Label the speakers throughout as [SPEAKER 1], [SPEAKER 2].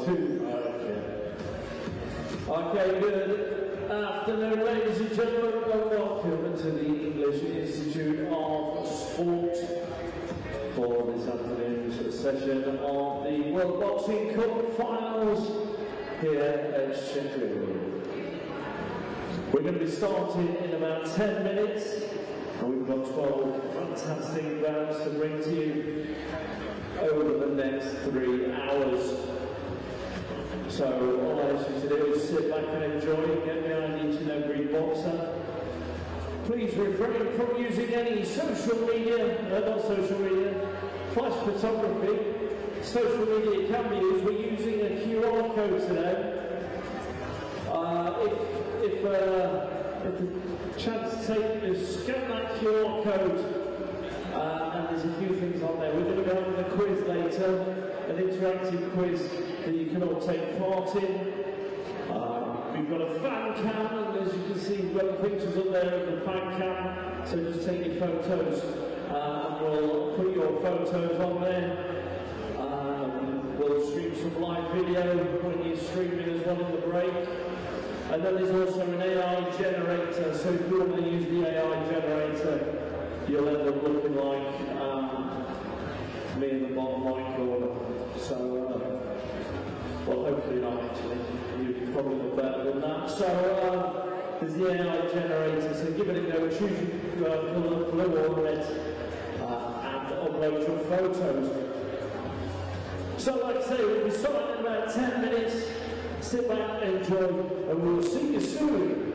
[SPEAKER 1] 2. Okay, good afternoon, ladies and gentlemen. Welcome to the English Institute of Sport for this afternoon's session of the World Boxing Cup Finals here at Sheffield. We're going to be starting in about 10 minutes, and we've got 12 fantastic rounds to bring to you over the next 3 hours. So all I ask you to do is sit back and enjoy and get behind each and every boxer. Please refrain from using any social media, not social media, flash photography. Social media can be used. We're using a QR code today. If the chance to take is scan that QR code, and there's a few things on there. We're going to be having a quiz later, an interactive quiz that you can all take part in. We've got a fan cam, and as you can see, we've got pictures up there of the fan cam, so just take your photos, and we'll put your photos on there. We'll stream some live video when you're streaming as well in the break. And then there's also an AI generator, so if you want to use the AI generator, you'll end up looking like me in the bottom right corner. So, well, hopefully not actually. You probably look better than that. So, there's the AI generator, so give it a go. Choose your colour, blue or red, and upload your photos. So, like I say, we'll be starting in about 10 minutes. Sit back, enjoy, and we'll see you soon.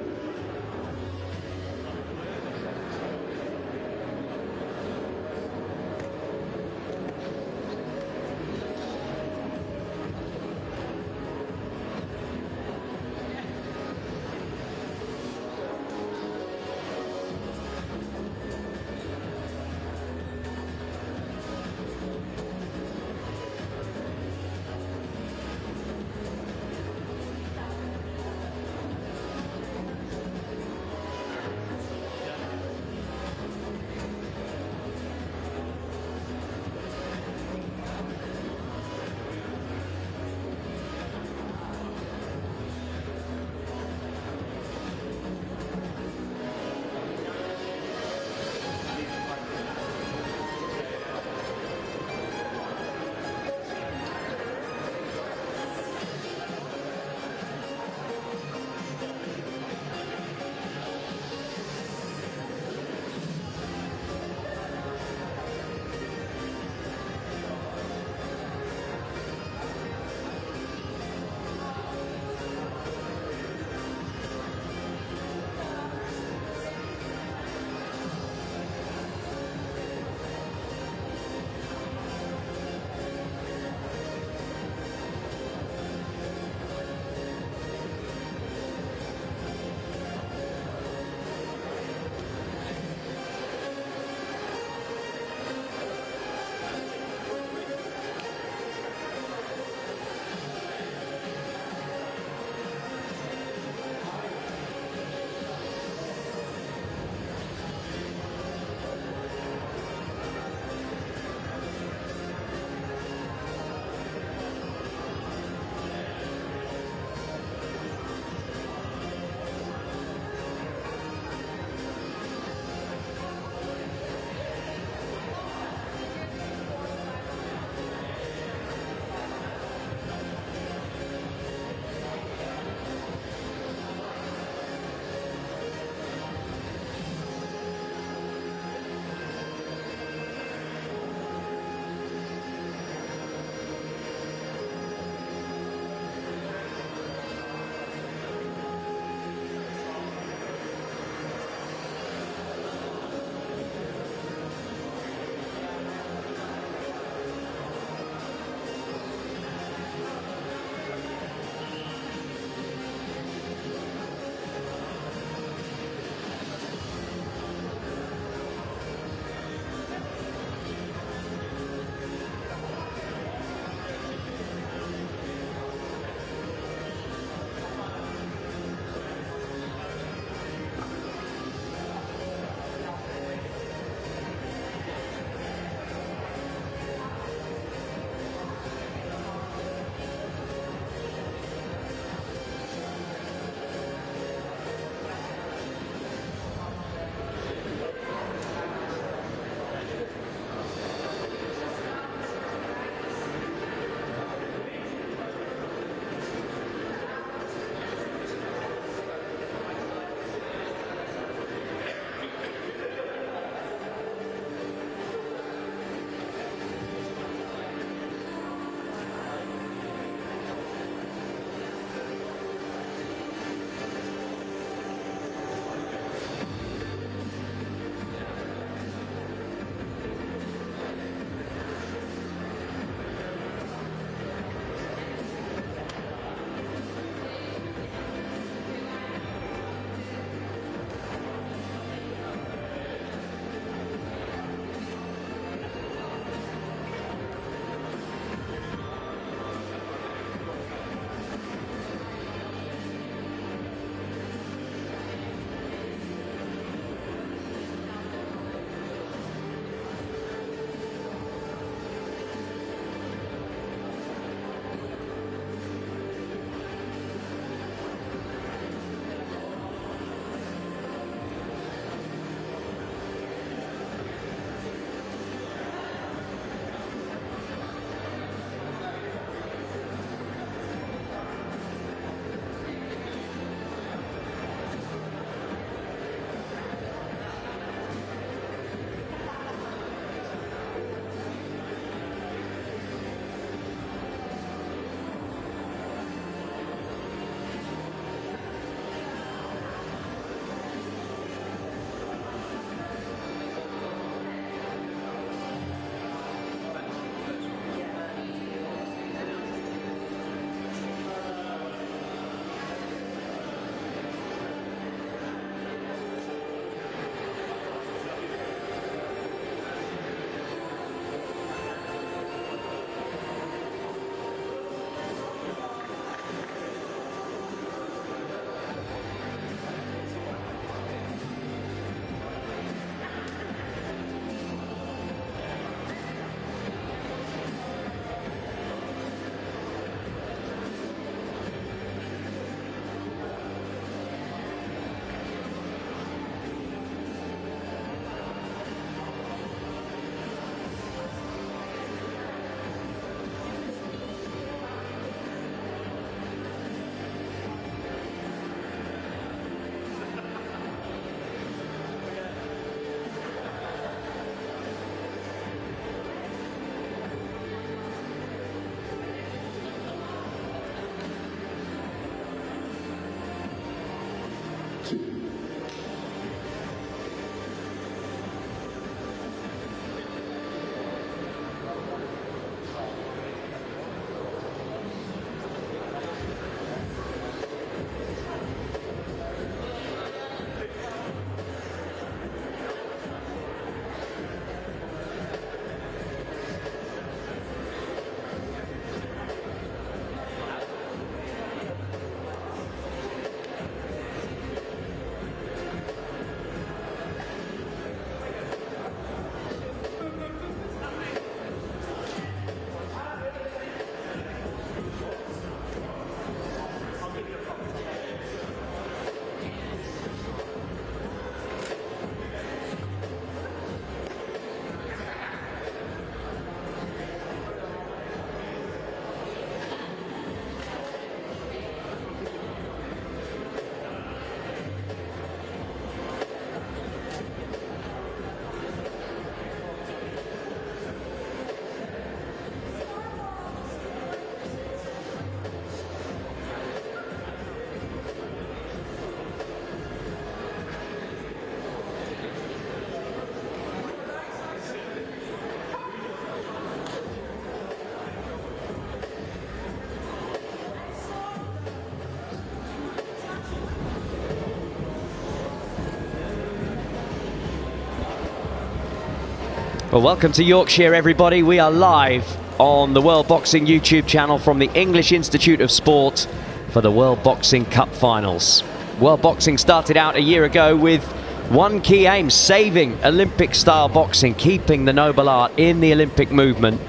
[SPEAKER 2] Well, welcome to Yorkshire, everybody. We are live on the World Boxing YouTube channel from the English Institute of Sport for the World Boxing Cup Finals. World Boxing started out a year ago with one key aim: saving Olympic-style boxing, keeping the noble art in the Olympic movement.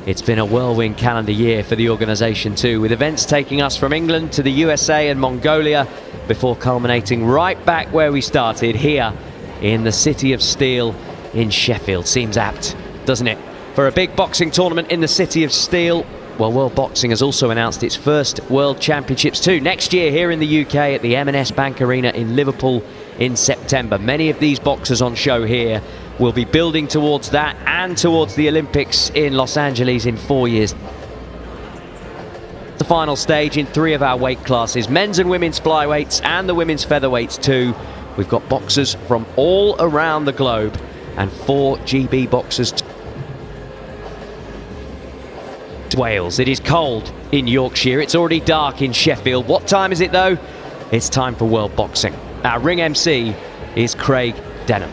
[SPEAKER 2] It's been a whirlwind calendar year for the organisation too, with events taking us from England to the USA and Mongolia, before culminating right back where we started, here in the City of Steel in Sheffield. Seems apt, doesn't it, for a big boxing tournament in the City of Steel? Well, World Boxing has also announced its first World Championships too, next year here in the UK at the M&S Bank Arena in Liverpool in September. Many of these boxers on show here will be building towards that and towards the Olympics in Los Angeles in 4 years. The final stage in 3 of our weight classes, men's and women's flyweights and the women's featherweights too. We've got boxers from all around the globe and 4 GB boxers to Wales. It is cold in Yorkshire. It's already dark in Sheffield. What time is it though? It's time for World Boxing. Our ring MC is Craig Denham.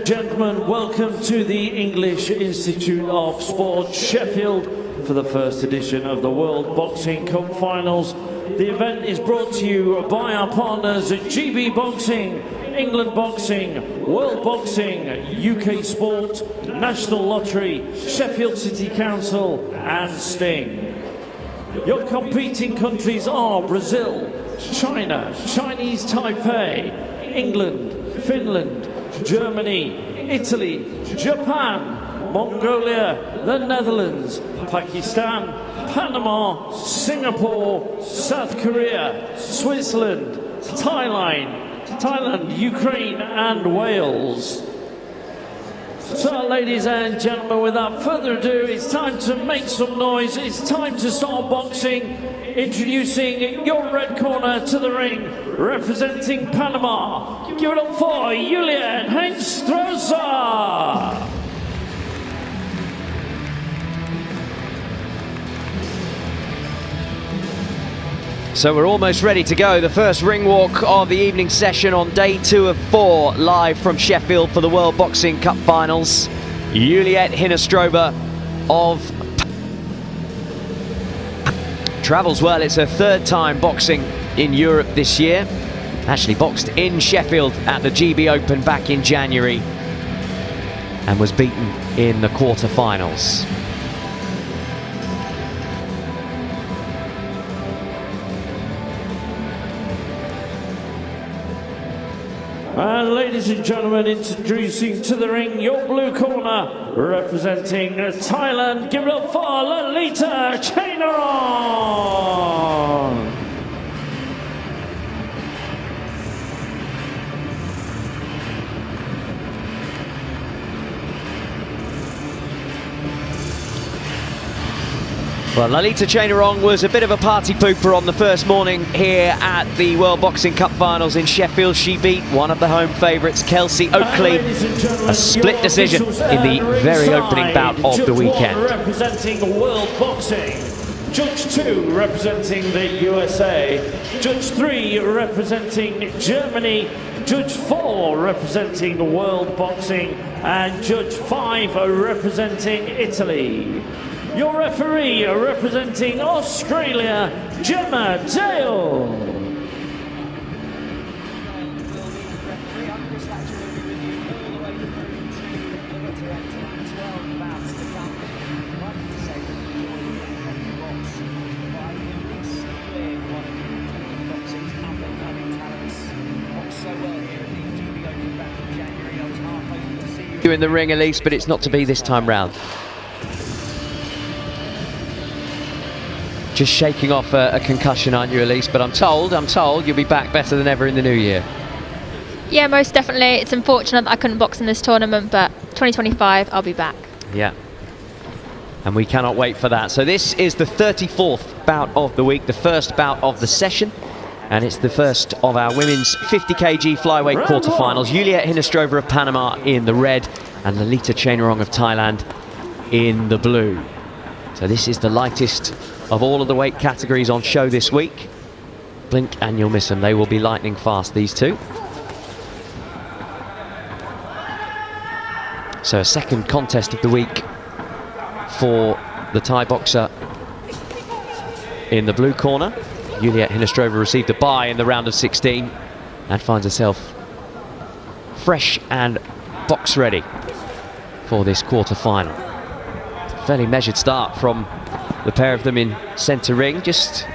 [SPEAKER 1] Gentlemen, welcome to the English Institute of Sport Sheffield for the first edition of the World Boxing Cup Finals. The event is brought to you by our partners at GB Boxing, England Boxing, World Boxing, UK Sport, National Lottery, Sheffield City Council and Sting. Your competing countries are Brazil, China, Chinese Taipei, England, Finland, Germany, Italy, Japan, Mongolia, the Netherlands, Pakistan, Panama, Singapore, South Korea, Switzerland, Thailand, Ukraine and Wales. So ladies and gentlemen, without further ado, it's time to make some noise. It's time to start boxing. Introducing your red corner to the ring, representing Panama. Give it up for Juliett Hinestroza.
[SPEAKER 2] So we're almost ready to go. The first ring walk of the evening session on day 2 of 4, live from Sheffield for the World Boxing Cup Finals. Yuliett Hinestroza of travels well. It's her 3rd time boxing in Europe this year. Actually boxed in Sheffield at the GB Open back in January and was beaten in the quarterfinals.
[SPEAKER 1] And ladies and gentlemen, introducing to the ring your blue corner, representing Thailand. Give it up for Lalita Chainarong.
[SPEAKER 2] Well, Lalita Chainarong was a bit of a party pooper on the first morning here at the World Boxing Cup Finals in Sheffield. She beat one of the home favourites, Kelsey Oakley, a split decision in the very opening bout of the weekend.
[SPEAKER 1] Representing World Boxing, Judge 2 representing the USA, Judge 3 representing Germany, Judge 4 representing World Boxing, and Judge 5 representing Italy. Your referee representing Australia, Gemma Dale.
[SPEAKER 2] You in the ring, Elise, but it's not to be this time round. Just shaking off a concussion, aren't you, Elise? But I'm told you'll be back better than ever in the new year.
[SPEAKER 3] Yeah, most definitely. It's unfortunate that I couldn't box in this tournament, but 2025, I'll be back.
[SPEAKER 2] Yeah. And we cannot wait for that. So this is the 34th bout of the week, the first bout of the session. And it's the first of our women's 50 kg flyweight quarterfinals. Yuliett Hinestroza of Panama in the red and Lalita Chainarong of Thailand in the blue. So this is the lightest of all of the weight categories on show this week. Blink and you'll miss them. They will be lightning fast, these two. So a second contest of the week for the Thai boxer in the blue corner. Juliett Hinestroza received a bye in the round of 16 and finds herself fresh and box ready for this quarter-final. Fairly measured start from the pair of them in centre ring, just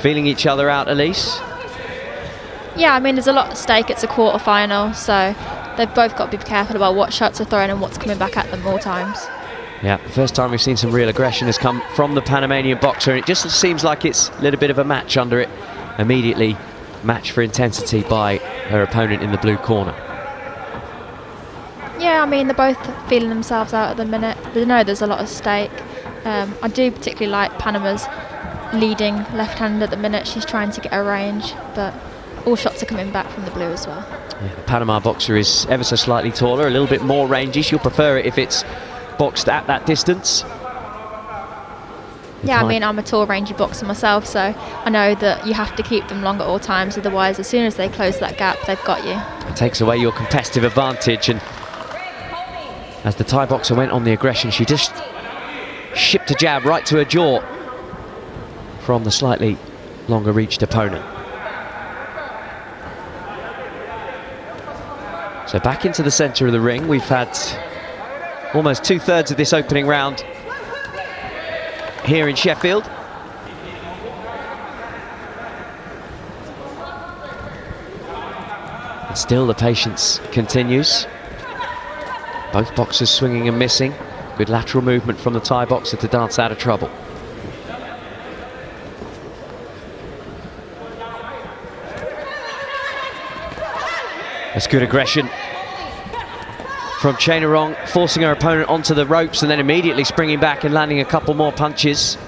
[SPEAKER 2] feeling each other out, Elise.
[SPEAKER 3] Yeah, I mean, there's a lot at stake. It's a quarter-final, so they've both got to be careful about what shots are thrown and what's coming back at them all times.
[SPEAKER 2] Yeah, first time we've seen some real aggression has come from the Panamanian boxer, and it just seems like it's a little bit of a match under it. Immediately match for intensity by her opponent in the blue corner.
[SPEAKER 3] Yeah, I mean, they're both feeling themselves out at the minute. They know there's a lot at stake. I do particularly like Panama's leading left hand at the minute. She's trying to get her range, but all shots are coming back from the blue as well.
[SPEAKER 2] Yeah, the Panama boxer is ever so slightly taller, a little bit more rangy. She'll prefer it if it's boxed at that distance.
[SPEAKER 3] Yeah, I mean, I'm a tall, rangy boxer myself, so I know that you have to keep them long at all times. Otherwise, as soon as they close that gap, they've got you.
[SPEAKER 2] It takes away your competitive advantage, and as the Thai boxer went on the aggression, she just shipped a jab right to her jaw from the slightly longer reached opponent. So back into the centre of the ring. We've had almost 2/3 of this opening round here in Sheffield. And still the patience continues. Both boxers swinging and missing. Good lateral movement from the Thai boxer to dance out of trouble. That's good aggression from Chainarong, forcing her opponent onto the ropes and then immediately springing back and landing a couple more punches.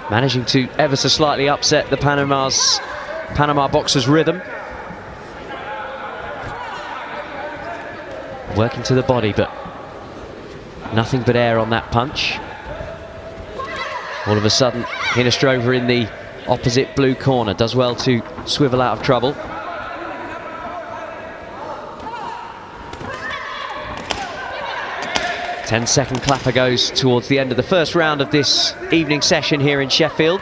[SPEAKER 2] Managing to ever so slightly upset the Panama boxer's rhythm. Working to the body, but nothing but air on that punch. All of a sudden, Hinestroza in the opposite blue corner does well to swivel out of trouble. Ten-second clapper goes towards the end of the first round of this evening session here in Sheffield.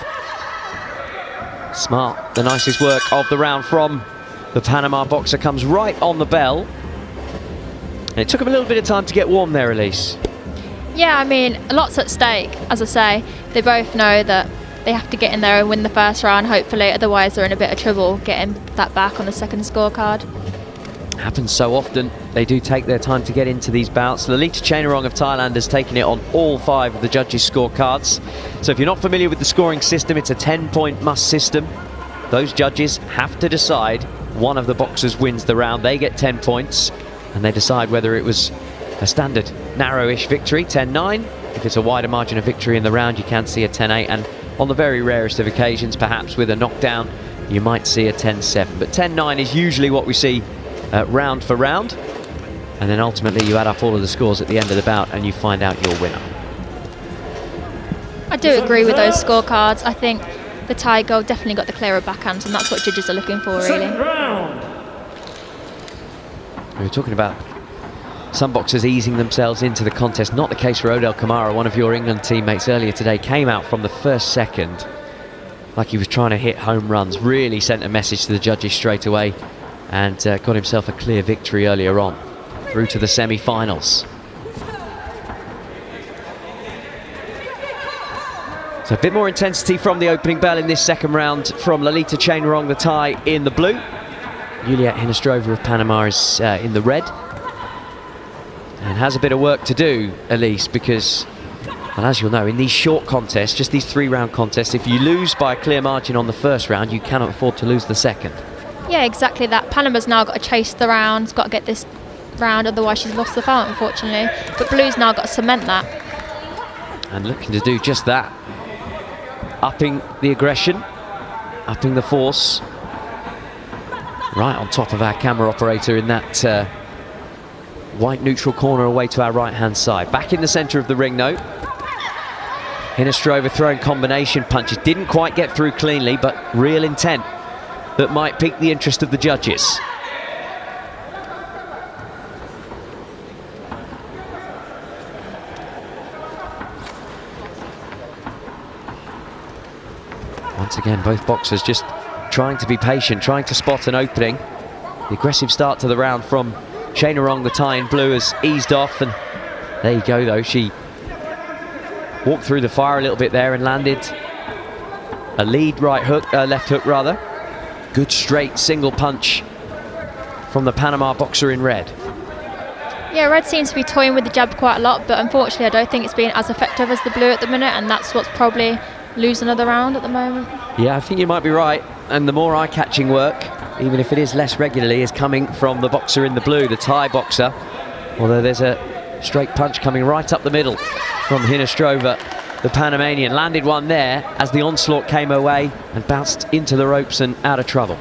[SPEAKER 2] Smart, the nicest work of the round from the Panama boxer, comes right on the bell. And it took him a little bit of time to get warm there, Elise.
[SPEAKER 3] Yeah, I mean, a lot's at stake. As I say, they both know that they have to get in there and win the first round, hopefully. Otherwise, they're in a bit of trouble getting that back on the second scorecard.
[SPEAKER 2] Happens so often. They do take their time to get into these bouts. Lalita Chainarong of Thailand has taken it on all 5 of the judges' scorecards. So if you're not familiar with the scoring system, it's a 10-point must system. Those judges have to decide one of the boxers wins the round. They get 10 points, and they decide whether it was a standard narrow-ish victory, 10-9. If it's a wider margin of victory in the round, you can see a 10-8, and on the very rarest of occasions, perhaps with a knockdown, you might see a 10-7. But 10-9 is usually what we see round for round, and then ultimately you add up all of the scores at the end of the bout and you find out your winner.
[SPEAKER 3] I do agree with those scorecards. I think the Thai girl definitely got the clearer backhands, and that's what judges are looking for, really.
[SPEAKER 2] We were talking about some boxers easing themselves into the contest. Not the case for Odell Kamara. One of your England teammates earlier today came out from the first second like he was trying to hit home runs. Really sent a message to the judges straight away, and got himself a clear victory earlier on, through to the semi-finals. So a bit more intensity from the opening bell in this second round from Lalita Chainarong, the Thai, in the blue. Juliett Hinestroza of Panama is in the red, and has a bit of work to do, Elise, because, well, as you'll know, in these short contests, just these 3-round contests, if you lose by a clear margin on the first round, you cannot afford to lose the second.
[SPEAKER 3] Yeah, exactly that. Panama's now got to chase the rounds, got to get this round, otherwise she's lost the fight, unfortunately. But Blue's now got to cement that.
[SPEAKER 2] And looking to do just that. Upping the aggression, upping the force. Right on top of our camera operator in that white neutral corner away to our right-hand side. Back in the centre of the ring, though. Hinestroza throwing combination punches. Didn't quite get through cleanly, but real intent that might pique the interest of the judges. Once again, both boxers just trying to be patient, trying to spot an opening. The aggressive start to the round from Chainarong, the Thai in blue, has eased off, and there you go though. She walked through the fire a little bit there and landed a lead right hook, left hook rather. Good straight single punch from the Panama boxer in red.
[SPEAKER 3] Yeah, red seems to be toying with the jab quite a lot, but unfortunately I don't think it's been as effective as the blue at the minute, and that's what's probably losing another round at the moment.
[SPEAKER 2] Yeah, I think you might be right, and the more eye-catching work, even if it is less regularly, is coming from the boxer in the blue, the Thai boxer. Although there's a straight punch coming right up the middle from Hinestroza, the Panamanian. Landed one there as the onslaught came away and bounced into the ropes and out of trouble.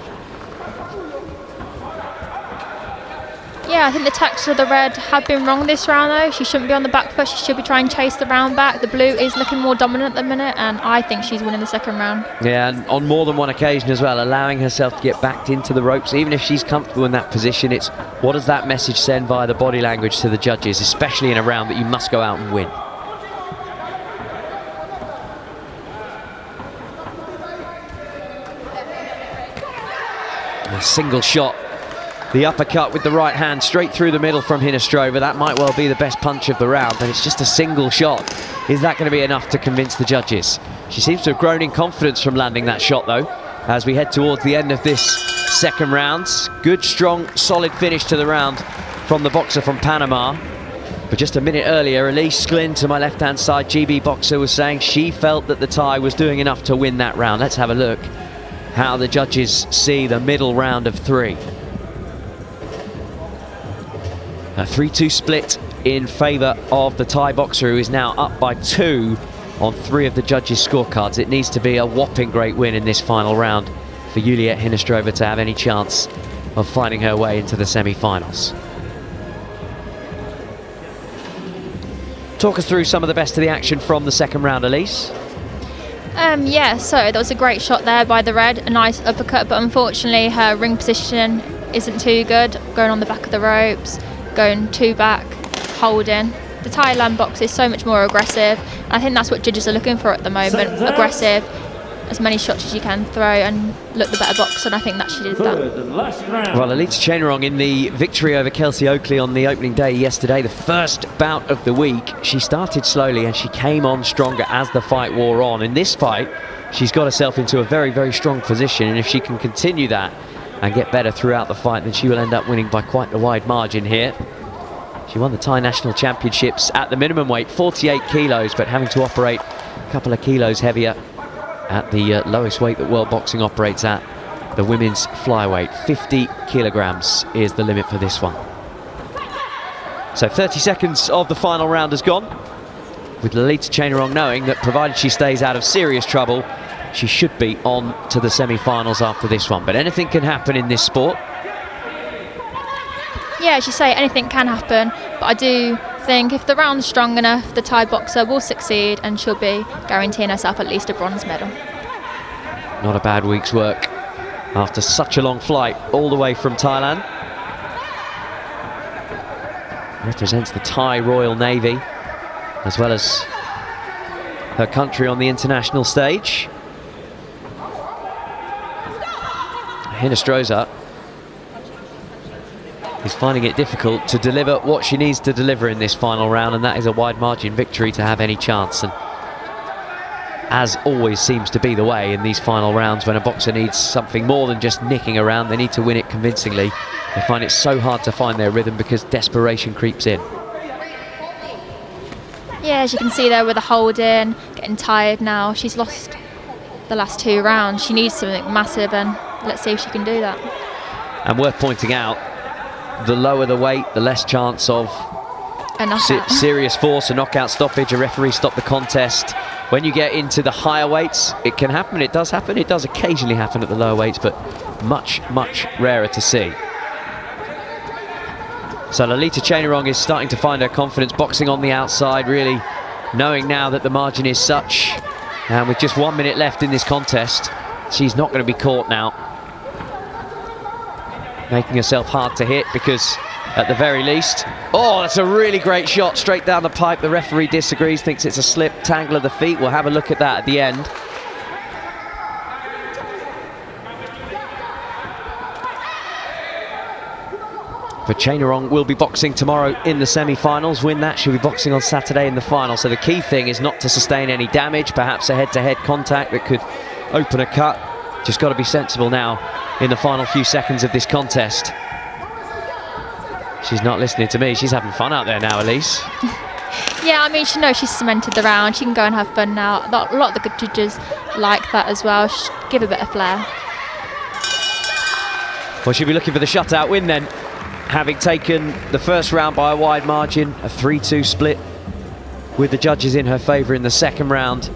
[SPEAKER 3] Yeah, I think the tactics of the red have been wrong this round though. She shouldn't be on the back foot, she should be trying to chase the round back. The blue is looking more dominant at the minute, and I think she's winning the second round. Yeah,
[SPEAKER 2] and on more than one occasion as well, allowing herself to get backed into the ropes. Even if she's comfortable in that position, it's what does that message send via the body language to the judges, especially in a round that you must go out and win. A single shot. The uppercut with the right hand straight through the middle from Hinestroza. That might well be the best punch of the round, and it's just a single shot. Is that going to be enough to convince the judges? She seems to have grown in confidence from landing that shot though, as we head towards the end of this second round. Good, strong, solid finish to the round from the boxer from Panama. But just a minute earlier, Elise Glynn to my left-hand side, GB boxer, was saying she felt that the Thai was doing enough to win that round. Let's have a look how the judges see the middle round of three. A 3-2 split in favour of the Thai boxer, who is now up by 2 on 3 of the judges' scorecards. It needs to be a whopping great win in this final round for Yuliett Hinestroza to have any chance of finding her way into the semi-finals. Talk us through some of the best of the action from the second round, Elise.
[SPEAKER 3] Yeah, so that was a great shot there by the red, a nice uppercut, but unfortunately her ring position isn't too good, going on the back of the ropes, going 2 back, holding. The Thailand box is so much more aggressive. I think that's what judges are looking for at the moment. Aggressive, as many shots as you can throw and look the better boxer, and I think that she did that.
[SPEAKER 2] Well, Lalita Chainarong in the victory over Kelsey Oakley on the opening day yesterday, the first bout of the week. She started slowly and she came on stronger as the fight wore on. In this fight, she's got herself into a very, very strong position, and if she can continue that and get better throughout the fight, then she will end up winning by quite a wide margin here. She won the Thai National Championships at the minimum weight, 48 kilos, but having to operate a couple of kilos heavier at the lowest weight that world boxing operates at, the women's flyweight. 50 kilograms is the limit for this one. So 30 seconds of the final round has gone, with Lalita Chainarong knowing that provided she stays out of serious trouble, she should be on to the semi-finals after this one. But anything can happen in this sport.
[SPEAKER 3] Yeah, as you say, anything can happen, but I do think if the round's strong enough, the Thai boxer will succeed and she'll be guaranteeing herself at least a bronze medal.
[SPEAKER 2] Not a bad week's work after such a long flight all the way from Thailand. Represents the Thai Royal Navy as well as her country on the international stage. Hinestroza is finding it difficult to deliver what she needs to deliver in this final round, and that is a wide margin victory to have any chance. And as always seems to be the way in these final rounds, when a boxer needs something more than just nicking around, they need to win it convincingly. They find it so hard to find their rhythm because desperation creeps in.
[SPEAKER 3] Yeah, as you can see there with the holding, getting tired now. She's lost the last 2 rounds. She needs something massive, and let's see if she can do that.
[SPEAKER 2] And worth pointing out, the lower the weight, the less chance of
[SPEAKER 3] a
[SPEAKER 2] serious force, a knockout stoppage, a referee stop the contest. When you get into the higher weights, it can happen, it does happen, it does occasionally happen at the lower weights, but much, much rarer to see. So Lalita Chainarong is starting to find her confidence, boxing on the outside, really knowing now that the margin is such, and with just 1 minute left in this contest, she's not going to be caught now. Making herself hard to hit because, at the very least... Oh, that's a really great shot straight down the pipe. The referee disagrees, thinks it's a slip, tangle of the feet. We'll have a look at that at the end. But Chainarong will be boxing tomorrow in the semi-finals. Win that, she'll be boxing on Saturday in the final. So the key thing is not to sustain any damage, perhaps a head-to-head contact that could open a cut. Just got to be sensible now in the final few seconds of this contest. She's not listening to me. She's having fun out there now, Elise.
[SPEAKER 3] Yeah, I mean, she knows she's cemented the round. She can go and have fun now. A lot of the good judges like that as well. Give a bit of flair.
[SPEAKER 2] Well, she'll be looking for the shutout win then, having taken the first round by a wide margin, a 3-2 split with the judges in her favour in the second round.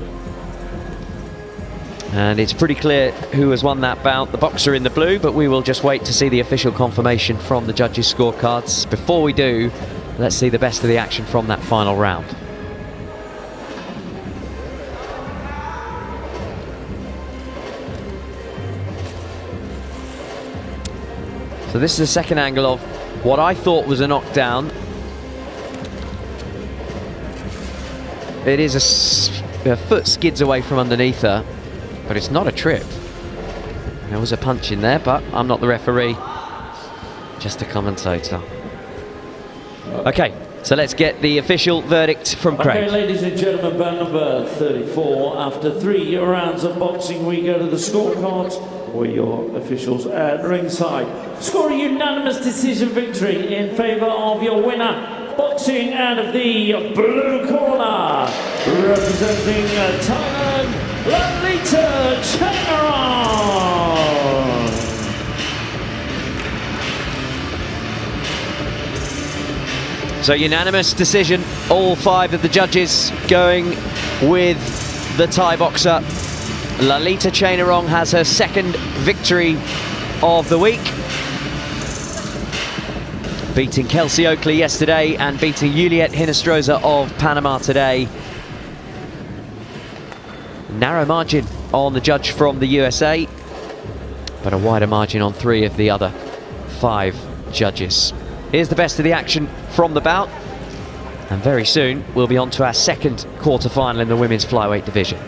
[SPEAKER 2] And it's pretty clear who has won that bout, the boxer in the blue, but we will just wait to see the official confirmation from the judges' scorecards. Before we do, let's see the best of the action from that final round. So this is the second angle of what I thought was a knockdown. It is a foot skids away from underneath her, but it's not a trip. There was a punch in there, but I'm not the referee, just a commentator. Okay, so let's get the official verdict from Craig.
[SPEAKER 1] Okay, ladies and gentlemen, bout number 34. After 3 rounds of boxing, we go to the scorecards, where your officials at ringside score a unanimous decision victory in favour of your winner. Boxing out of the blue corner, representing Thailand, Lalita Chainarong.
[SPEAKER 2] So unanimous decision, all 5 of the judges going with the Thai boxer. Lalita Chainarong has her second victory of the week, beating Kelsey Oakley yesterday and beating Yuliett Hinestroza of Panama today. Narrow margin on the judge from the USA, but a wider margin on 3 of the other 5 judges. Here's the best of the action from the bout, and very soon we'll be on to our second quarter-final in the women's flyweight division.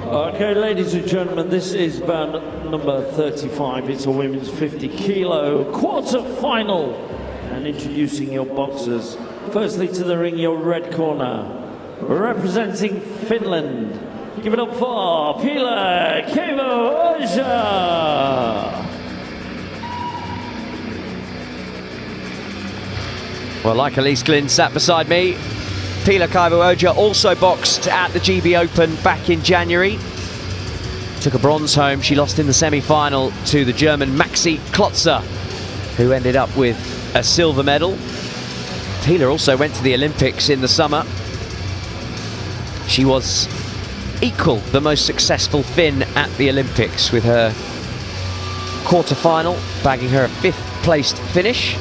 [SPEAKER 1] Okay, ladies and gentlemen, this is bout number 35. It's a women's 50-kilo quarter-final. And introducing your boxers. Firstly to the ring, your red corner, representing Finland. Give it up for Pihla, Kaivo-oja.
[SPEAKER 2] Well, like Elise Glynn sat beside me, Pihla Kaivo-oja also boxed at the GB Open back in January. Took a bronze home. She lost in the semi-final to the German Maxi Klotzer, who ended up with a silver medal. Pihla also went to the Olympics in the summer. She was the most successful Finn at the Olympics, with her quarter-final bagging her a 5th placed finish.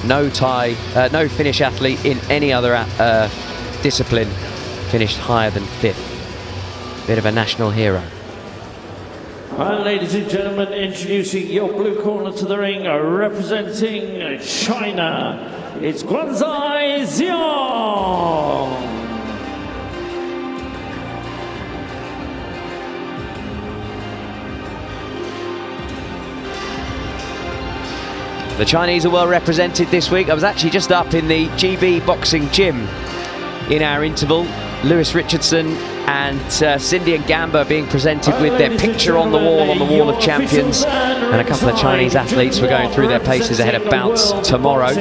[SPEAKER 2] No Finnish athlete in any other discipline finished higher than 5th. Bit of a national hero.
[SPEAKER 1] And ladies and gentlemen, introducing your blue corner to the ring, representing China, it's Guanxia Xiong.
[SPEAKER 2] The Chinese are well represented this week. I was actually just up in the GB boxing gym in our interval. Lewis Richardson and Cindy and Gamba being presented with their picture on the wall of champions, and a couple of Chinese athletes were going through their paces ahead of Bounce tomorrow.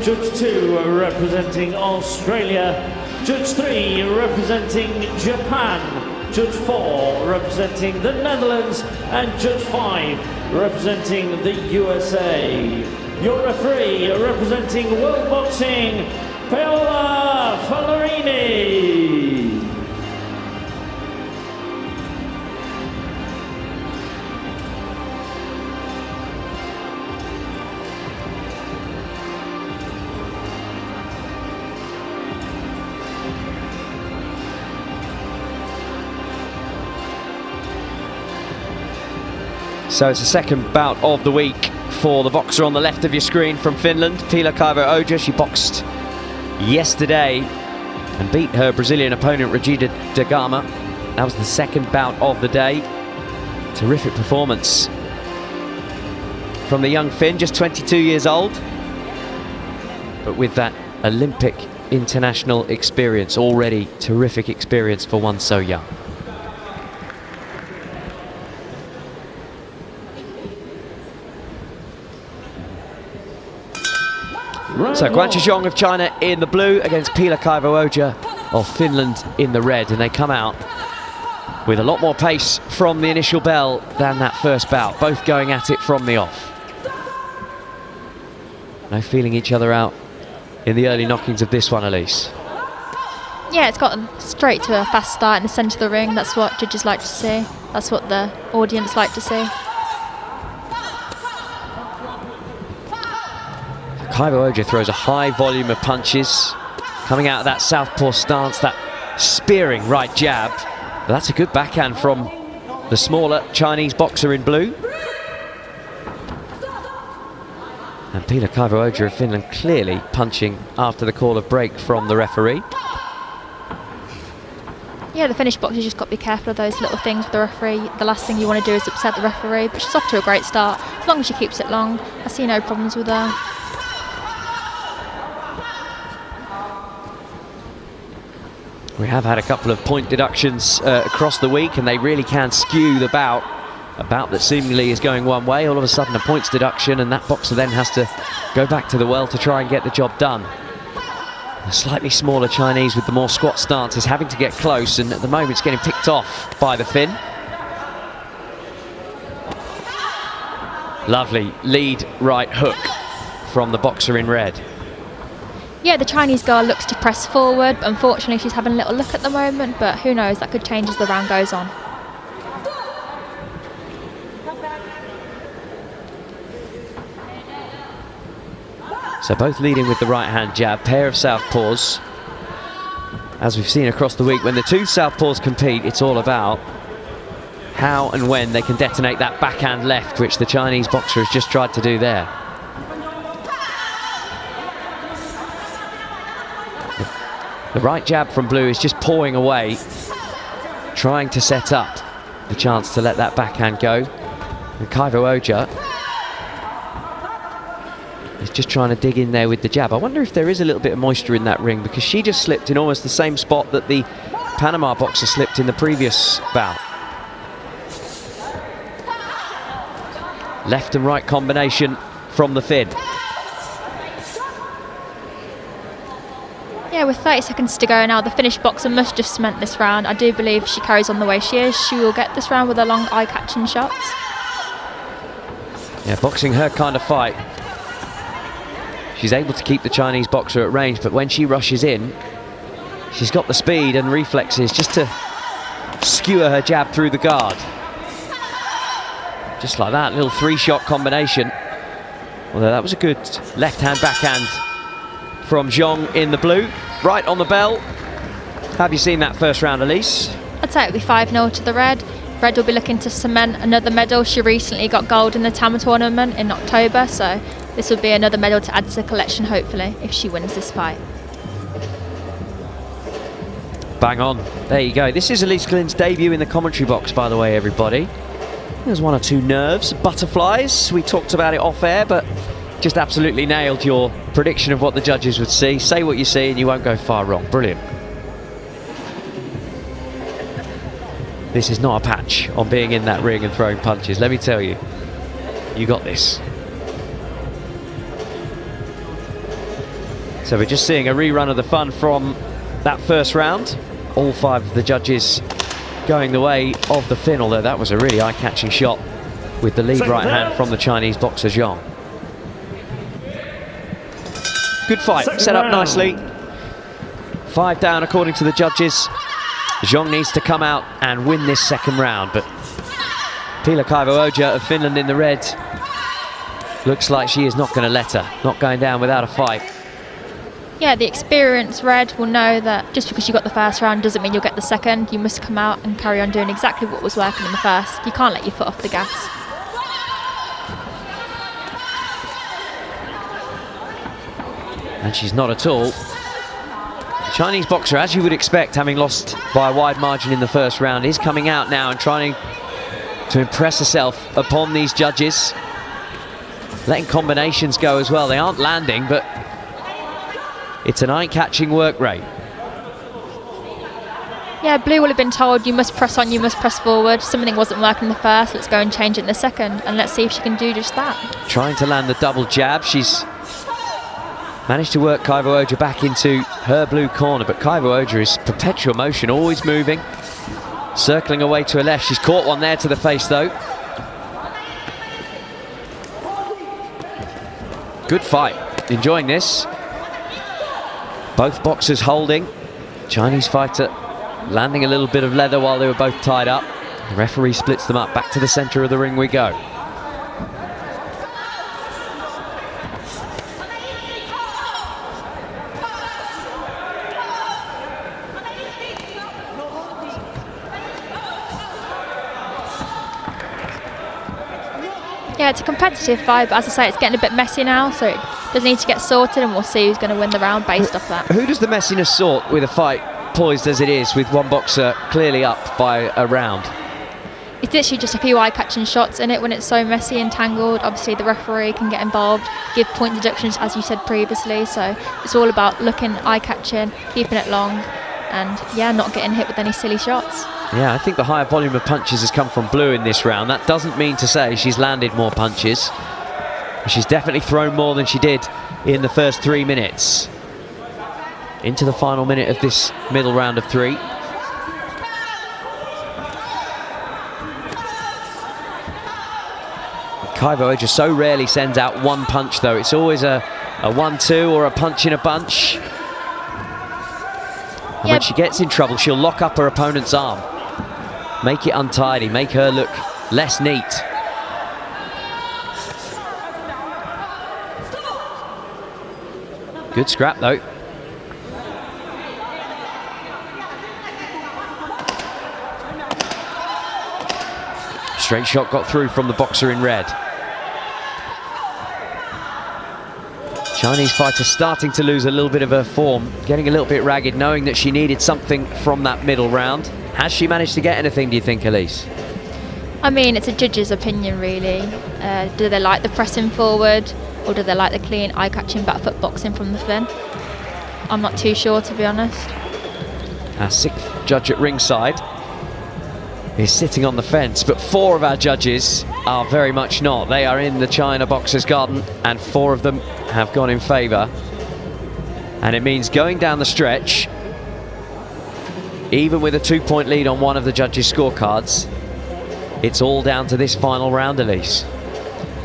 [SPEAKER 1] Judge 2 representing Australia, Judge 3 representing Japan, Judge 4 representing the Netherlands, and Judge 5 representing the USA. Your referee representing World Boxing, Paola Fallerini.
[SPEAKER 2] So it's the second bout of the week for the boxer on the left of your screen from Finland, Pihla Kaivo-oja. She boxed yesterday and beat her Brazilian opponent Regina da Gama. That was the second bout of the day. Terrific performance from the young Finn, just 22 years old, but with that Olympic international experience, already terrific experience for one so young. So Guanxia Xiong of China in the blue against Pihla Kaivo-oja of Finland in the red, and they come out with a lot more pace from the initial bell than that first bout, both going at it from the off. No feeling each other out in the early knockings of this one, Elise.
[SPEAKER 3] Yeah, it's gotten straight to a fast start in the centre of the ring. That's what judges like to see. That's what the audience like to see.
[SPEAKER 2] Kaivo-oja throws a high volume of punches, coming out of that southpaw stance, that spearing right jab. But that's a good backhand from the smaller Chinese boxer in blue. And Pihla Kaivo-oja of Finland clearly punching after the call of break from the referee.
[SPEAKER 3] Yeah, the finished boxers just got to be careful of those little things with the referee. The last thing you want to do is upset the referee, but she's off to a great start. As long as she keeps it long, I see no problems with her.
[SPEAKER 2] We have had a couple of point deductions across the week, and they really can skew the bout. A bout that seemingly is going one way, all of a sudden a points deduction, and that boxer then has to go back to the well to try and get the job done. The slightly smaller Chinese with the more squat stance is having to get close, and at the moment it's getting picked off by the Finn. Lovely lead right hook from the boxer in red.
[SPEAKER 3] Yeah, the Chinese girl looks to press forward, but unfortunately she's having a little look at the moment, but who knows, that could change as the round goes on.
[SPEAKER 2] So both leading with the right hand jab, pair of southpaws. As we've seen across the week, when the two southpaws compete, it's all about how and when they can detonate that backhand left, which the Chinese boxer has just tried to do there. The right jab from blue is just pawing away, trying to set up the chance to let that backhand go. And Kaivo-oja is just trying to dig in there with the jab. I wonder if there is a little bit of moisture in that ring, because she just slipped in almost the same spot that the Panama boxer slipped in the previous bout. Left and right combination from the Finn.
[SPEAKER 3] Yeah, with 30 seconds to go now, the finished boxer must just cement this round. I do believe if she carries on the way she is, she will get this round with her long eye-catching shots.
[SPEAKER 2] Yeah, boxing her kind of fight. She's able to keep the Chinese boxer at range, but when she rushes in, she's got the speed and reflexes just to skewer her jab through the guard. Just like that, little three-shot combination. Although that was a good left-hand backhand from Xiong in the blue, right on the bell. Have you seen that first round, Elise?
[SPEAKER 3] I'd say it'll be 5-0 to the red. Red will be looking to cement another medal. She recently got gold in the Tama tournament in October, so this will be another medal to add to the collection, hopefully, if she wins this fight.
[SPEAKER 2] Bang on. There you go. This is Elise Glynn's debut in the commentary box, by the way, everybody. There's one or two nerves, butterflies. We talked about it off air, but just absolutely nailed your prediction of what the judges would see. Say what you see and you won't go far wrong. Brilliant. this is not a patch on being in that ring and throwing punches. Let me tell you, you got this. So we're just seeing a rerun of the fun from that first round. All 5 of the judges going the way of the Finn, although that was a really eye-catching shot with the lead right hand from the Chinese boxer Xiong. Good fight, set up nicely. 5 down according to the judges. Xiong needs to come out and win this second round, but Pihla Kaivo-oja of Finland in the red looks like she is not going to let her, not going down without a fight.
[SPEAKER 3] Yeah, the experienced red will know that just because you got the first round doesn't mean you'll get the second. You must come out and carry on doing exactly what was working in the first. You can't let your foot off the gas.
[SPEAKER 2] And she's not at all. The Chinese boxer, as you would expect, having lost by a wide margin in the first round, is coming out now and trying to impress herself upon these judges. Letting combinations go as well. They aren't landing, but it's an eye-catching work rate.
[SPEAKER 3] Yeah, Blue will have been told, you must press on, you must press forward. Something wasn't working in the first, let's go and change it in the second, and let's see if she can do just that.
[SPEAKER 2] Trying to land the double jab. She's managed to work Kaivo-oja back into her blue corner, but Kaivo-oja is perpetual motion, always moving, circling away to her left. She's caught one there to the face, though. Good fight, enjoying this. Both boxers holding. Chinese fighter landing a little bit of leather while they were both tied up. The referee splits them up. Back to the center of the ring we go.
[SPEAKER 3] Yeah, it's a competitive fight, but as I say, it's getting a bit messy now, so it does need to get sorted, and we'll see who's going to win the round based off that.
[SPEAKER 2] Who does the messiness sort with a fight poised as it is, with one boxer clearly up by a round?
[SPEAKER 3] It's literally just a few eye-catching shots in it when it's so messy and tangled. Obviously, the referee can get involved, give point deductions, as you said previously, so it's all about looking eye-catching, keeping it long, and yeah, not getting hit with any silly shots.
[SPEAKER 2] Yeah, I think the higher volume of punches has come from Blue in this round. That doesn't mean to say she's landed more punches. She's definitely thrown more than she did in the first 3 minutes. Into the final minute of this middle round of 3. Kaivo-oja so rarely sends out one punch, though. It's always a 1-2 or a punch in a bunch. And when she gets in trouble, she'll lock up her opponent's arm. Make it untidy, make her look less neat. Good scrap, though. Straight shot got through from the boxer in red. Chinese fighter starting to lose a little bit of her form, getting a little bit ragged, knowing that she needed something from that middle round. Has she managed to get anything, do you think, Elise?
[SPEAKER 3] I mean, it's a judge's opinion, really. Do they like the pressing forward, or do they like the clean, eye-catching back foot boxing from the Finn? I'm not too sure, to be honest.
[SPEAKER 2] Our 6th judge at ringside is sitting on the fence, but 4 of our judges are very much not. They are in the China Boxers Garden, and 4 of them have gone in favour. And it means going down the stretch, even with a 2-point lead on one of the judges' scorecards, it's all down to this final round, Elise.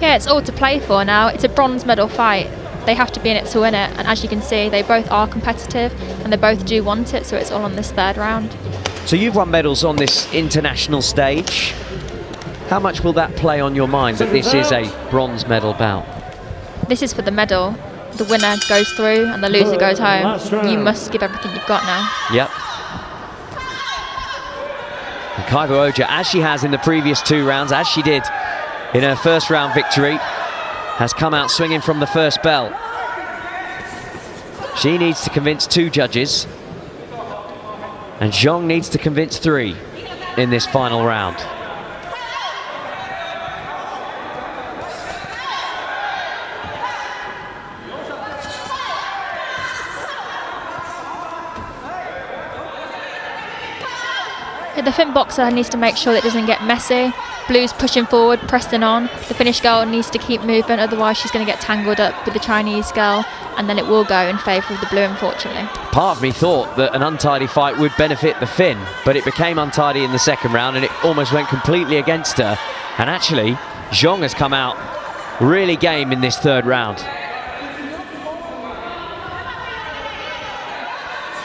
[SPEAKER 3] Yeah, it's all to play for now. It's a bronze medal fight. They have to be in it to win it, and as you can see, they both are competitive and they both do want it, so it's all on this 3rd round.
[SPEAKER 2] So you've won medals on this international stage. How much will that play on your mind that this is a bronze medal bout?
[SPEAKER 3] This is for the medal. The winner goes through and the loser goes home. You must give everything you've got now.
[SPEAKER 2] Yep. And Kaivo-oja, as she has in the previous 2 rounds, as she did in her first round victory, has come out swinging from the first bell. She needs to convince 2 judges, and Xiong needs to convince 3 in this final round.
[SPEAKER 3] The Finn boxer needs to make sure that it doesn't get messy. Blue's pushing forward, pressing on. The Finnish girl needs to keep moving, otherwise she's going to get tangled up with the Chinese girl, and then it will go in favour of the blue, unfortunately.
[SPEAKER 2] Part of me thought that an untidy fight would benefit the Finn, but it became untidy in the second round and it almost went completely against her. And actually, Xiong has come out really game in this third round.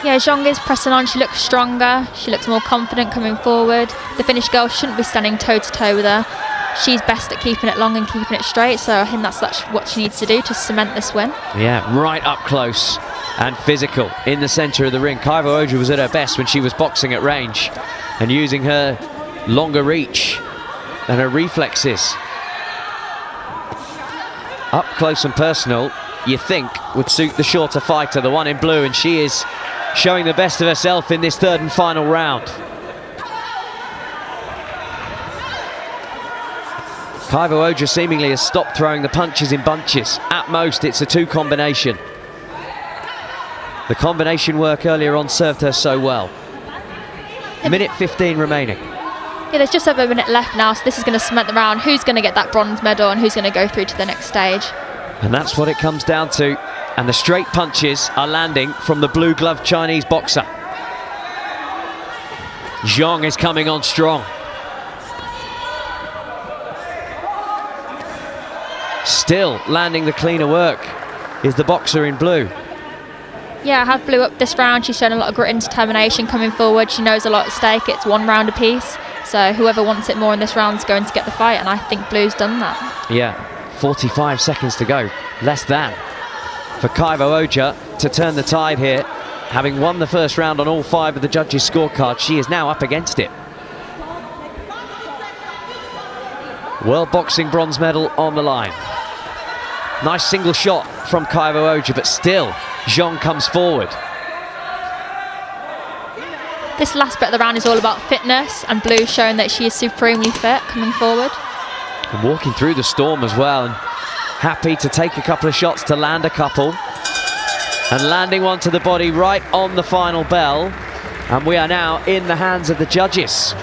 [SPEAKER 3] Yeah, Xiong is pressing on. She looks stronger. She looks more confident coming forward. The Finnish girl shouldn't be standing toe-to-toe with her. She's best at keeping it long and keeping it straight, so I think that's what she needs to do to cement this win.
[SPEAKER 2] Yeah, right up close and physical in the centre of the ring. Kaivo-oja was at her best when she was boxing at range and using her longer reach and her reflexes. Up close and personal, you think, would suit the shorter fighter, the one in blue, and she is showing the best of herself in this third and final round. Kaivo-oja seemingly has stopped throwing the punches in bunches. At most, it's a two combination. The combination work earlier on served her so well. Minute 15 remaining.
[SPEAKER 3] Yeah, there's just over a minute left now, so this is going to cement the round. Who's going to get that bronze medal and who's going to go through to the next stage?
[SPEAKER 2] And that's what it comes down to. And the straight punches are landing from the blue-gloved Chinese boxer. Xiong is coming on strong. Still landing the cleaner work is the boxer in blue.
[SPEAKER 3] Yeah, I have blue up this round. She's shown a lot of grit and determination coming forward. She knows a lot at stake. It's 1 round apiece. So whoever wants it more in this round is going to get the fight, and I think blue's done that.
[SPEAKER 2] Yeah, 45 seconds to go. Less than. For Kaivo-oja to turn the tide here. Having won the first round on all 5 of the judges' scorecards, she is now up against it. World Boxing bronze medal on the line. Nice single shot from Kaivo-oja, but still, Xiong comes forward.
[SPEAKER 3] This last bit of the round is all about fitness, and blue showing that she is supremely fit coming forward.
[SPEAKER 2] And walking through the storm as well, and happy to take a couple of shots to land a couple. And landing one to the body right on the final bell. And we are now in the hands of the judges.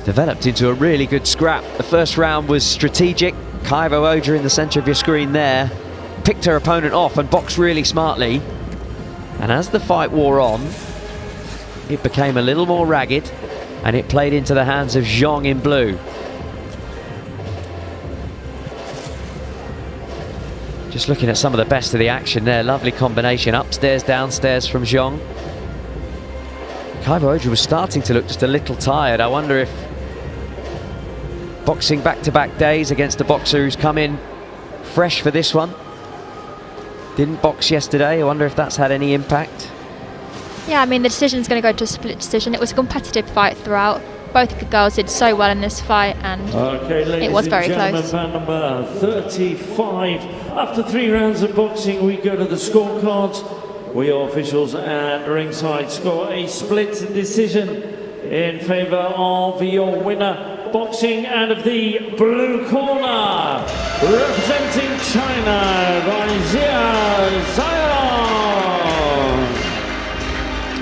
[SPEAKER 2] Developed into a really good scrap. The first round was strategic. Kaivo-oja in the centre of your screen there picked her opponent off and boxed really smartly. And as the fight wore on, it became a little more ragged, and it played into the hands of Xiong in blue. Just looking at some of the best of the action there. Lovely combination, upstairs, downstairs from Xiong. Kaivo-oja was starting to look just a little tired. I wonder if boxing back-to-back days against a boxer who's come in fresh for this one. Didn't box yesterday. I wonder if that's had any impact.
[SPEAKER 3] Yeah, I mean, the decision's going to go to a split decision. It was a competitive fight throughout. Both the girls did so well in this fight, and it was very close.
[SPEAKER 1] Bout number 35. After 3 rounds of boxing, we go to the scorecards. We officials at ringside score a split decision in favour of your winner. Boxing out of the blue corner, representing China, Guanxia.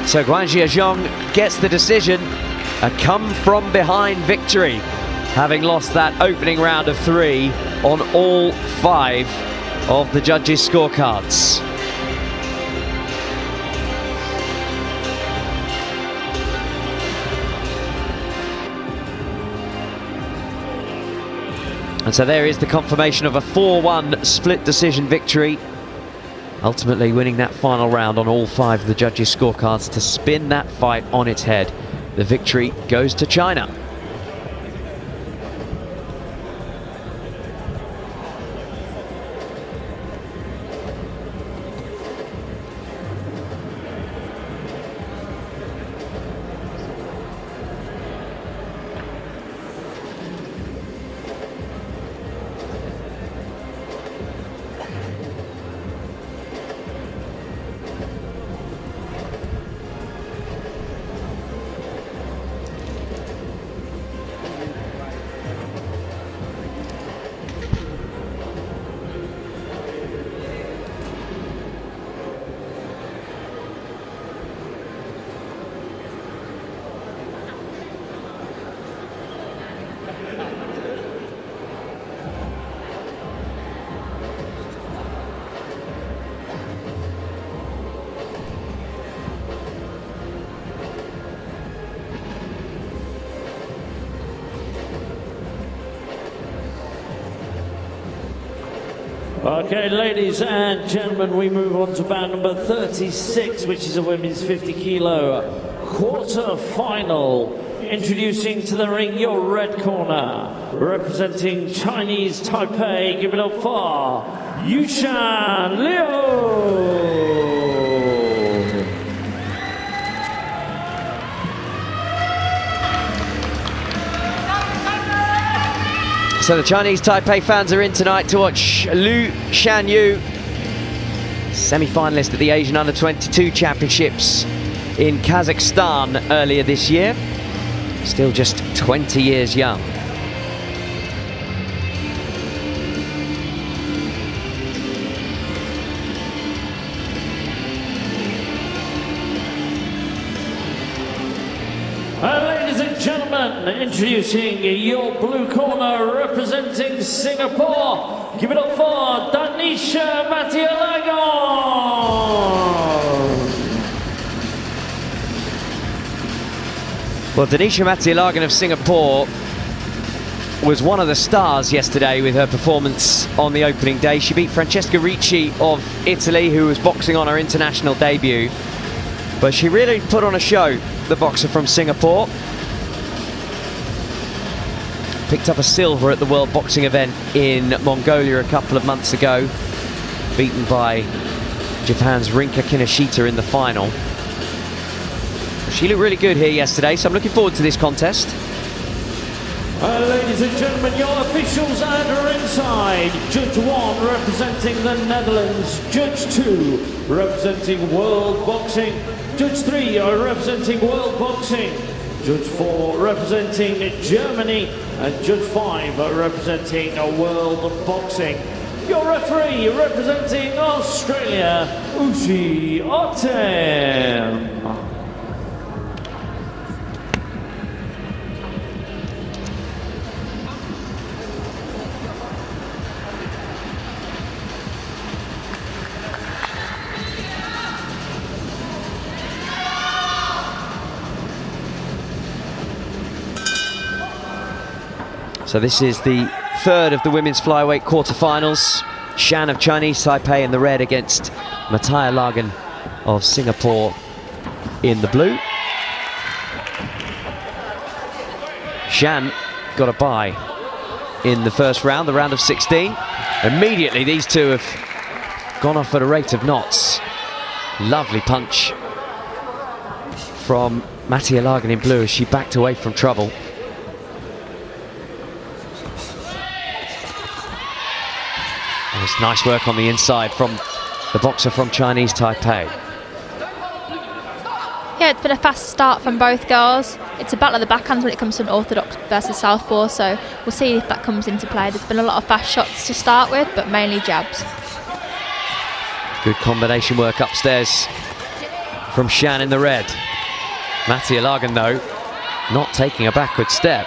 [SPEAKER 2] So Guanxia Xiong gets the decision, a come-from-behind victory, having lost that opening round of 3 on all 5 of the judges' scorecards. And so there is the confirmation of a 4-1 split decision victory, ultimately winning that final round on all 5 of the judges' scorecards to spin that fight on its head. The victory goes to China.
[SPEAKER 1] Okay, ladies and gentlemen, we move on to bout number 36, which is a women's 50 kilo quarter-final. Introducing to the ring your red corner, representing Chinese Taipei, give it up for Yu-Shan Liu.
[SPEAKER 2] So the Chinese Taipei fans are in tonight to watch Liu Shanyu, semi-finalist at the Asian Under-22 Championships in Kazakhstan earlier this year. Still just 20 years young.
[SPEAKER 1] Ladies and gentlemen, introducing your blue corner, representing Singapore. Give it up for Danisha Mathialagan.
[SPEAKER 2] Well, Danisha Mathialagan of Singapore was one of the stars yesterday with her performance on the opening day. She beat Francesca Ricci of Italy, who was boxing on her international debut. But she really put on a show, the boxer from Singapore. Picked up a silver at the World Boxing event in Mongolia a couple of months ago. Beaten by Japan's Rinka Kinoshita in the final. She looked really good here yesterday, so I'm looking forward to this contest.
[SPEAKER 1] Ladies and gentlemen, your officials at ringside. Judge 1 representing the Netherlands. Judge 2 representing World Boxing. Judge 3 representing World Boxing. Judge 4 representing Germany. And Judge 5 representing World Boxing. Your referee representing Australia, Uchi Otem.
[SPEAKER 2] So this is the third of the women's flyweight quarterfinals. Shan of Chinese Taipei in the red against Mathialagan of Singapore in the blue. Shan got a bye in the first round, the round of 16. Immediately these two have gone off at a rate of knots. Lovely punch from Mathialagan in blue as she backed away from trouble. It's nice work on the inside from the boxer from Chinese Taipei.
[SPEAKER 3] Yeah, it's been a fast start from both girls. It's a battle of the backhands when it comes to an orthodox versus southpaw, so we'll see if that comes into play. There's been a lot of fast shots to start with, but mainly jabs.
[SPEAKER 2] Good combination work upstairs from Shan in the red. Mathialagan, though, not taking a backward step.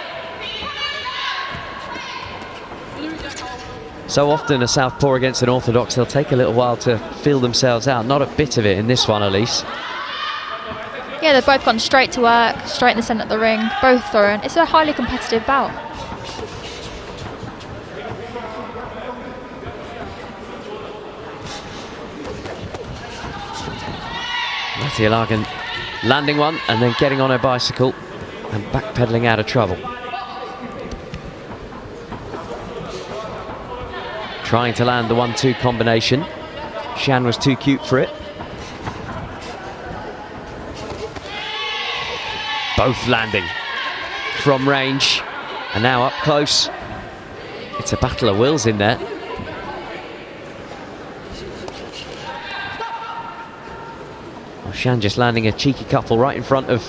[SPEAKER 2] So often a southpaw against an orthodox, they'll take a little while to feel themselves out. Not a bit of it in this one, Elise.
[SPEAKER 3] Yeah, they've both gone straight to work, straight in the centre of the ring, both throwing. It's a highly competitive bout.
[SPEAKER 2] Mathialagan landing one and then getting on her bicycle and backpedaling out of trouble. Trying to land the 1-2 combination. Shan was too cute for it. Both landing from range. And now up close. It's a battle of wills in there. Well, Shan just landing a cheeky couple right in front of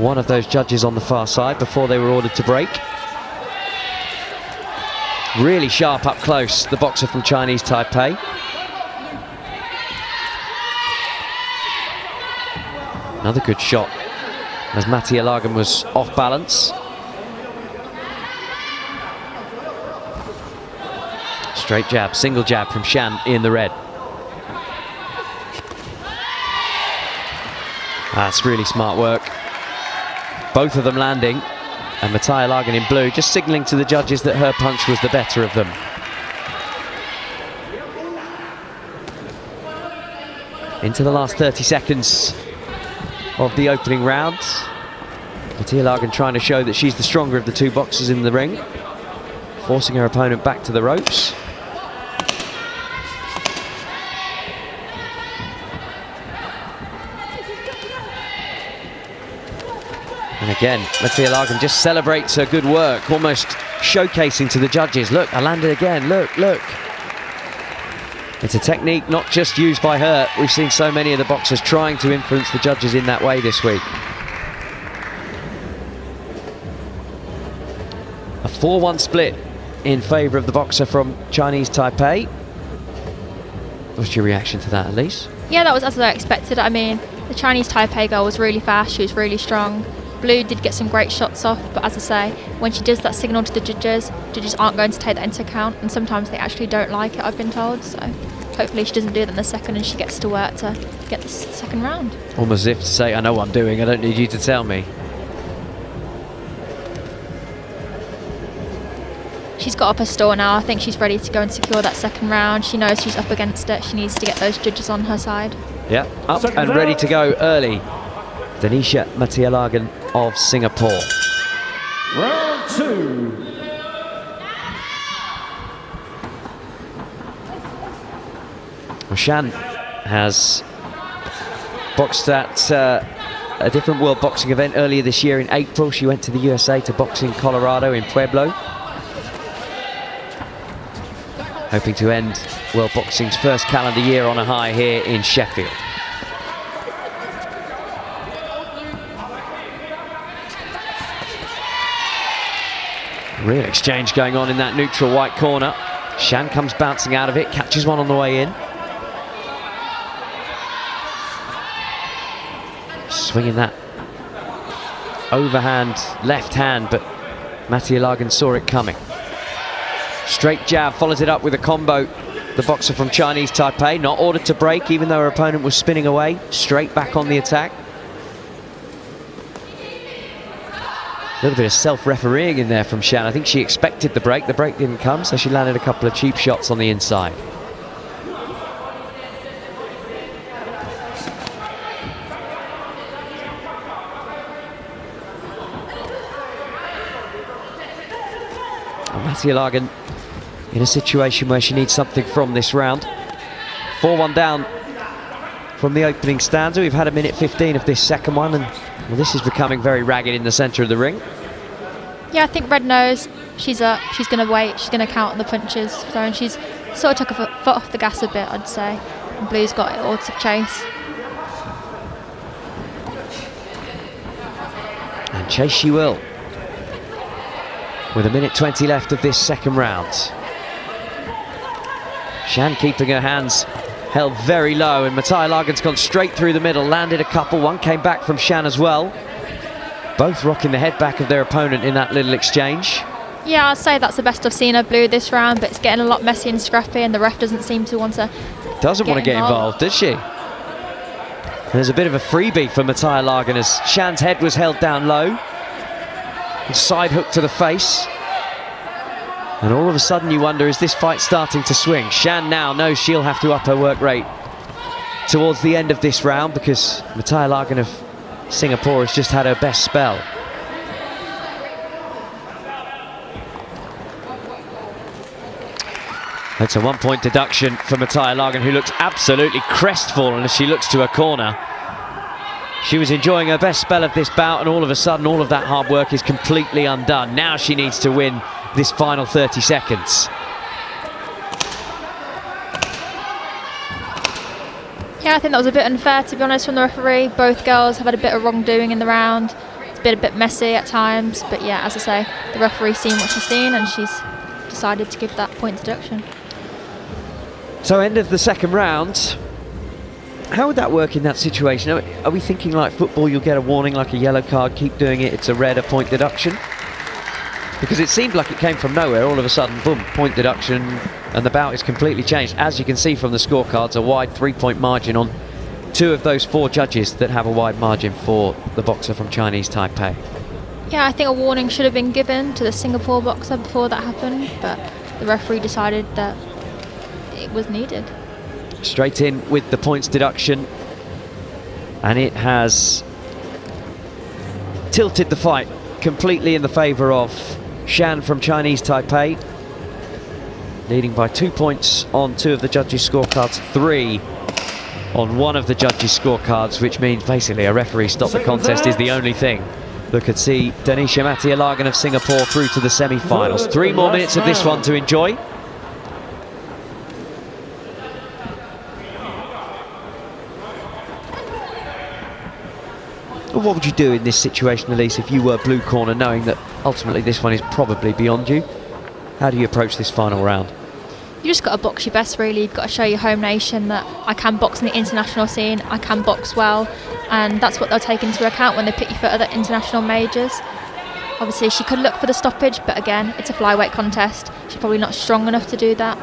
[SPEAKER 2] one of those judges on the far side before they were ordered to break. Really sharp up close, the boxer from Chinese Taipei. Another good shot as Mathialagan was off balance. Straight jab, single jab from Shan in the red. That's really smart work. Both of them landing. And Mathialagan in blue just signalling to the judges that her punch was the better of them. into the last 30 seconds of the opening round. Mathialagan trying to show that she's the stronger of the two boxers in the ring, forcing her opponent back to the ropes. And again, Mathialagan just celebrates her good work, almost showcasing to the judges, look, I landed again, look, look. It's a technique not just used by her. We've seen so many of the boxers trying to influence the judges in that way this week. A 4-1 split in favour of the boxer from Chinese Taipei. What's your reaction to that, Elise?
[SPEAKER 3] Yeah, that was as I expected. I mean, the Chinese Taipei girl was really fast, she was really strong. Blue did get some great shots off, but as I say, when she does that signal to the judges aren't going to take that into account, and sometimes they actually don't like it, I've been told. So hopefully she doesn't do that in the second and she gets to work to get the second round.
[SPEAKER 2] Almost as if to say, I know what I'm doing, I don't need you to tell me.
[SPEAKER 3] She's got up her store now. I think she's ready to go and secure that second round. She knows she's up against it. She needs to get those judges on her side.
[SPEAKER 2] Yeah, up and ready to go early. Danisha Mathialagan of Singapore.
[SPEAKER 1] Round 2.
[SPEAKER 2] Yu-Shan has boxed at a different World Boxing event earlier this year in April. She went to the USA to box in Colorado, in Pueblo. Hoping to end World Boxing's first calendar year on a high here in Sheffield. Real exchange going on in that neutral white corner. Shan comes bouncing out of it, catches one on the way in. Swinging that overhand left hand, but Mathialagan saw it coming. Straight jab, follows it up with a combo. The boxer from Chinese Taipei, not ordered to break, even though her opponent was spinning away. Straight back on the attack. A little bit of self-refereeing in there from Shan. I think she expected the break didn't come, so she landed a couple of cheap shots on the inside. Mathialagan in a situation where she needs something from this round. 4-1 down from the opening stanza. We've had a minute 15 of this second one, and well, this is becoming very ragged in the centre of the ring.
[SPEAKER 3] Yeah, I think Red knows she's up, she's going to wait, she's going to count on the punches. So, and she's sort of took a foot off the gas a bit, I'd say. And Blue's got it all to chase.
[SPEAKER 2] And chase she will, with a minute 20 left of this second round. Shan keeping her hands held very low, and Mathialagan's gone straight through the middle, landed a couple, one came back from Shan as well. Both rocking the head back of their opponent in that little exchange.
[SPEAKER 3] Yeah, I'd say that's the best I've seen of Blue this round, but it's getting a lot messy and scrappy, and the ref doesn't seem to want to
[SPEAKER 2] get involved, does she? There's a bit of a freebie for Mathialagan as Shan's head was held down low. And side hook to the face. And all of a sudden you wonder, is this fight starting to swing? Shan now knows she'll have to up her work rate towards the end of this round, because Mathialagan of Singapore has just had her best spell. That's a 1 point deduction for Mathialagan, who looks absolutely crestfallen as she looks to her corner. She was enjoying her best spell of this bout, and all of a sudden all of that hard work is completely undone. Now she needs to win this final 30 seconds.
[SPEAKER 3] Yeah, I think that was a bit unfair, to be honest, from the referee. Both girls have had a bit of wrongdoing in the round. It's been a bit messy at times, but yeah, as I say, the referee's seen what she's seen and she's decided to give that point deduction.
[SPEAKER 2] So end of the second round. How would that work in that situation? Are we thinking like football, you'll get a warning like a yellow card, keep doing it, it's a red, a point deduction? Because it seemed like it came from nowhere, all of a sudden, boom, point deduction, and the bout is completely changed. As you can see from the scorecards, a wide 3-point margin on two of those four judges that have a wide margin for the boxer from Chinese Taipei.
[SPEAKER 3] Yeah, I think a warning should have been given to the Singapore boxer before that happened, but the referee decided that it was needed.
[SPEAKER 2] straight in with the points deduction, and it has tilted the fight completely in the favour of Shan from Chinese Taipei, leading by 2 points on 2 of the judges' scorecards, 3 on 1 of the judges' scorecards, which means basically a referee stop the contest is the only thing that could see Danisha Mathialagan of Singapore through to the semi-finals. 3 more minutes of this one to enjoy. What would you do in this situation, Elise, if you were blue corner, knowing that ultimately this one is probably beyond you? How do you approach this final round?
[SPEAKER 3] You just got to box your best, really. You've got to show your home nation that I can box in the international scene, I can box well, and that's what they'll take into account when they pick you for other international majors. Obviously, she could look for the stoppage, but again, it's a flyweight contest. She's probably not strong enough to do that.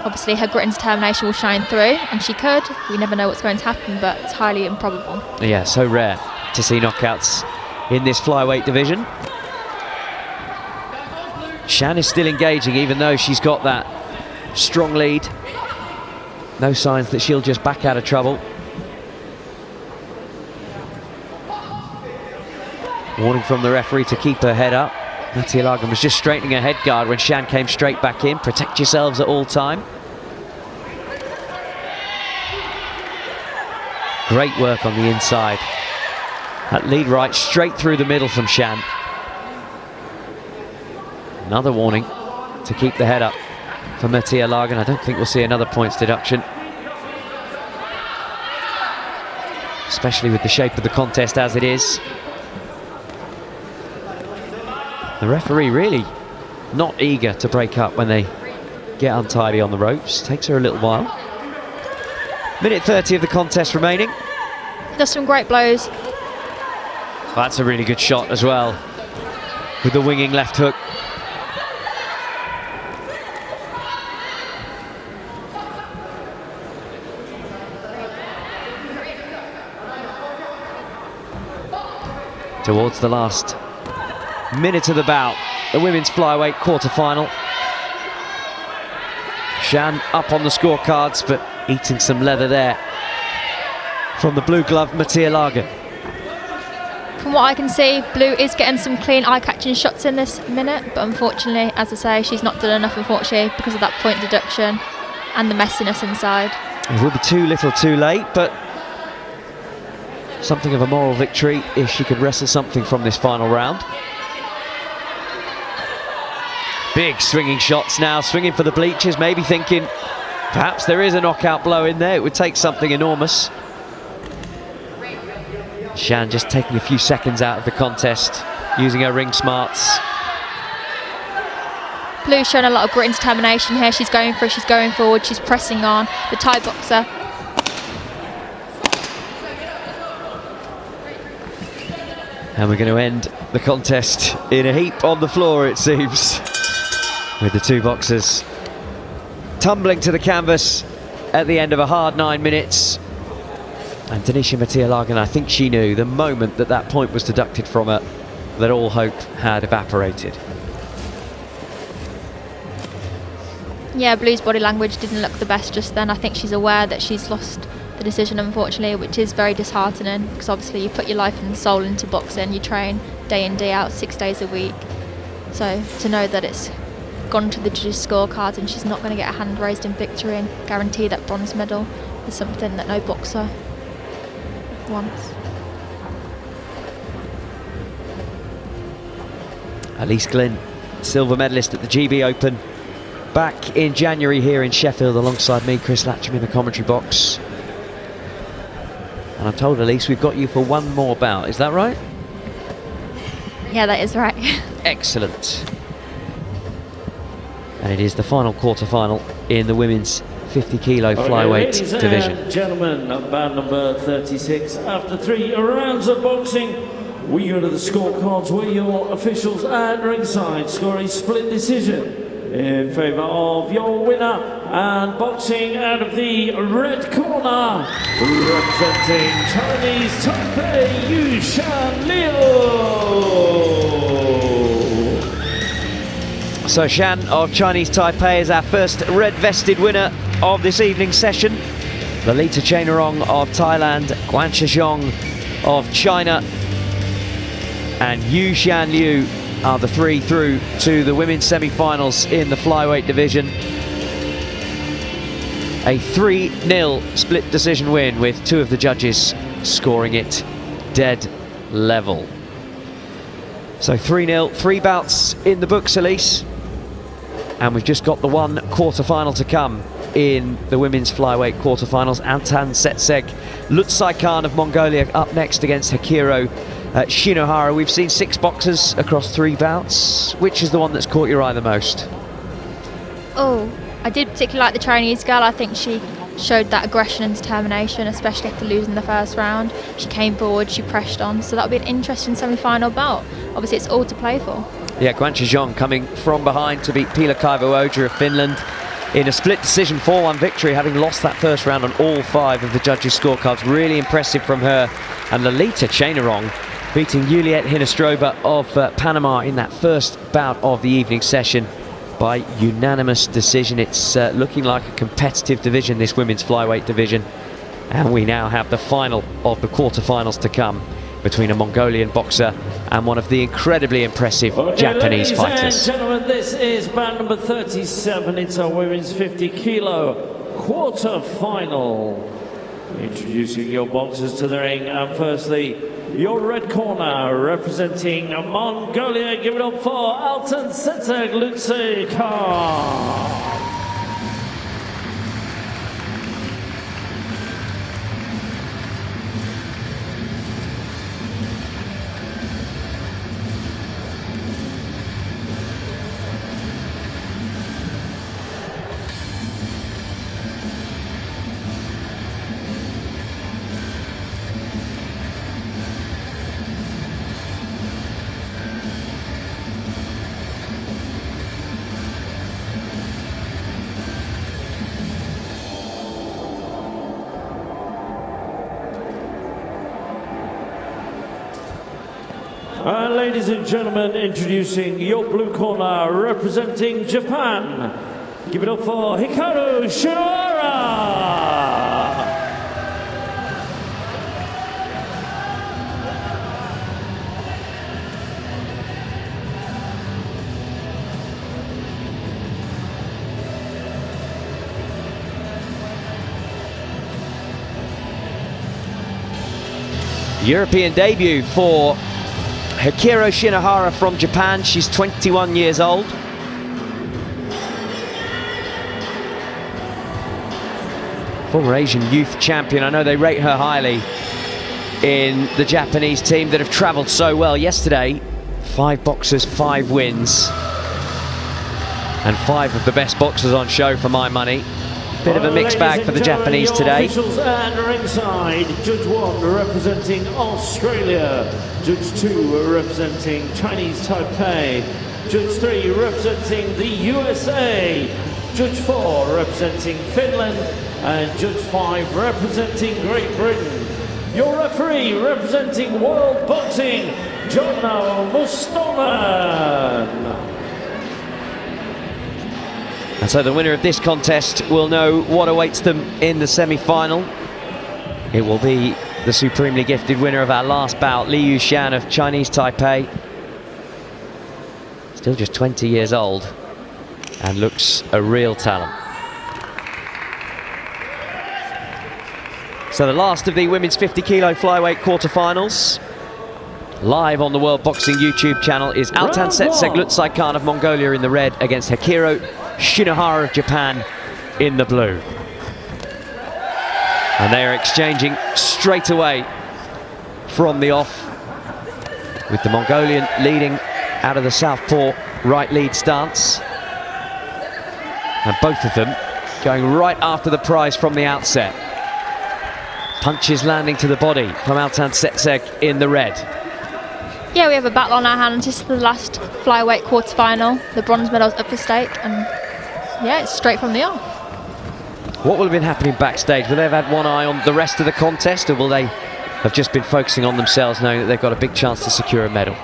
[SPEAKER 3] Obviously, her grit and determination will shine through, and she could. We never know what's going to happen, but it's highly improbable.
[SPEAKER 2] Yeah, so rare to see knockouts in this flyweight division. Shan is still engaging, even though she's got that strong lead. No signs that she'll just back out of trouble. Warning from the referee to keep her head up. Mathialagan was just straightening her head guard when Shan came straight back in. Protect yourselves at all time. Great work on the inside. That lead right straight through the middle from Shan. Another warning to keep the head up for Mathialagan. I don't think we'll see another points deduction, especially with the shape of the contest as it is. The referee really not eager to break up when they get untidy on the ropes. Takes her a little while. Minute 30 of the contest remaining.
[SPEAKER 3] Does some great blows.
[SPEAKER 2] That's a really good shot as well, with the winging left hook. Towards the last minute of the bout, the women's flyweight quarterfinal. Shan up on the scorecards, but eating some leather there from the blue glove Mathialagan.
[SPEAKER 3] From what I can see, Blue is getting some clean eye-catching shots in this minute, but unfortunately, as I say, she's not done enough, unfortunately, because of that point deduction and the messiness inside.
[SPEAKER 2] It will be too little too late, but something of a moral victory if she could wrestle something from this final round. Big swinging shots now, swinging for the bleachers, maybe thinking perhaps there is a knockout blow in there. It would take something enormous. Shan just taking a few seconds out of the contest, using her ring smarts.
[SPEAKER 3] Blue's shown a lot of grit and determination here. She's going for it, she's going forward, she's pressing on. The Thai boxer.
[SPEAKER 2] And we're going to end the contest in a heap on the floor, it seems, with the two boxers tumbling to the canvas at the end of a hard 9 minutes. And Danisha Mathialagan, I think she knew the moment that that point was deducted from her that all hope had evaporated.
[SPEAKER 3] Yeah, Blue's body language didn't look the best just then. I think she's aware that she's lost the decision, unfortunately, which is very disheartening, because obviously you put your life and soul into boxing, you train day in, day out, 6 days a week. So to know that it's gone to the judges' scorecards and she's not going to get a hand raised in victory and guarantee that bronze medal is something that no boxer wants.
[SPEAKER 2] Elise Glynn, silver medalist at the GB Open back in January here in Sheffield, alongside me, Chris Latcham, in the commentary box. And I'm told, Elise, we've got you for one more bout, is that right?
[SPEAKER 3] Yeah, that is right.
[SPEAKER 2] Excellent. And it is the final quarter-final in the women's 50 kilo flyweight division.
[SPEAKER 1] Ladies and gentlemen, bout number 36. After 3 rounds of boxing, we go to the scorecards where your officials at ringside score a split decision in favour of your winner, and boxing out of the red corner, representing Chinese Taipei, Yu-Shan Liu.
[SPEAKER 2] So Shan of Chinese Taipei is our first red-vested winner of this evening's session. Lalita Chainarong of Thailand, Guanxia Xiong of China, and Yu-Shan are the three through to the women's semi-finals in the flyweight division. A 3-0 split decision win, with two of the judges scoring it dead level. So 3-0, 3 bouts in the books, Elise. And we've just got the one quarter-final to come in the women's flyweight quarterfinals. Altantsetseg, LUTSAIKHAN of Mongolia up next against Hikaru Shinohara. We've seen 6 boxers across 3 bouts. Which is the one that's caught your eye the most?
[SPEAKER 3] Oh, I did particularly like the Chinese girl. I think she showed that aggression and determination, especially after losing the first round. She came forward, she pressed on, so that'll be an interesting semi-final bout. Obviously, it's all to play for.
[SPEAKER 2] Yeah, Guanxia Xiong coming from behind to beat Pihla Kaivo-oja of Finland in a split decision 4-1 victory, having lost that first round on all 5 of the judges' scorecards. Really impressive from her. And Lalita Chainarong beating Juliett Hinestroza of Panama in that first bout of the evening session by unanimous decision. It's looking like a competitive division, this women's flyweight division. And we now have the final of the quarterfinals to come between a Mongolian boxer and one of the incredibly impressive Japanese fighters.
[SPEAKER 1] Ladies and gentlemen, this is bout number 37. It's our women's 50 kilo quarter-final. Introducing your boxers to the ring. And firstly, your red corner representing Mongolia. Give it up for Altantsetseg, LUTSAIKHAN. Ladies and gentlemen, introducing your blue corner representing Japan. Give it up for Hikaru Shinohara.
[SPEAKER 2] European debut for Hikaru Shinohara from Japan. She's 21 years old. Former Asian youth champion. I know they rate her highly in the Japanese team that have travelled so well. Yesterday, 5 boxers, 5 wins. And 5 of the best boxers on show for my money. Bit of a mixed bag for the Japanese today.
[SPEAKER 1] Officials and ringside, Judge 1 representing Australia, Judge 2 representing Chinese Taipei, Judge 3 representing the USA, Judge 4 representing Finland, and Judge 5 representing Great Britain. Your referee representing World Boxing, Jono Mustonen.
[SPEAKER 2] And so the winner of this contest will know what awaits them in the semi-final. It will be the supremely gifted winner of our last bout, Yu-Shan of Chinese Taipei. Still just 20 years old and looks a real talent. So the last of the women's 50 kilo flyweight quarterfinals, live on the World Boxing YouTube channel, is Altantsetseg, LUTSAIKHAN of Mongolia in the red against Hikaru Shinohara of Japan in the blue. And they are exchanging straight away from the off, with the Mongolian leading out of the southpaw right lead stance. And both of them going right after the prize from the outset. Punches landing to the body from Altantsetseg in the red.
[SPEAKER 3] Yeah, we have a battle on our hands. This is the last flyweight quarterfinal. The bronze medal's up for stake, and yeah, it's straight from the off.
[SPEAKER 2] What will have been happening backstage? Will they have had one eye on the rest of the contest, or will they have just been focusing on themselves, knowing that they've got a big chance to secure a medal?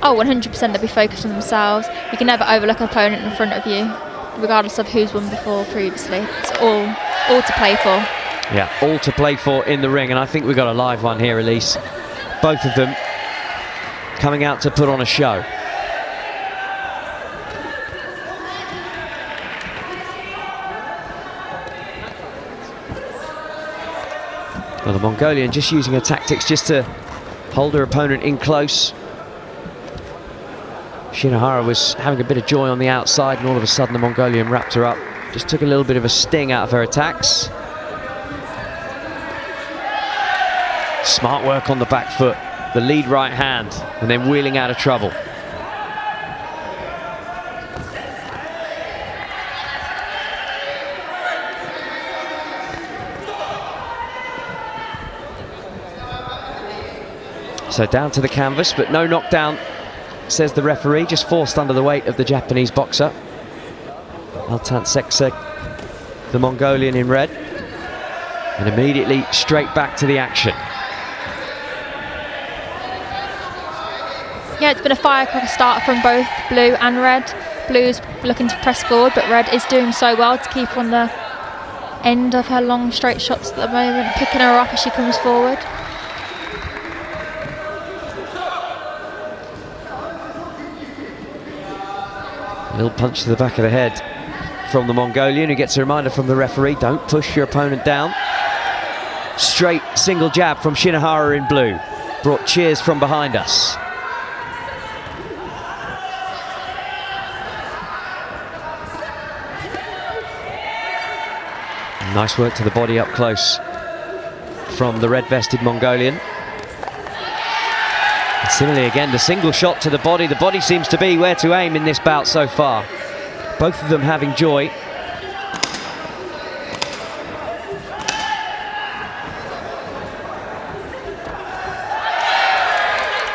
[SPEAKER 3] Oh, 100% they'll be focused on themselves. You can never overlook an opponent in front of you, regardless of who's won before previously. It's all to play for.
[SPEAKER 2] Yeah, all to play for in the ring, and I think we've got a live one here, Elise. Both of them coming out to put on a show. Well, the Mongolian just using her tactics just to hold her opponent in close. Shinohara was having a bit of joy on the outside, and all of a sudden the Mongolian wrapped her up. Just took a little bit of a sting out of her attacks. Smart work on the back foot, the lead right hand, and then wheeling out of trouble. So down to the canvas, but no knockdown, says the referee, just forced under the weight of the Japanese boxer. Altantsetseg, the Mongolian in red, and immediately straight back to the action.
[SPEAKER 3] Yeah, it's been a firecracker start from both blue and red. Blue's looking to press forward, but red is doing so well to keep on the end of her long straight shots at the moment, picking her up as she comes forward.
[SPEAKER 2] A little punch to the back of the head from the Mongolian, who gets a reminder from the referee, don't push your opponent down. Straight single jab from Shinohara in blue. Brought cheers from behind us. Nice work to the body up close from the red-vested Mongolian. And similarly again, the single shot to the body. The body seems to be where to aim in this bout so far. Both of them having joy.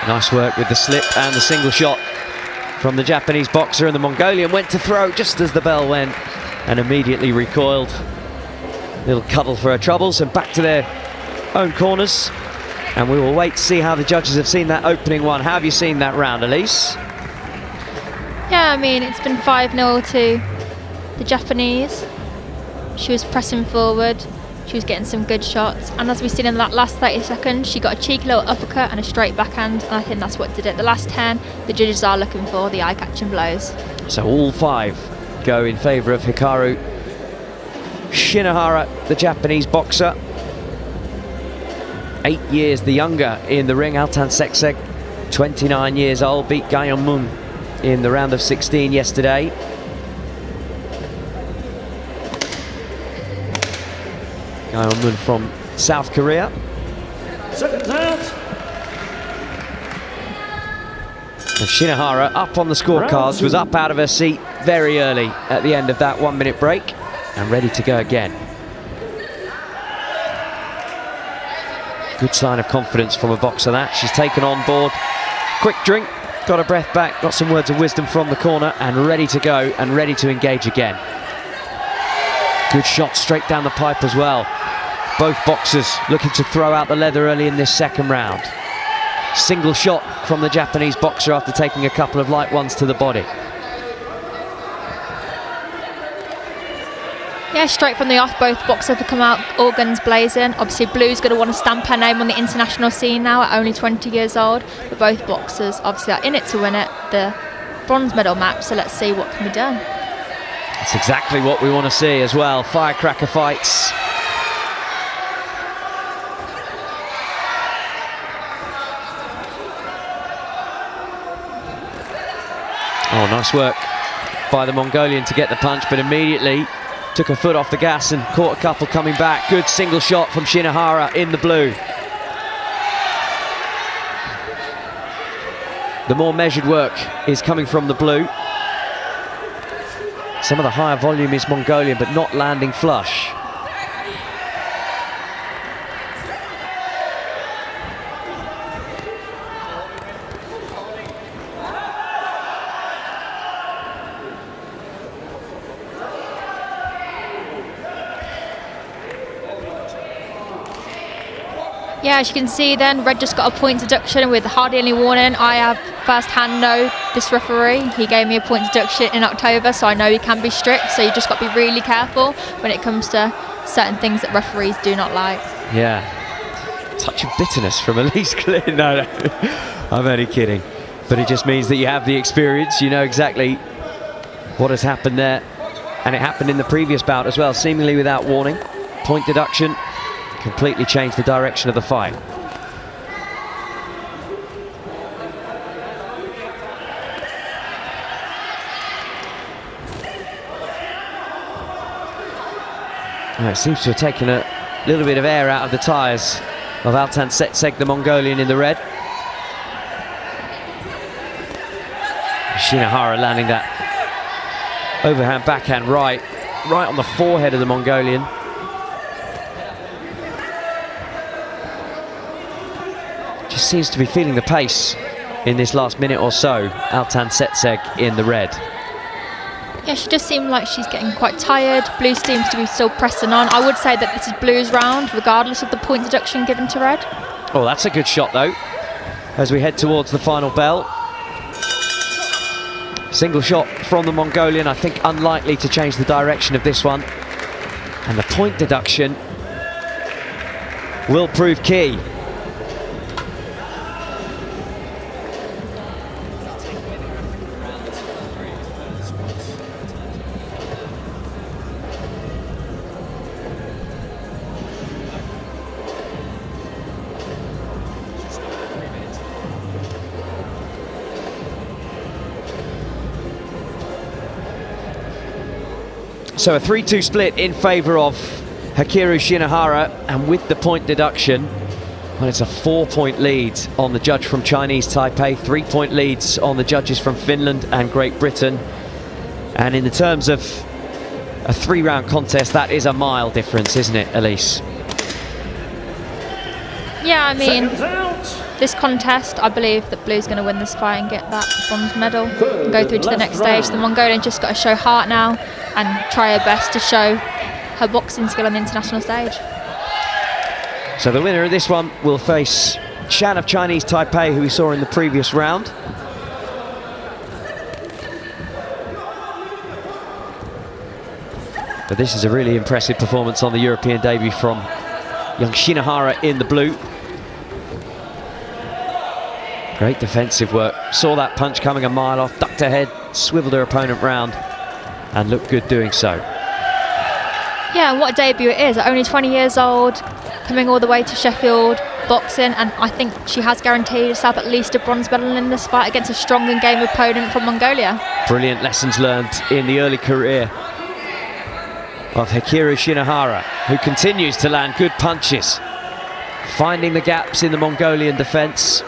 [SPEAKER 2] Nice work with the slip and the single shot from the Japanese boxer, and the Mongolian went to throw just as the bell went and immediately recoiled. Little cuddle for her troubles, and back to their own corners. And we will wait to see how the judges have seen that opening one. How have you seen that round, Elise?
[SPEAKER 3] Yeah, I mean, it's been 5-0 to the Japanese. She was pressing forward, she was getting some good shots, and as we've seen in that last 30 seconds, she got a cheeky little uppercut and a straight backhand, and I think that's what did it. The last 10, the judges are looking for the eye-catching blows.
[SPEAKER 2] So all 5 go in favour of Hikaru. Shinohara, the Japanese boxer, 8 years the younger in the ring. Altantsetseg, 29 years old, beat Gaeyeon-mun in the round of 16 yesterday. Gaeyeon-mun from South Korea.
[SPEAKER 1] Seconds out.
[SPEAKER 2] And Shinohara up on the scorecards, was up out of her seat very early at the end of that 1-minute break and ready to go again. Good sign of confidence from a boxer that. She's taken on board. Quick drink, got her breath back, got some words of wisdom from the corner, and ready to go and ready to engage again. Good shot straight down the pipe as well. Both boxers looking to throw out the leather early in this second round. Single shot from the Japanese boxer after taking a couple of light ones to the body.
[SPEAKER 3] Yeah, straight from the off, both boxers have come out all guns blazing. Obviously, Blue's going to want to stamp her name on the international scene now at only 20 years old. But both boxers obviously are in it to win it, the bronze medal match, so let's see what can be done.
[SPEAKER 2] That's exactly what we want to see as well. Firecracker fights. Oh, nice work by the Mongolian to get the punch, but immediately took her foot off the gas and caught a couple coming back. Good single shot from Shinohara in the blue. The more measured work is coming from the blue. Some of the higher volume is Mongolian, but not landing flush.
[SPEAKER 3] Yeah, as you can see then, Red just got a point deduction with hardly any warning. I have first-hand know this referee. He gave me a point deduction in October, so I know he can be strict, so you just got to be really careful when it comes to certain things that referees do not like.
[SPEAKER 2] Yeah. Touch of bitterness from Elise Clear. No, I'm only kidding. But it just means that you have the experience, you know exactly what has happened there. And it happened in the previous bout as well, seemingly without warning. Point deduction completely changed the direction of the fight. Well, it seems to have taken a little bit of air out of the tyres of Altantsetseg, the Mongolian, in the red. Shinohara landing that overhand backhand right on the forehead of the Mongolian. Just seems to be feeling the pace in this last minute or so, Altantsetseg in the red.
[SPEAKER 3] Yeah, she just seemed like she's getting quite tired. Blue seems to be still pressing on. I would say that this is Blue's round, regardless of the point deduction given to Red.
[SPEAKER 2] Oh, that's a good shot, though, as we head towards the final bell. Single shot from the Mongolian, I think unlikely to change the direction of this one. And the point deduction will prove key. So a 3-2 split in favour of Hikaru Shinohara, and with the point deduction, well, it's a 4-point lead on the judge from Chinese Taipei, 3-point leads on the judges from Finland and Great Britain. And in the terms of a 3-round contest, that is a mile difference, isn't it, Elise?
[SPEAKER 3] Yeah, I mean, this contest, I believe that Blue's going to win this fight and get that bronze medal and go through to the next stage. The Mongolian just got to show heart now and try her best to show her boxing skill on the international stage.
[SPEAKER 2] So the winner of this one will face Shan of Chinese Taipei, who we saw in the previous round. But this is a really impressive performance on the European debut from young Shinohara in the blue. Great defensive work. Saw that punch coming a mile off, ducked her head, swiveled her opponent round, and looked good doing so.
[SPEAKER 3] Yeah, and what a debut it is. Only 20 years old, coming all the way to Sheffield, boxing, and I think she has guaranteed herself at least a bronze medal in this fight against a strong and game opponent from Mongolia. Brilliant lessons learned in the early career of Hikaru Shinohara, who continues to land good punches, finding the gaps in the Mongolian defence.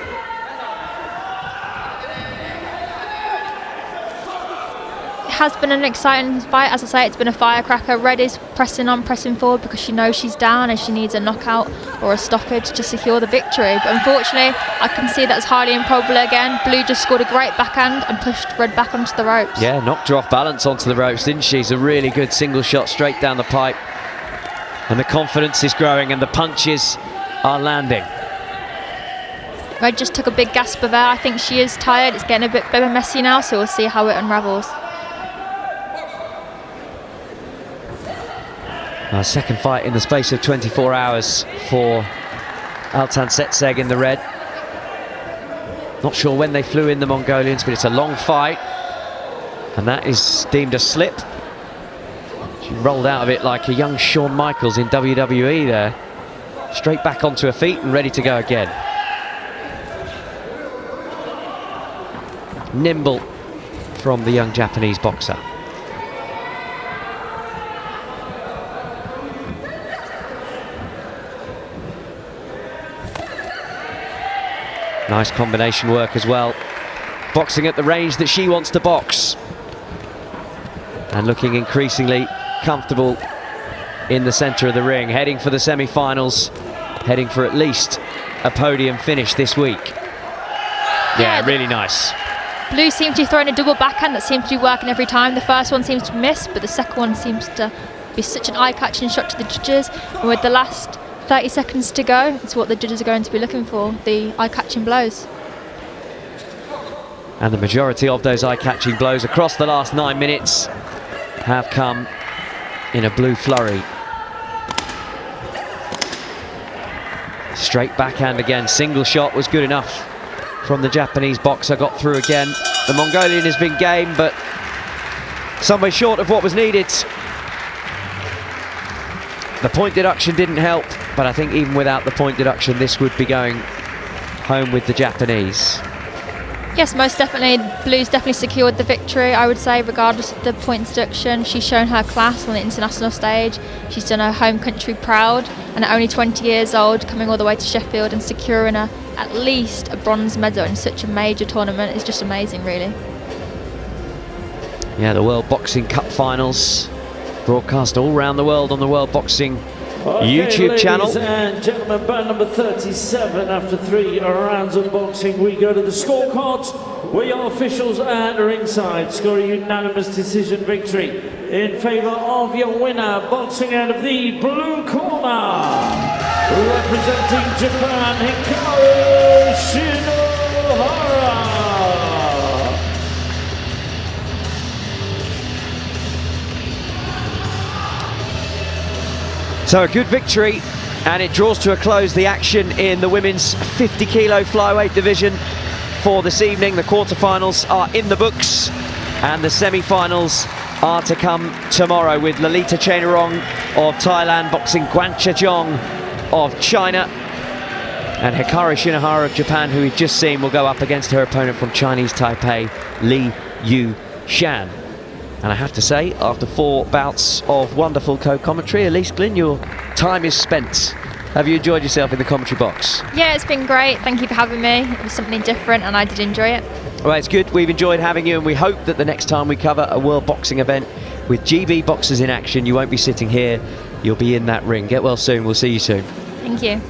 [SPEAKER 3] Has been an exciting fight. As I say, it's been a firecracker. Red is pressing on, pressing forward because she knows she's down and she needs a knockout or a stoppage to secure the victory. But unfortunately, I can see that's highly improbable again. Blue just scored a great backhand and pushed Red back onto the ropes. Yeah, knocked her off balance onto the ropes, didn't she? It's a really good single shot straight down the pipe. And the confidence is growing and the punches are landing. Red just took a big gasp of air. I think she is tired. It's getting a bit messy now, so we'll see how it unravels. Our second fight in the space of 24 hours for Altantsetseg in the red. Not sure when they flew in, the Mongolians, but it's a long fight. And that is deemed a slip. She rolled out of it like a young Shawn Michaels in WWE there. Straight back onto her feet and ready to go again. Nimble from the young Japanese boxer. Nice combination work as well. Boxing at the range that she wants to box. And looking increasingly comfortable in the centre of the ring. Heading for the semi-finals. Heading for at least a podium finish this week. Yeah, really nice. Blue seems to be throwing a double backhand that seems to be working every time. The first one seems to miss, but the second one seems to be such an eye-catching shot to the judges. And with the last 30 seconds to go, it's what the judges are going to be looking for, the eye-catching blows. And the majority of those eye-catching blows across the last 9 minutes have come in a blue flurry.
[SPEAKER 2] Straight backhand again. Single shot was good enough from the Japanese boxer. Got through again. The Mongolian has been game, but some way short of what was needed. The point deduction didn't help, but I think even without the point deduction, this would be going home with the Japanese.
[SPEAKER 3] Yes, most definitely. Blues definitely secured the victory, I would say, regardless of the points deduction. She's shown her class on the international stage. She's done her home country proud, and at only 20 years old, coming all the way to Sheffield and securing at least a bronze medal in such a major tournament is just amazing, really.
[SPEAKER 2] Yeah, the World Boxing Cup Finals broadcast all around the world on the World Boxing YouTube channel.
[SPEAKER 1] Ladies and gentlemen, bout number 37. After 3 rounds of boxing, we go to the scorecards. We are officials at ringside. Score a unanimous decision victory in favour of your winner. Boxing out of the blue corner, representing Japan, Hikaru Shinohara.
[SPEAKER 2] So a good victory, and it draws to a close the action in the women's 50 kilo flyweight division for this evening. The quarterfinals are in the books, and the semi-finals are to come tomorrow, with Lalita Chainarong of Thailand boxing Guanxia of China, and Hikaru Shinohara of Japan, who we've just seen, will go up against her opponent from Chinese Taipei, Yu-Shan. And I have to say, after 4 bouts of wonderful co-commentary, Elise Glynn, your time is spent. Have you enjoyed yourself in the commentary box?
[SPEAKER 3] Yeah, it's been great. Thank you for having me. It was something different, and I did enjoy it.
[SPEAKER 2] Well, it's good. We've enjoyed having you, and we hope that the next time we cover a world boxing event with GB boxers in action, you won't be sitting here, you'll be in that ring. Get well soon. We'll see you soon.
[SPEAKER 3] Thank you.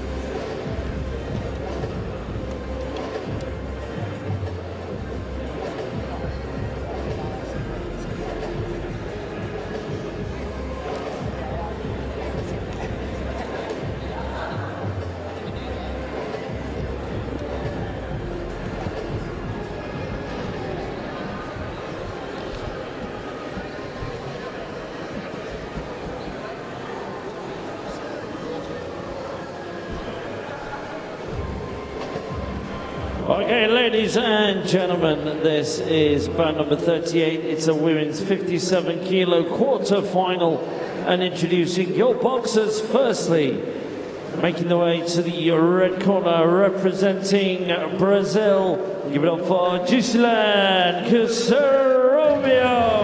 [SPEAKER 1] Okay, ladies and gentlemen, this is bout number 38. It's a women's 57 kilo quarter final, and introducing your boxers. Firstly, making the way to the red corner, representing Brazil, give it up for Jucielen Romeu.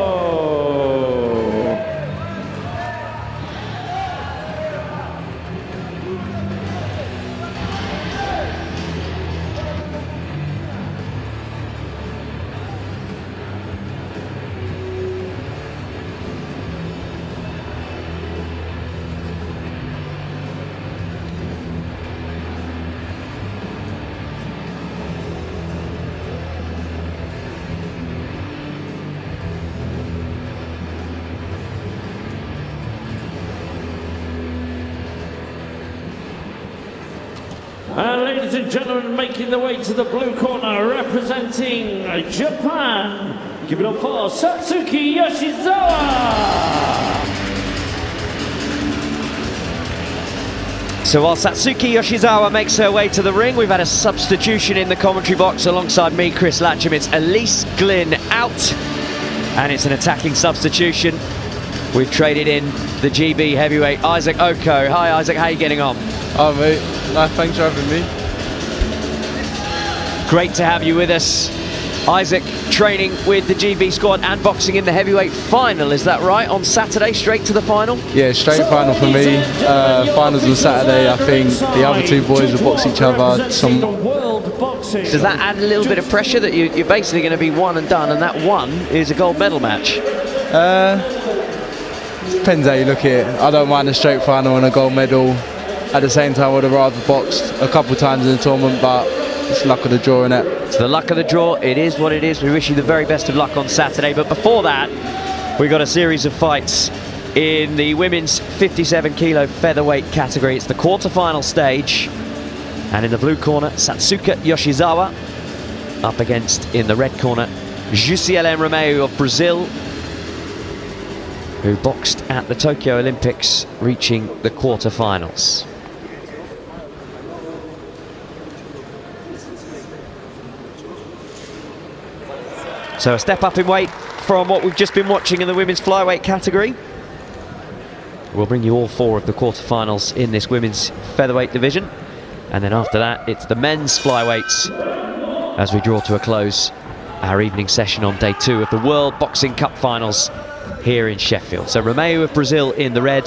[SPEAKER 1] Ladies and gentlemen, making the way to the blue corner, representing Japan, give it up for Satsuki Yoshizawa.
[SPEAKER 2] So while Satsuki Yoshizawa makes her way to the ring, we've had a substitution in the commentary box alongside me, Chris Latcham. It's Elise Glynn out, and it's an attacking substitution. We've traded in the GB heavyweight Isaac Oko. Hi Isaac, how are you getting on?
[SPEAKER 4] Oh mate, thanks for having me.
[SPEAKER 2] Great to have you with us. Isaac training with the GB squad and boxing in the heavyweight final, is that right? On Saturday, straight to the final?
[SPEAKER 4] Yeah, straight final for me. Finals on Saturday. I think the other 2 boys will box each other.
[SPEAKER 2] Does that add a little bit of pressure that you're basically going to be one and done, and that one is a gold medal match?
[SPEAKER 4] Depends how you look at it. I don't mind a straight final and a gold medal. At the same time, I would have rather boxed a couple times in the tournament, but it's luck of the draw, innit?
[SPEAKER 2] It's the luck of the draw. It is what it is. We wish you the very best of luck on Saturday. But before that, we got a series of fights in the women's 57 kilo featherweight category. It's the quarterfinal stage. And in the blue corner, Satsuki Yoshizawa. Up against, in the red corner, Jucielen Romeu of Brazil, who boxed at the Tokyo Olympics, reaching the quarterfinals. So a step up in weight from what we've just been watching in the women's flyweight category. We'll bring you all 4 of the quarterfinals in this women's featherweight division. And then after that, it's the men's flyweights as we draw to a close our evening session on day 2 of the World Boxing Cup Finals here in Sheffield. So Romeu of Brazil in the red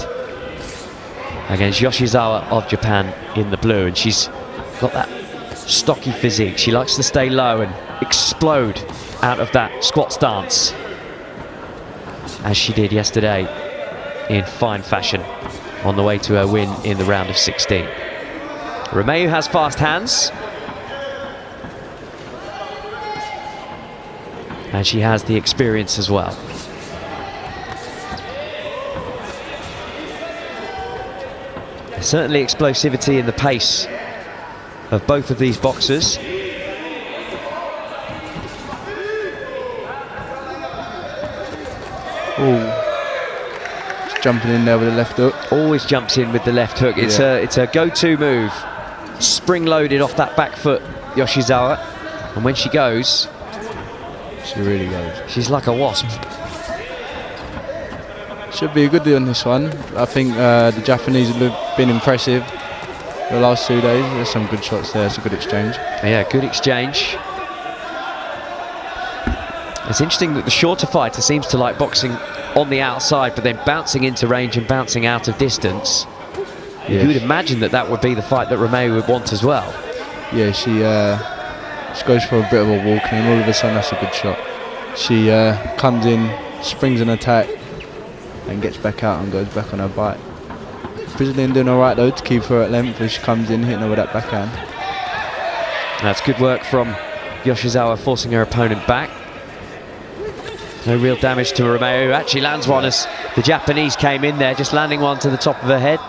[SPEAKER 2] against Yoshizawa of Japan in the blue. And she's got that stocky physique. She likes to stay low and explode out of that squat stance, as she did yesterday in fine fashion on the way to her win in the round of 16. Romeu has fast hands, and she has the experience as well. There's certainly explosivity in the pace of both of these boxers.
[SPEAKER 4] Ooh. Just jumping in there with the left hook.
[SPEAKER 2] Always jumps in with the left hook. It's a go-to move. Spring-loaded off that back foot, Yoshizawa. And when she goes,
[SPEAKER 4] she really goes.
[SPEAKER 2] She's like a wasp.
[SPEAKER 4] Should be a good deal on this one. I think the Japanese have been impressive the last 2 days. There's some good shots there. It's a good exchange.
[SPEAKER 2] Yeah, good exchange. It's interesting that the shorter fighter seems to like boxing on the outside, but then bouncing into range and bouncing out of distance. Yes. You would imagine that that would be the fight that Romeu would want as well.
[SPEAKER 4] Yeah, she goes for a bit of a walk, and all of a sudden that's a good shot. She comes in, springs an attack, and gets back out and goes back on her bite. Brazilian doing all right though to keep her at length as she comes in, hitting her with that backhand.
[SPEAKER 2] That's good work from Yoshizawa, forcing her opponent back. No real damage to Romeu, who actually lands one as the Japanese came in there, just landing one to the top of her head.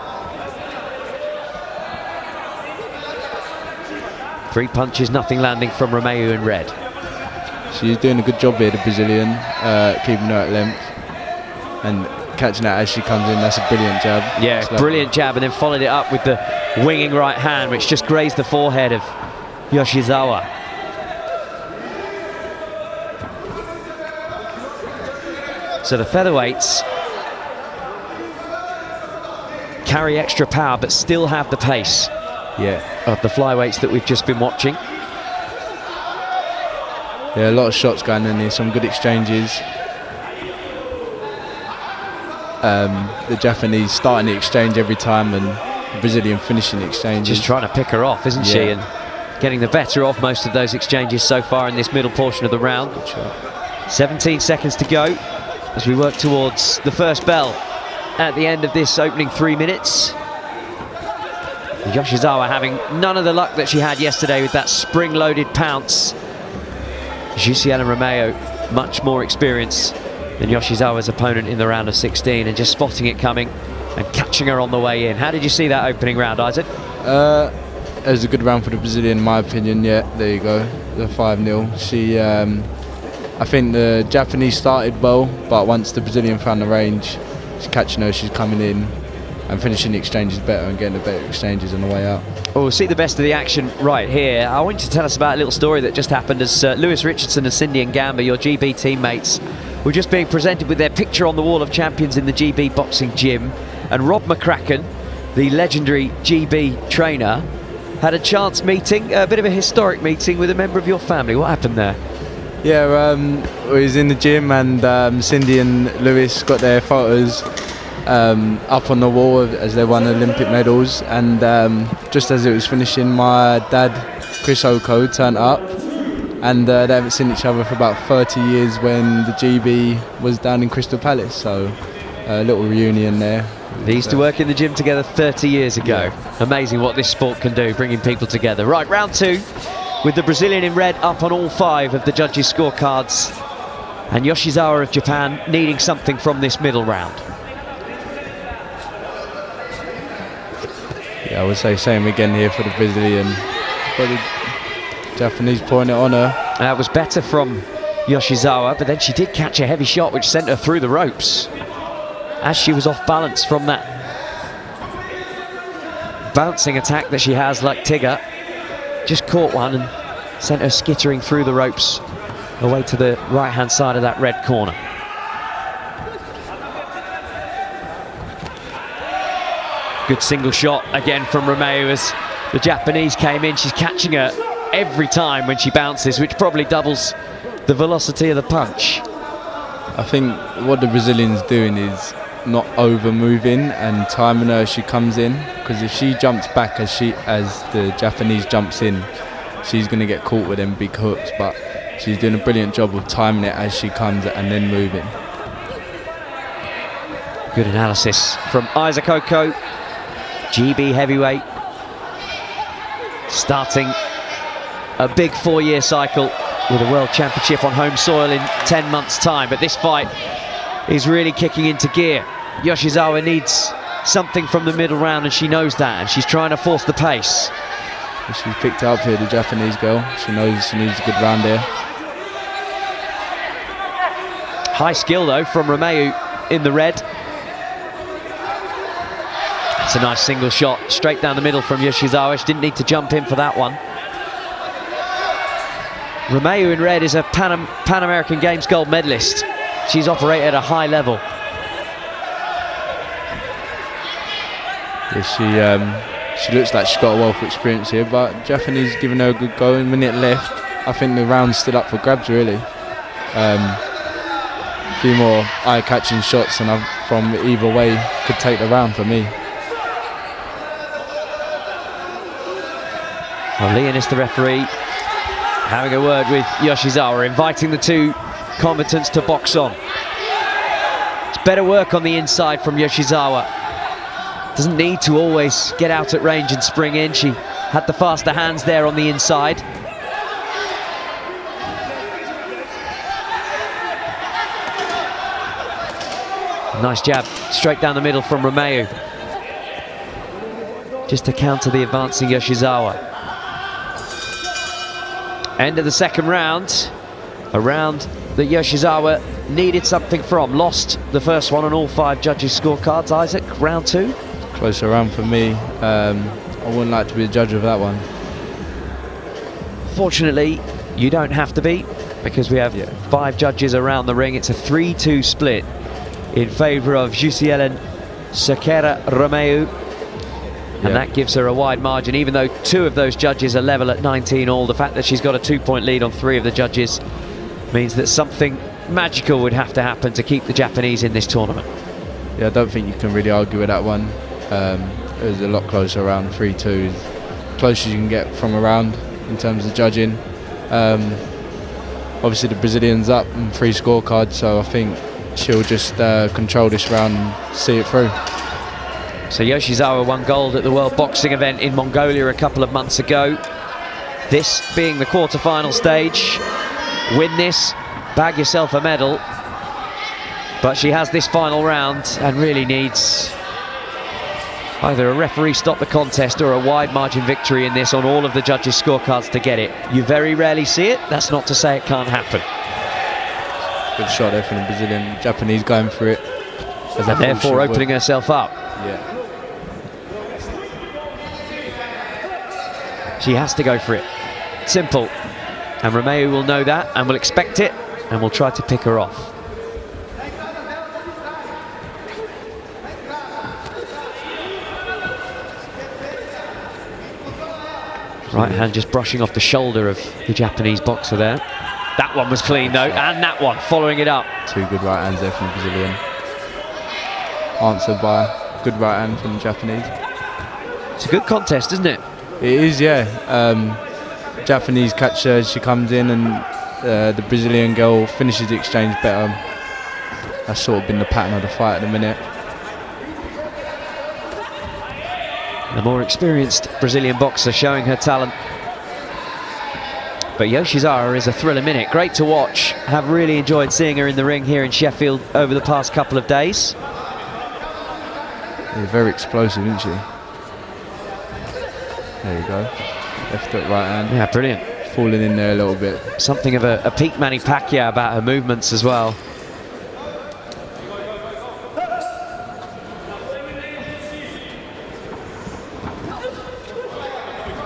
[SPEAKER 2] 3 punches, nothing landing from Romeu in red.
[SPEAKER 4] She's doing a good job here, the Brazilian, keeping her at length and catching her as she comes in. That's a brilliant jab.
[SPEAKER 2] Yeah, brilliant jab, and then followed it up with the winging right hand, which just grazed the forehead of Yoshizawa. So the featherweights carry extra power but still have the pace of the flyweights that we've just been watching.
[SPEAKER 4] Yeah, a lot of shots going in here, some good exchanges. The Japanese starting the exchange every time and the Brazilian finishing the exchange.
[SPEAKER 2] Just trying to pick her off, isn't she? And getting the better of most of those exchanges so far in this middle portion of the round. 17 seconds to go as we work towards the first bell at the end of this opening 3 minutes. Yoshizawa having none of the luck that she had yesterday with that spring-loaded pounce. Jucielen and Romeu, much more experience than Yoshizawa's opponent in the round of 16, and just spotting it coming and catching her on the way in. How did you see that opening round, Isaac?
[SPEAKER 4] It was a good round for the Brazilian, in my opinion. Yeah, there you go, the 5-0. She, I think the Japanese started well, but once the Brazilian found the range, she's catching her, she's coming in and finishing the exchanges better and getting the better exchanges on the way out.
[SPEAKER 2] Well, we'll see the best of the action right here. I want you to tell us about a little story that just happened as Lewis Richardson and Cindy Ngamba, your GB teammates, were just being presented with their picture on the wall of champions in the GB boxing gym, and Rob McCracken, the legendary GB trainer, had a chance meeting, a bit of a historic meeting with a member of your family. What happened there?
[SPEAKER 4] Yeah, we was in the gym and Cindy and Lewis got their photos up on the wall as they won Olympic medals, and just as it was finishing, my dad, Chris Oko, turned up, and they haven't seen each other for about 30 years when the GB was down in Crystal Palace, so a little reunion there.
[SPEAKER 2] They used to work in the gym together 30 years ago. Yeah. Amazing what this sport can do, bringing people together. Right, round 2, with the Brazilian in red up on all 5 of the judges' scorecards, and Yoshizawa of Japan needing something from this middle round.
[SPEAKER 4] Yeah, I would say same again here for the Brazilian, but the Japanese pouring it on her.
[SPEAKER 2] That was better from Yoshizawa, but then she did catch a heavy shot which sent her through the ropes as she was off balance from that bouncing attack that she has like Tigger. Just caught one and sent her skittering through the ropes away to the right-hand side of that red corner. Good single shot again from Romeu as the Japanese came in. She's catching her every time when she bounces, which probably doubles the velocity of the punch.
[SPEAKER 4] I think what the Brazilian's doing is not over moving and timing her as she comes in, because if she jumps back as the Japanese jumps in, she's going to get caught with them big hooks. But she's doing a brilliant job of timing it as she comes and then moving.
[SPEAKER 2] Good analysis from Isaac Oko, GB heavyweight, starting a big 4-year cycle with a World Championship on home soil in 10 months' time. But this fight is really kicking into gear. Yoshizawa needs something from the middle round, and she knows that, and she's trying to force the pace.
[SPEAKER 4] She's picked it up here, the Japanese girl. She knows she needs a good round here.
[SPEAKER 2] High skill, though, from Romeu in the red. It's a nice single shot straight down the middle from Yoshizawa. She didn't need to jump in for that one. Romeu in red is a Pan American Games gold medalist. She's operated at a high level.
[SPEAKER 4] Yeah, she looks like she's got a wealth of experience here, but Japanese giving her a good go. A minute left. I think the round's still up for grabs, really. A few more eye-catching shots and from either way could take the round for me.
[SPEAKER 2] Well, Leon is the referee, having a word with Yoshizawa, inviting the two combatants to box on. It's better work on the inside from Yoshizawa. Doesn't need to always get out at range and spring in. She had the faster hands there on the inside. Nice jab straight down the middle from Romeu, just to counter the advancing Yoshizawa. End of the second round, a round that Yoshizawa needed something from. Lost the first one on all 5 judges' scorecards. Isaac, round 2?
[SPEAKER 4] Closer round for me. I wouldn't like to be a judge of that one.
[SPEAKER 2] Fortunately, you don't have to be, because we have 5 judges around the ring. It's a 3-2 split in favour of Jucielen, Cerqueira, Romeu. And that gives her a wide margin, even though 2 of those judges are level at 19 all. The fact that she's got a 2-point lead on 3 of the judges means that something magical would have to happen to keep the Japanese in this tournament.
[SPEAKER 4] Yeah, I don't think you can really argue with that one. It was a lot closer around. 3-2, close as you can get from a round in terms of judging. Obviously the Brazilian's up and 3 scorecards, so I think she'll just control this round and see it through.
[SPEAKER 2] So Yoshizawa won gold at the World Boxing event in Mongolia a couple of months ago. This being the quarter-final stage. Win this, bag yourself a medal. But she has this final round and really needs either a referee stop the contest or a wide margin victory in this on all of the judges' scorecards to get it. You very rarely see it. That's not to say it can't happen.
[SPEAKER 4] Good shot there from the Brazilian. Japanese going for it.
[SPEAKER 2] And therefore opening herself up.
[SPEAKER 4] Yeah.
[SPEAKER 2] She has to go for it. Simple. And Romeu will know that and will expect it and will try to pick her off. Right hand just brushing off the shoulder of the Japanese boxer there. That one was clean though, and that one following it up.
[SPEAKER 4] 2 good right hands there from the Brazilian. Answered by a good right hand from the Japanese.
[SPEAKER 2] It's a good contest, isn't it?
[SPEAKER 4] It is, yeah. Japanese catch her as she comes in, and the Brazilian girl finishes the exchange better. That's sort of been the pattern of the fight at the minute.
[SPEAKER 2] The more experienced Brazilian boxer showing her talent. But Yoshizawa is a thrill a minute. Great to watch. Have really enjoyed seeing her in the ring here in Sheffield over the past couple of days.
[SPEAKER 4] Yeah, very explosive, isn't she? There you go. Left hook, right hand.
[SPEAKER 2] Yeah, brilliant.
[SPEAKER 4] Falling in there a little bit.
[SPEAKER 2] Something of a peak Manny Pacquiao about her movements as well.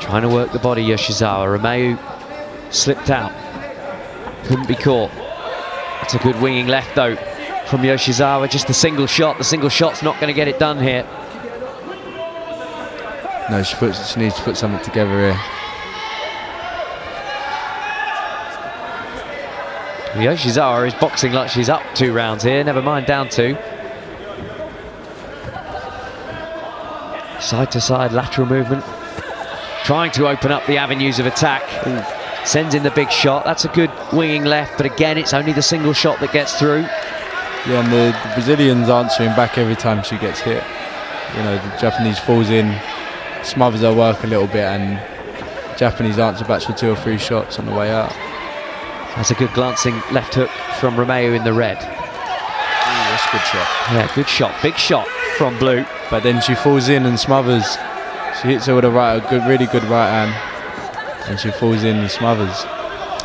[SPEAKER 2] Trying to work the body, Yoshizawa. Romeu slipped out. Couldn't be caught. That's a good winging left though from Yoshizawa. Just the single shot. The single shot's not going to get it done here.
[SPEAKER 4] No, she needs to put something together here.
[SPEAKER 2] Yoshizawa is boxing like she's up 2 rounds here, never mind down 2. Side to side lateral movement. Trying to open up the avenues of attack. Sends in the big shot. That's a good winging left, but again, it's only the single shot that gets through.
[SPEAKER 4] Yeah, and the Brazilian's answering back every time she gets hit. You know, the Japanese falls in, smothers her work a little bit, and Japanese answer backs for 2 or 3 shots on the way out.
[SPEAKER 2] That's a good glancing left hook from Romeu in the red.
[SPEAKER 4] That's a good shot.
[SPEAKER 2] Yeah, good shot. Big shot from Blue.
[SPEAKER 4] But then she falls in and smothers. She hits her with a really good right hand, and she falls in and smothers.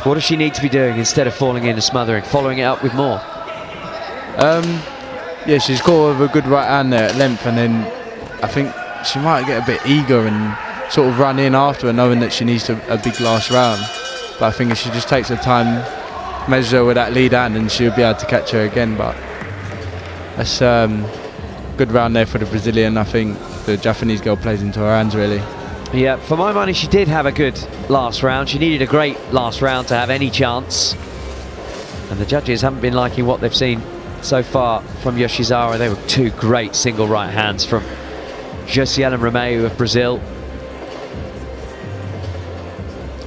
[SPEAKER 2] What does she need to be doing instead of falling in and smothering? Following it up with more?
[SPEAKER 4] Yeah, she's caught with a good right hand there at length, and then I think she might get a bit eager and sort of run in after her, knowing that she needs a big last round. But I think if she just takes her time, measures her with that lead hand, and she'll be able to catch her again. But that's good round there for the Brazilian. I think the Japanese girl plays into her hands really.
[SPEAKER 2] Yeah, for my money, she did have a good last round. She needed a great last round to have any chance. And the judges haven't been liking what they've seen so far from Yoshizawa. They were 2 great single right hands from Jucielen and Romeu of Brazil.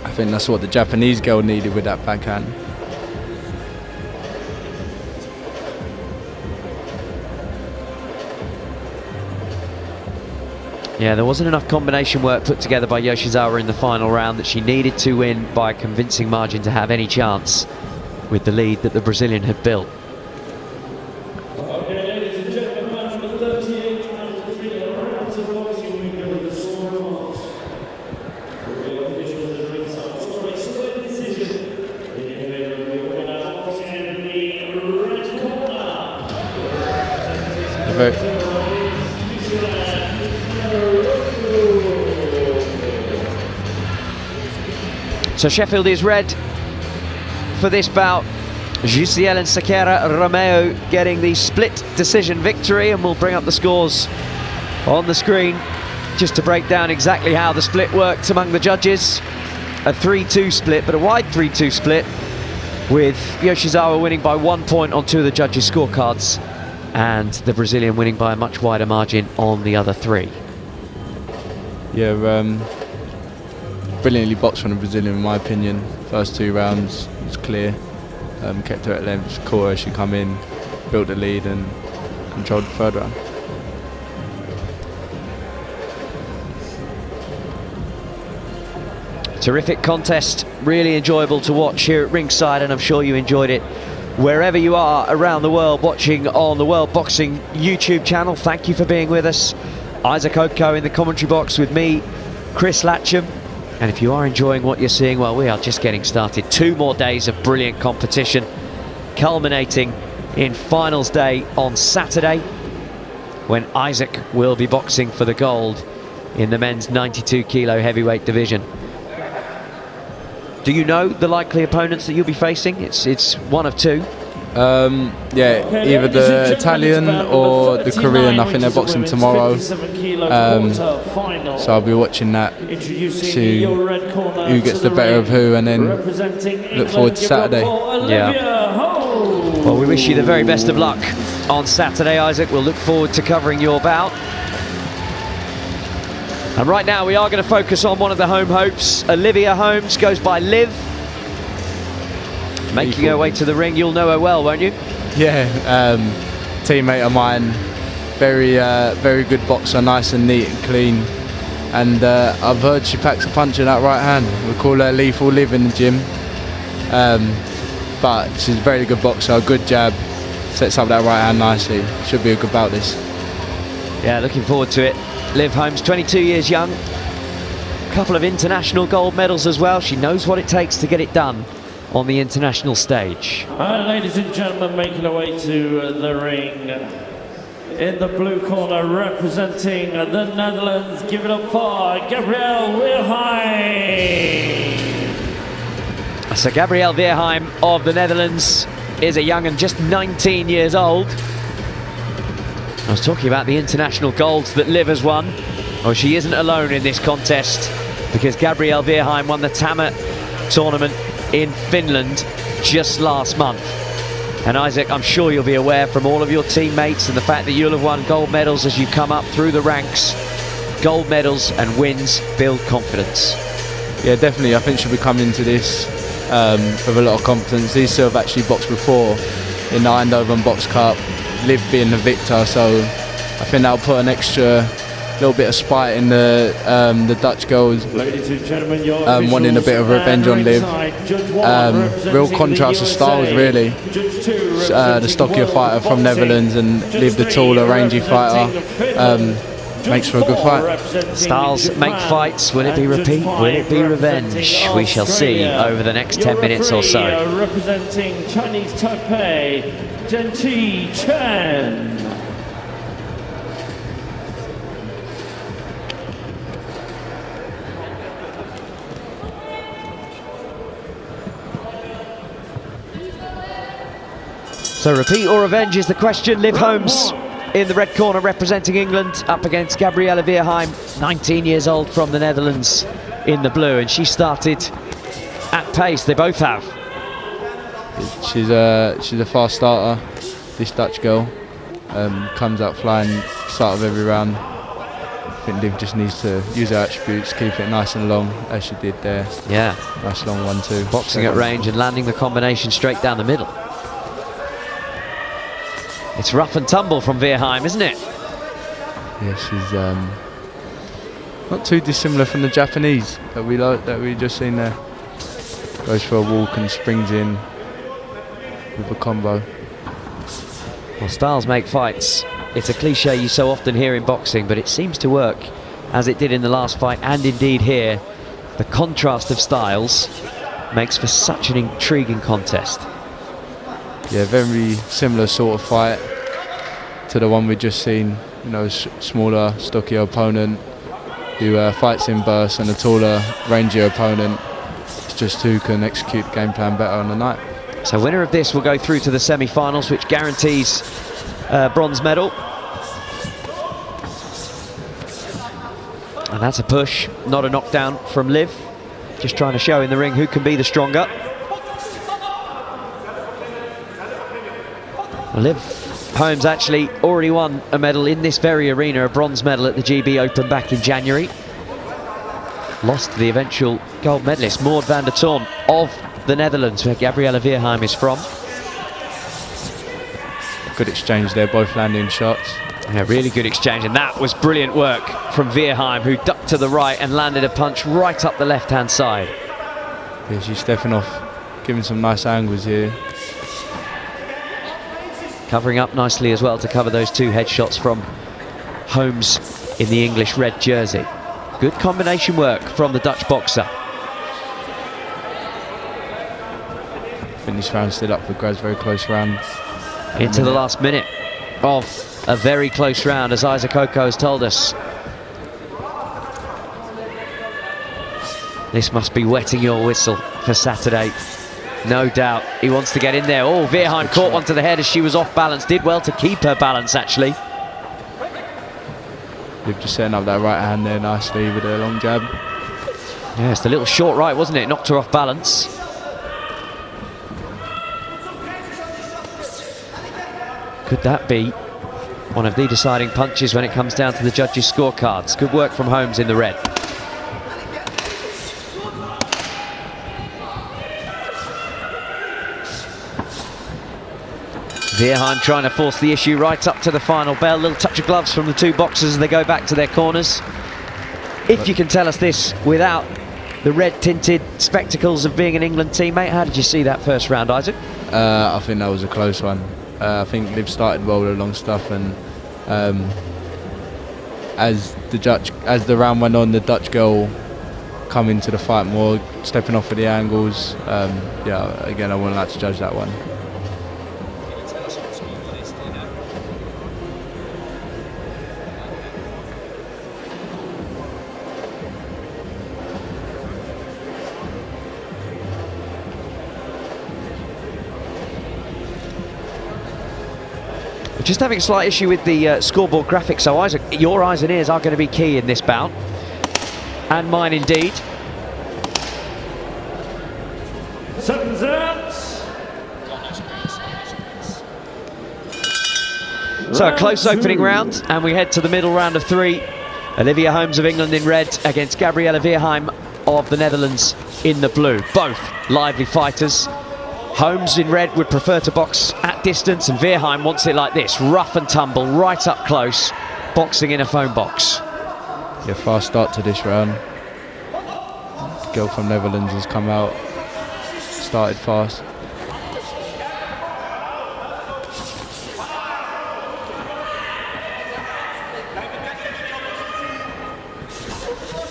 [SPEAKER 4] I think that's what the Japanese girl needed with that backhand.
[SPEAKER 2] Yeah, there wasn't enough combination work put together by Yoshizawa in the final round that she needed to win by a convincing margin to have any chance with the lead that the Brazilian had built.
[SPEAKER 1] Okay, ladies and gentlemen, match number 38 and 3 rounds of boxing. We go with the score marks. The officials at ringside score a split decision in favor of the winner boxing in the red corner.
[SPEAKER 2] So Sheffield is red for this bout. Jucielen, Cerqueira, Romeu getting the split decision victory, and we'll bring up the scores on the screen just to break down exactly how the split worked among the judges. A 3-2 split, but a wide 3-2 split, with Yoshizawa winning by 1 point on 2 of the judges' scorecards, and the Brazilian winning by a much wider margin on the other 3.
[SPEAKER 4] Yeah, brilliantly boxed from the Brazilian in my opinion. First 2 rounds was clear, kept her at length, caught her as she come in, built the lead and controlled the 3rd round.
[SPEAKER 2] Terrific contest, really enjoyable to watch here at ringside, and I'm sure you enjoyed it wherever you are around the world watching on the World Boxing YouTube channel. Thank you for being with us. Isaac Oko in the commentary box with me, Chris Latcham. And if you are enjoying what you're seeing, well, we are just getting started. 2 more days of brilliant competition, culminating in finals day on Saturday, when Isaac will be boxing for the gold in the men's 92 kilo heavyweight division. Do you know the likely opponents that you'll be facing? It's one of 2.
[SPEAKER 4] Yeah, either the Italian or the Korean. I think they're boxing tomorrow. So I'll be watching that, see who gets the better of who, and then look forward to Saturday.
[SPEAKER 2] Yeah. Well, we wish you the very best of luck on Saturday, Isaac. We'll look forward to covering your bout. And right now we are going to focus on one of the home hopes. Olivia Holmes goes by Liv, making her way to the ring. You'll know her well, won't you?
[SPEAKER 4] Yeah, teammate of mine, very good boxer, nice and neat and clean. And I've heard she packs a punch in that right hand. We call her Lethal Liv in the gym. But she's a very good boxer, a good jab, sets up that right hand nicely. Should be a good bout this.
[SPEAKER 2] Yeah, looking forward to it. Liv Holmes, 22 years young, a couple of international gold medals as well. She knows what it takes to get it done on the international stage.
[SPEAKER 1] And ladies and gentlemen, making her way to the ring, in the blue corner, representing the Netherlands, give it up for Gabriëlle Weerheim.
[SPEAKER 2] So Gabriëlle Weerheim of the Netherlands is a young and just 19 years old. I was talking about the international golds that Liv has won. Oh, she isn't alone in this contest, because Gabriëlle Weerheim won the Tama tournament in Finland just last month. And Isaac, I'm sure you'll be aware from all of your teammates and the fact that you'll have won gold medals as you come up through the ranks. Gold medals and wins build confidence.
[SPEAKER 4] Yeah, definitely. I think she'll be coming into this with a lot of confidence. These two have actually boxed before in the Eindhoven Box Cup, Liv being the victor, so I think that'll put an extra little bit of spite in the Dutch girls, wanting a bit of revenge on Liv. Real contrast of styles, really. The stockier fighter from Netherlands and Liv, the taller, rangy fighter. Makes for a good fight.
[SPEAKER 2] Styles make fights. Will it be repeat? Will it be revenge? We shall see over the next 10 minutes or so.
[SPEAKER 1] Representing Chinese Taipei, Jucielen.
[SPEAKER 2] So repeat or revenge is the question. Liv Holmes in the red corner representing England up against Gabriëlle Weerheim, 19 years old from the Netherlands, in the blue, and she started at pace. They both have.
[SPEAKER 4] She's a fast starter, this Dutch girl. Comes out flying start of every round. I think Liv just needs to use her attributes, keep it nice and long as she did there.
[SPEAKER 2] Yeah,
[SPEAKER 4] nice long 1-2.
[SPEAKER 2] Boxing at range and landing the combination straight down the middle. It's rough and tumble from Weerheim, isn't it?
[SPEAKER 4] Yeah, she's not too dissimilar from the Japanese that we just seen there. Goes for a walk and springs in with a combo.
[SPEAKER 2] Well, styles make fights. It's a cliche you so often hear in boxing, but it seems to work as it did in the last fight, and indeed here. The contrast of styles makes for such an intriguing contest.
[SPEAKER 4] Yeah, very similar sort of fight to the one we just seen. You know, smaller, stockier opponent who fights in bursts, and a taller, rangier opponent. It's just who can execute the game plan better on the night.
[SPEAKER 2] So winner of this will go through to the semi-finals, which guarantees bronze medal. And that's a push, not a knockdown from Liv. Just trying to show in the ring who can be the stronger. Liv Holmes actually already won a medal in this very arena, a bronze medal at the GB Open back in January. Lost to the eventual gold medalist, Maud van der Toorn of the Netherlands, where Gabriëlle Weerheim is from.
[SPEAKER 4] Good exchange there, both landing shots.
[SPEAKER 2] Yeah, really good exchange, and that was brilliant work from Weerheim, who ducked to the right and landed a punch right up the left-hand side.
[SPEAKER 4] Yeah, she's stepping off, giving some nice angles here.
[SPEAKER 2] Covering up nicely as well to cover those two headshots from Holmes in the English red jersey. Good combination work from the Dutch boxer.
[SPEAKER 4] I think this round's still up for grabs, very close round.
[SPEAKER 2] Into the last minute of a very close round, as Isaac Oko has told us. This must be wetting your whistle for Saturday. No doubt he wants to get in there. Oh, Weerheim caught one to the head as she was off balance. Did well to keep her balance, actually.
[SPEAKER 4] Liv just setting up that right hand there nicely with a long jab.
[SPEAKER 2] Yes, the little short right, wasn't it? Knocked her off balance. Could that be one of the deciding punches when it comes down to the judges' scorecards? Good work from Holmes in the red. Weerheim trying to force the issue right up to the final bell. Little touch of gloves from the two boxers as they go back to their corners. If you can tell us this without the red tinted spectacles of being an England teammate, how did you see that first round, Isaac?
[SPEAKER 4] I think that was a close one. I think Liv started well with a long stuff, and as the round went on, the Dutch girl come into the fight more, stepping off of the angles. Yeah, again, I wouldn't like to judge that one.
[SPEAKER 2] Just having a slight issue with the scoreboard graphics, so Isaac, your eyes and ears are going to be key in this bout. And mine indeed.
[SPEAKER 1] 7 out.
[SPEAKER 2] So a close opening round, and we head to the middle round of 3. Olivia Holmes of England in red against Gabriëlle Weerheim of the Netherlands in the blue. Both lively fighters. Holmes in red would prefer to box at distance, and Weerheim wants it like this, rough and tumble, right up close, boxing in a phone box.
[SPEAKER 4] Yeah, fast start to this round. The girl from Netherlands has come out, started fast.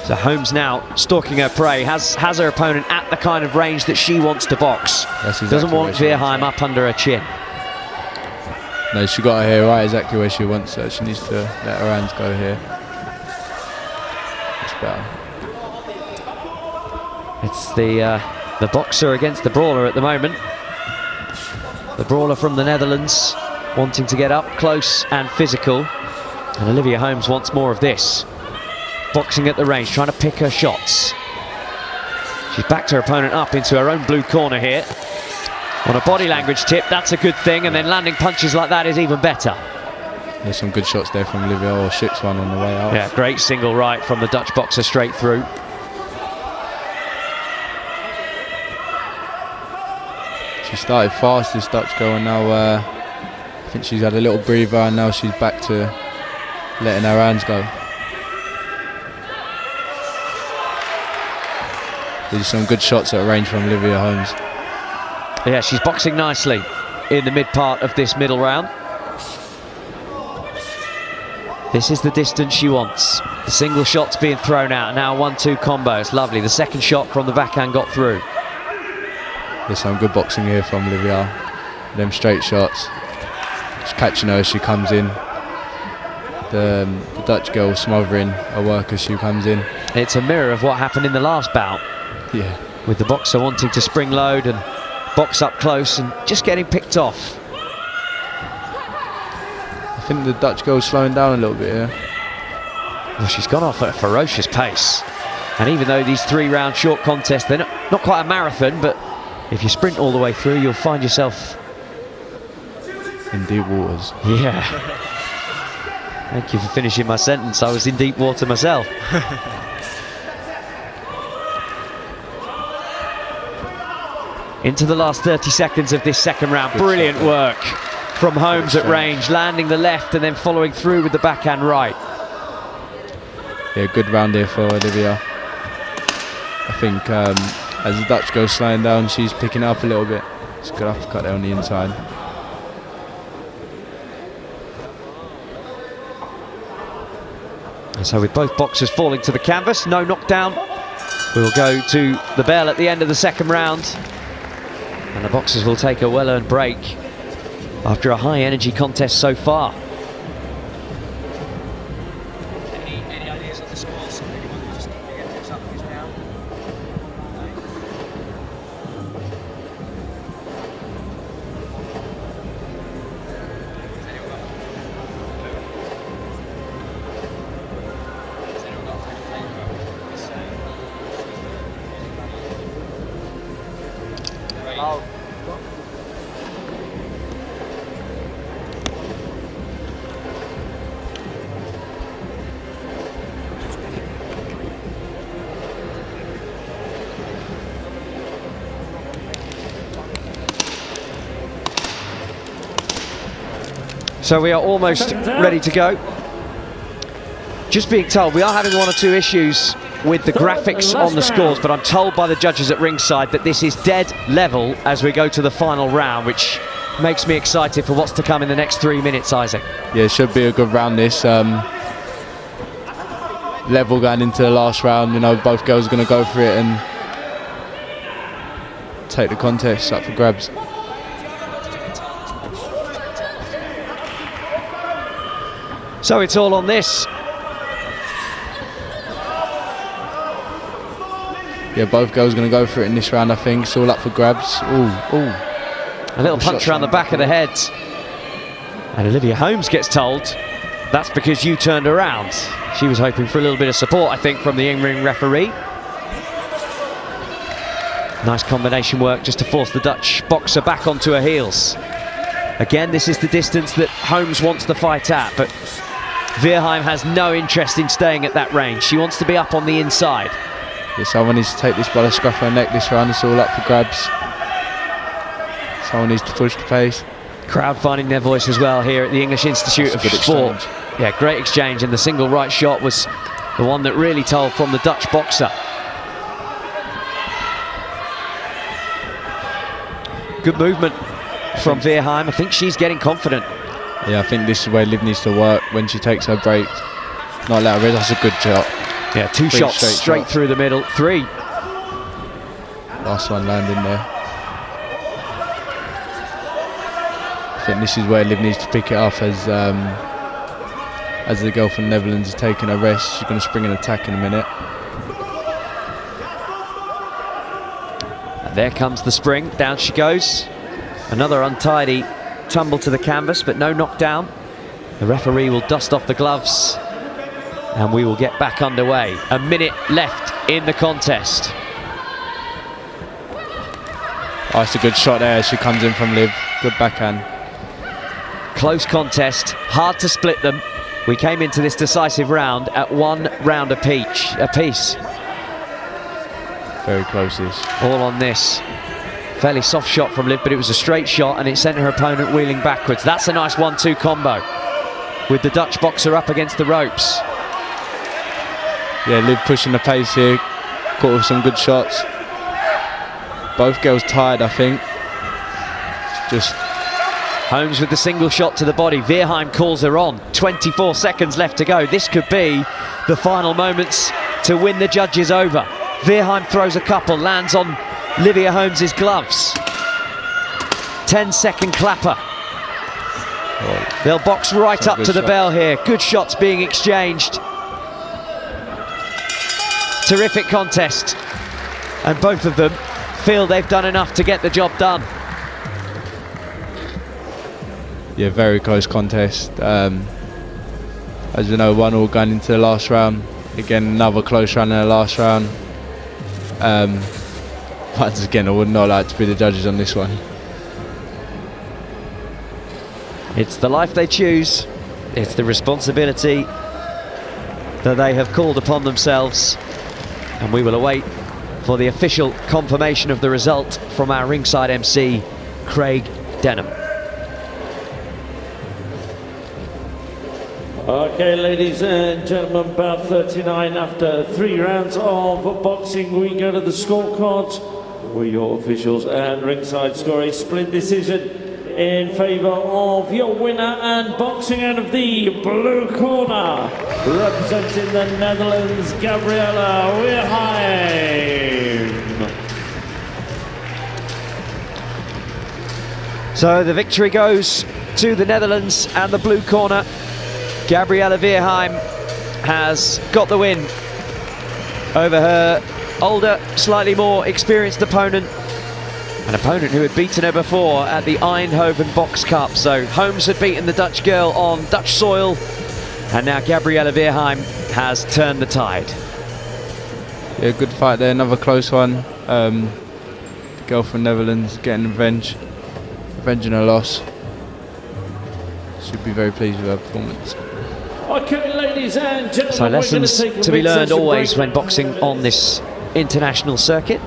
[SPEAKER 2] So Holmes now stalking her prey, has her opponent at the kind of range that she wants to box.
[SPEAKER 4] Exactly,
[SPEAKER 2] doesn't want Weerheim up under her chin.
[SPEAKER 4] No, she got her hair right exactly where she wants her. She needs to let her hands go here. That's better.
[SPEAKER 2] It's the boxer against the brawler at the moment. The brawler from the Netherlands wanting to get up close and physical, and Olivia Holmes wants more of this. Boxing at the range, trying to pick her shots. She's backed her opponent up into her own blue corner here. On a body language tip, that's a good thing, and then landing punches like that is even better.
[SPEAKER 4] There's some good shots there from Olivia, or ships one on the way out.
[SPEAKER 2] Yeah, great single right from the Dutch boxer straight through.
[SPEAKER 4] She started fast, this Dutch girl, and now I think she's had a little breather, and now she's back to letting her hands go. There's some good shots at range from Olivia Holmes.
[SPEAKER 2] Yeah, she's boxing nicely in the mid part of this middle round. This is the distance she wants. The single shot's being thrown out. Now 1-2 combo. It's lovely. The second shot from the backhand got through.
[SPEAKER 4] There's some good boxing here from Olivia. Them straight shots. She's catching her as she comes in. The Dutch girl smothering her work as she comes in.
[SPEAKER 2] It's a mirror of what happened in the last bout.
[SPEAKER 4] Yeah.
[SPEAKER 2] With the boxer wanting to spring load and box up close and just getting picked off.
[SPEAKER 4] I think the Dutch girl's slowing down a little bit here.
[SPEAKER 2] Well, she's gone off at a ferocious pace. And even though these 3-round short contests, they're not quite a marathon, but if you sprint all the way through, you'll find yourself
[SPEAKER 4] in deep waters.
[SPEAKER 2] Yeah. Thank you for finishing my sentence. I was in deep water myself. Into the last 30 seconds of this second round. Brilliant work from Holmes at range, landing the left and then following through with the backhand right.
[SPEAKER 4] Yeah, good round here for Olivia. I think as the Dutch goes slowing down, she's picking it up a little bit. It's a good uppercut there on the inside.
[SPEAKER 2] And so with both boxers falling to the canvas, no knockdown, we will go to the bell at the end of the second round. And the boxers will take a well-earned break after a high-energy contest so far. Any ideas on the scores? Anyone just to get this up this round? So we are almost ready to go. Just being told, we are having 1 or 2 issues with the graphics on the scores, but I'm told by the judges at ringside that this is dead level as we go to the final round, which makes me excited for what's to come in the next 3 minutes, Isaac.
[SPEAKER 4] Yeah, it should be a good round this. Level going into the last round, you know, both girls are going to go for it and take the contest up for grabs.
[SPEAKER 2] So it's all on this.
[SPEAKER 4] Yeah, both girls are going to go for it in this round, I think. It's all up for grabs. Ooh, ooh.
[SPEAKER 2] A little punch around the back of the head. And Olivia Holmes gets told, that's because you turned around. She was hoping for a little bit of support, I think, from the in-ring referee. Nice combination work just to force the Dutch boxer back onto her heels. Again, this is the distance that Holmes wants the fight at, but Weerheim has no interest in staying at that range. She wants to be up on the inside.
[SPEAKER 4] Yeah, someone needs to take this by the scruff of her neck this round. It's all up for grabs. Someone needs to push the pace.
[SPEAKER 2] Crowd finding their voice as well here at the English Institute of Sport. Yeah, great exchange, and the single right shot was the one that really told from the Dutch boxer. Good movement from Weerheim. I think she's getting confident.
[SPEAKER 4] Yeah, I think this is where Liv needs to work when she takes her break. Not let her rest. That's a good shot.
[SPEAKER 2] Yeah, two shots straight through the middle. Three.
[SPEAKER 4] Last one landing there. I think this is where Liv needs to pick it up as the girl from the Netherlands is taking a rest. She's going to spring an attack in a minute.
[SPEAKER 2] And there comes the spring. Down she goes. Another untidy tumble to the canvas, but no knockdown. The referee will dust off the gloves and we will get back underway. A minute left in the contest.
[SPEAKER 4] Oh, it's a good shot there. She comes in from Liv. Good backhand.
[SPEAKER 2] Close contest, hard to split them. We came into this decisive round at 1 round apiece.
[SPEAKER 4] Very close this.
[SPEAKER 2] All on this. Fairly soft shot from Liv, but it was a straight shot and it sent her opponent wheeling backwards. That's a nice 1-2 combo with the Dutch boxer up against the ropes.
[SPEAKER 4] Yeah, Liv pushing the pace here. Caught with some good shots. Both girls tired, I think. Just
[SPEAKER 2] Holmes with the single shot to the body. Weerheim calls her on. 24 seconds left to go. This could be the final moments to win the judges over. Weerheim throws a couple, lands on Olivia Holmes' gloves. 10-second clapper. Oh. They'll box right up to the bell here. Good shots being exchanged. Terrific contest. And both of them feel they've done enough to get the job done.
[SPEAKER 4] Yeah, very close contest. As you know, 1-1 going into the last round. Again, another close round in the last round. Once again, I would not like to be the judges on this one.
[SPEAKER 2] It's the life they choose. It's the responsibility that they have called upon themselves. And we will await for the official confirmation of the result from our ringside MC, Craig Denham.
[SPEAKER 1] Okay, ladies and gentlemen, about 39 after 3 rounds of boxing. We go to the scorecards where your officials and ringside score a split decision in favour of your winner, and boxing out of the blue corner, representing the Netherlands, Gabriëlle Weerheim.
[SPEAKER 2] So the victory goes to the Netherlands, and the blue corner, Gabriëlle Weerheim, has got the win over her older, slightly more experienced opponent, an opponent who had beaten her before at the Eindhoven Box Cup. So Holmes had beaten the Dutch girl on Dutch soil, and now Gabriëlle Weerheim has turned the tide.
[SPEAKER 4] Yeah, good fight there, another close one. Girl from Netherlands getting avenging her loss. Should be very pleased with her performance.
[SPEAKER 1] Okay, ladies and gentlemen,
[SPEAKER 2] so lessons to be learned always when boxing on this international circuit.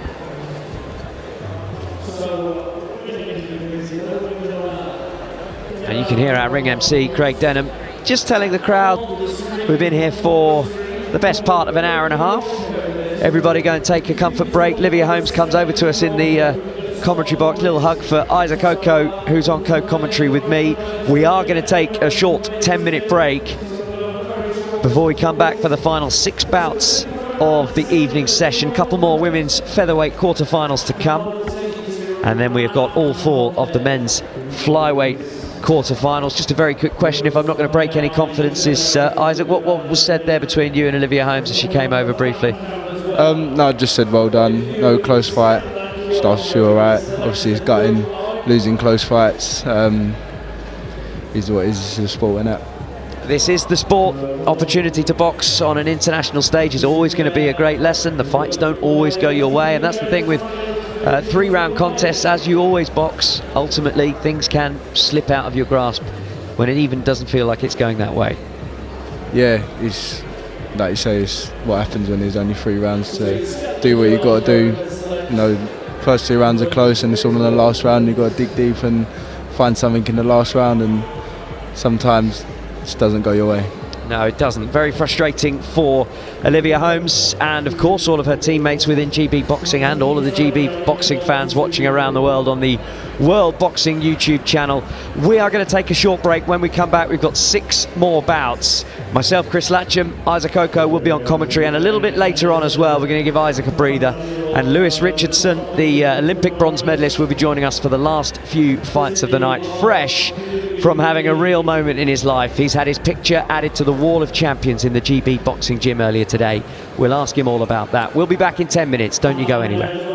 [SPEAKER 2] And you can hear our ring MC, Craig Denham, just telling the crowd we've been here for the best part of an hour and a half. Everybody go and take a comfort break. Olivia Holmes comes over to us in the commentary box. Little hug for Isaac Oko, who's on co-commentary with me. We are going to take a short 10-minute break before we come back for the final 6 bouts of the evening session. Couple more women's featherweight quarterfinals to come, and then we've got all 4 of the men's flyweight quarterfinals. Just a very quick question, if I'm not going to break any confidences, Isaac, what was said there between you and Olivia Holmes as she came over briefly?
[SPEAKER 4] No, I just said well done. No close fight. Just asked if she all right. Obviously it's gutting losing close fights. is what is the sport, isn't it?
[SPEAKER 2] This is the sport. Opportunity to box on an international stage is always going to be a great lesson. The fights don't always go your way, and that's the thing with 3-round contests. As you always box, ultimately things can slip out of your grasp when it even doesn't feel like it's going that way.
[SPEAKER 4] Yeah, it's like you say, it's what happens when there's only 3 rounds to do what you got to do. You know, first 2 rounds are close, and it's all in the last round. You've got to dig deep and find something in the last round, and sometimes it just doesn't go your way.
[SPEAKER 2] No, it doesn't. Very frustrating for Olivia Holmes and, of course, all of her teammates within GB Boxing and all of the GB Boxing fans watching around the world on the World Boxing YouTube channel. We are going to take a short break. When we come back, we've got 6 more bouts. Myself, Chris Latcham, Isaac Oko will be on commentary, and a little bit later on as well, we're going to give Isaac a breather. And Lewis Richardson, the Olympic bronze medalist, will be joining us for the last few fights of the night, fresh from having a real moment in his life. He's had his picture added to the wall of champions in the GB Boxing gym earlier today. We'll ask him all about that. We'll be back in 10 minutes. Don't you go anywhere.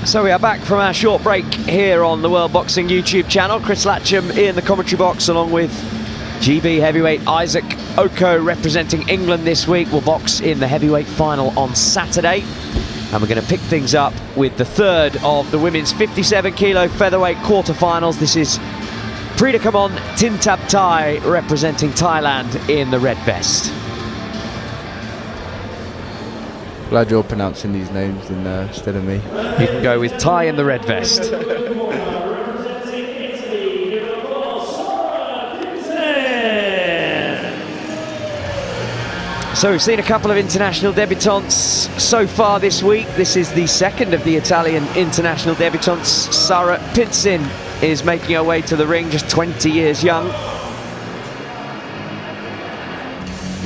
[SPEAKER 2] So we are back from our short break here on the World Boxing YouTube channel. Chris Latcham in the commentary box along with GB heavyweight Isaac Oko representing England this week. Will box in the heavyweight final on Saturday. And we're going to pick things up with the third of the women's 57 kilo featherweight quarterfinals. This is Preedakamon Tintabthai representing Thailand in the red vest.
[SPEAKER 4] Glad you're pronouncing these names instead of me.
[SPEAKER 2] You can go with Thai in the red vest. So we've seen a couple of international debutantes so far this week. This is the second of the Italian international debutantes. Sara Pincin is making her way to the ring, just 20 years young.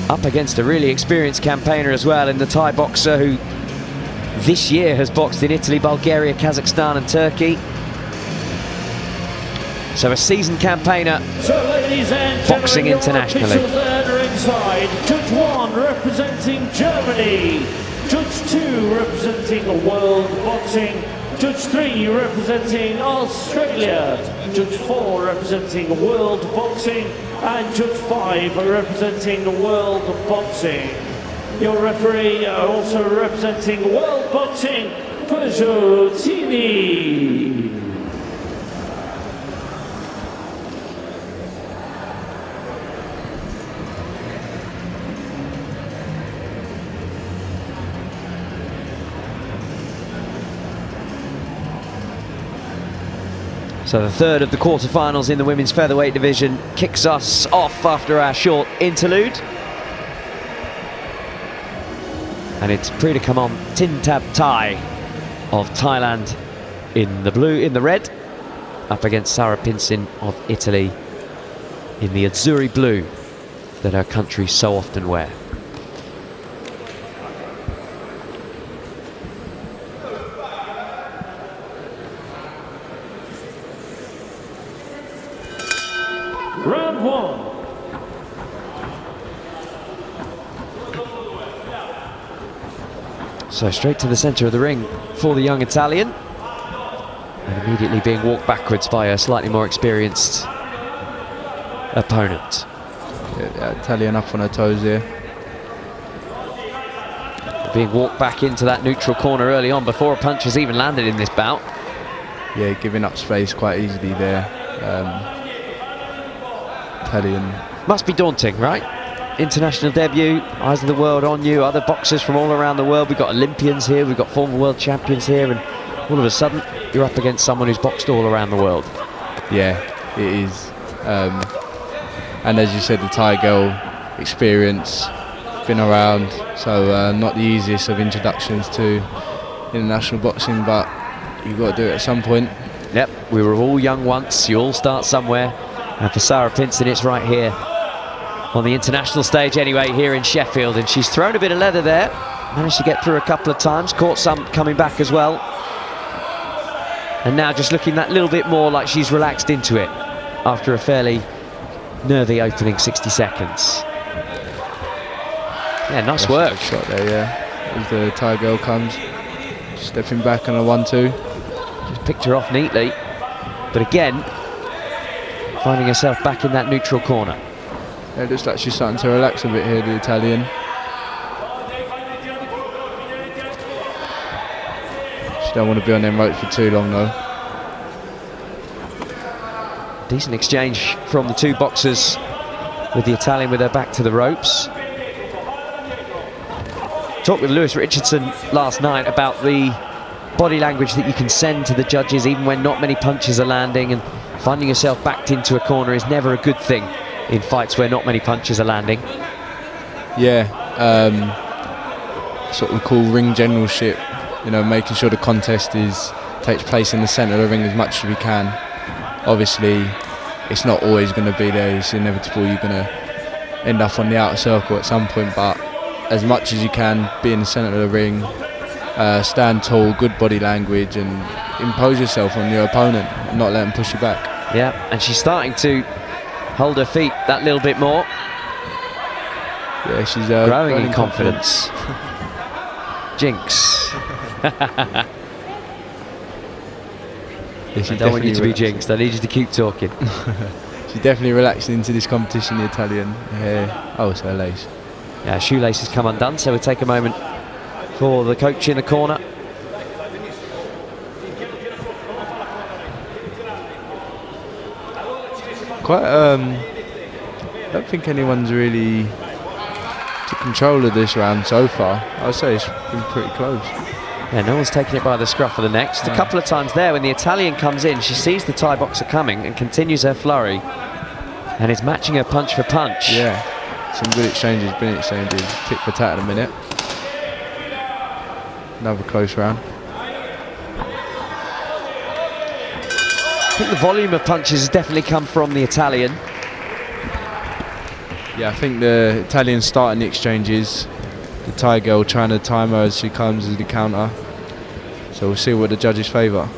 [SPEAKER 2] Up against a really experienced campaigner as well in the Thai boxer who this year has boxed in Italy, Bulgaria, Kazakhstan and Turkey. So a seasoned campaigner boxing internationally.
[SPEAKER 1] Inside. Judge 1 representing Germany, Judge 2 representing World Boxing, Judge 3 representing Australia, Judge 4 representing World Boxing, and Judge 5 representing World Boxing. Your referee also representing World Boxing, Jucielen.
[SPEAKER 2] So the third of the quarterfinals in the women's featherweight division kicks us off after our short interlude. And it's Preedakamon Tintabthai of Thailand in the blue, in the red, up against Sara Pincin of Italy in the azzurri blue that her country so often wear.
[SPEAKER 1] Round one.
[SPEAKER 2] So straight to the centre of the ring for the young Italian, and immediately being walked backwards by a slightly more experienced opponent.
[SPEAKER 4] Yeah, Italian up on her toes here.
[SPEAKER 2] Being walked back into that neutral corner early on before a punch has even landed in this bout.
[SPEAKER 4] Yeah, giving up space quite easily there. Italian.
[SPEAKER 2] Must be daunting, right? International debut, eyes of the world on you, other boxers from all around the world. We've got Olympians here, we've got former world champions here, and all of a sudden you're up against someone who's boxed all around the world.
[SPEAKER 4] Yeah, it is. And as you said, the Thai girl experience, been around, so not the easiest of introductions to international boxing, but you've got to do it at some point.
[SPEAKER 2] Yep, we were all young once, you all start somewhere, and for Sara Pincin it's right here on the international stage anyway, here in Sheffield, and she's thrown a bit of leather there, managed to get through a couple of times, caught some coming back as well, and now just looking that little bit more like she's relaxed into it after a fairly nervy opening 60 seconds. Yeah, nice work.
[SPEAKER 4] Shot there, yeah. As the Thai girl comes, stepping back on a 1-2.
[SPEAKER 2] Just picked her off neatly, but again, finding herself back in that neutral corner.
[SPEAKER 4] It looks like she's starting to relax a bit here, the Italian. She don't want to be on them ropes for too long though.
[SPEAKER 2] Decent exchange from the two boxers, with the Italian with her back to the ropes. Talked with Lewis Richardson last night about the body language that you can send to the judges even when not many punches are landing, and finding yourself backed into a corner is never a good thing in fights where not many punches are landing.
[SPEAKER 4] Yeah, that's what we call ring generalship, you know, making sure the contest takes place in the centre of the ring as much as we can. Obviously it's not always going to be there, it's inevitable you're going to end up on the outer circle at some point, but as much as you can, be in the centre of the ring, stand tall, good body language, and impose yourself on your opponent and not let them push you back.
[SPEAKER 2] Yeah, and she's starting to hold her feet that little bit more.
[SPEAKER 4] Yeah, she's
[SPEAKER 2] growing in confidence. Jinx.
[SPEAKER 4] Yeah,
[SPEAKER 2] I don't want you to be jinxed, I need you to keep talking.
[SPEAKER 4] She's definitely relaxing into this competition, the Italian. Oh, it's her lace.
[SPEAKER 2] Yeah, shoelace has come undone, so we'll take a moment for the coach in the corner.
[SPEAKER 4] Quite, I don't think anyone's really took control of this round so far. I'd say it's been pretty close.
[SPEAKER 2] Yeah, no one's taking it by the scruff of the neck. Just a couple of times there when the Italian comes in, she sees the Thai boxer coming and continues her flurry, and is matching her punch for punch.
[SPEAKER 4] Yeah, some good exchanges, brilliant exchanges. Tit for tat in a minute. Another close round.
[SPEAKER 2] I think the volume of punches has definitely come from the Italian.
[SPEAKER 4] Yeah, I think the Italian's starting the exchanges. The Thai girl trying to time her as she comes as the counter. So we'll see what the judges favour.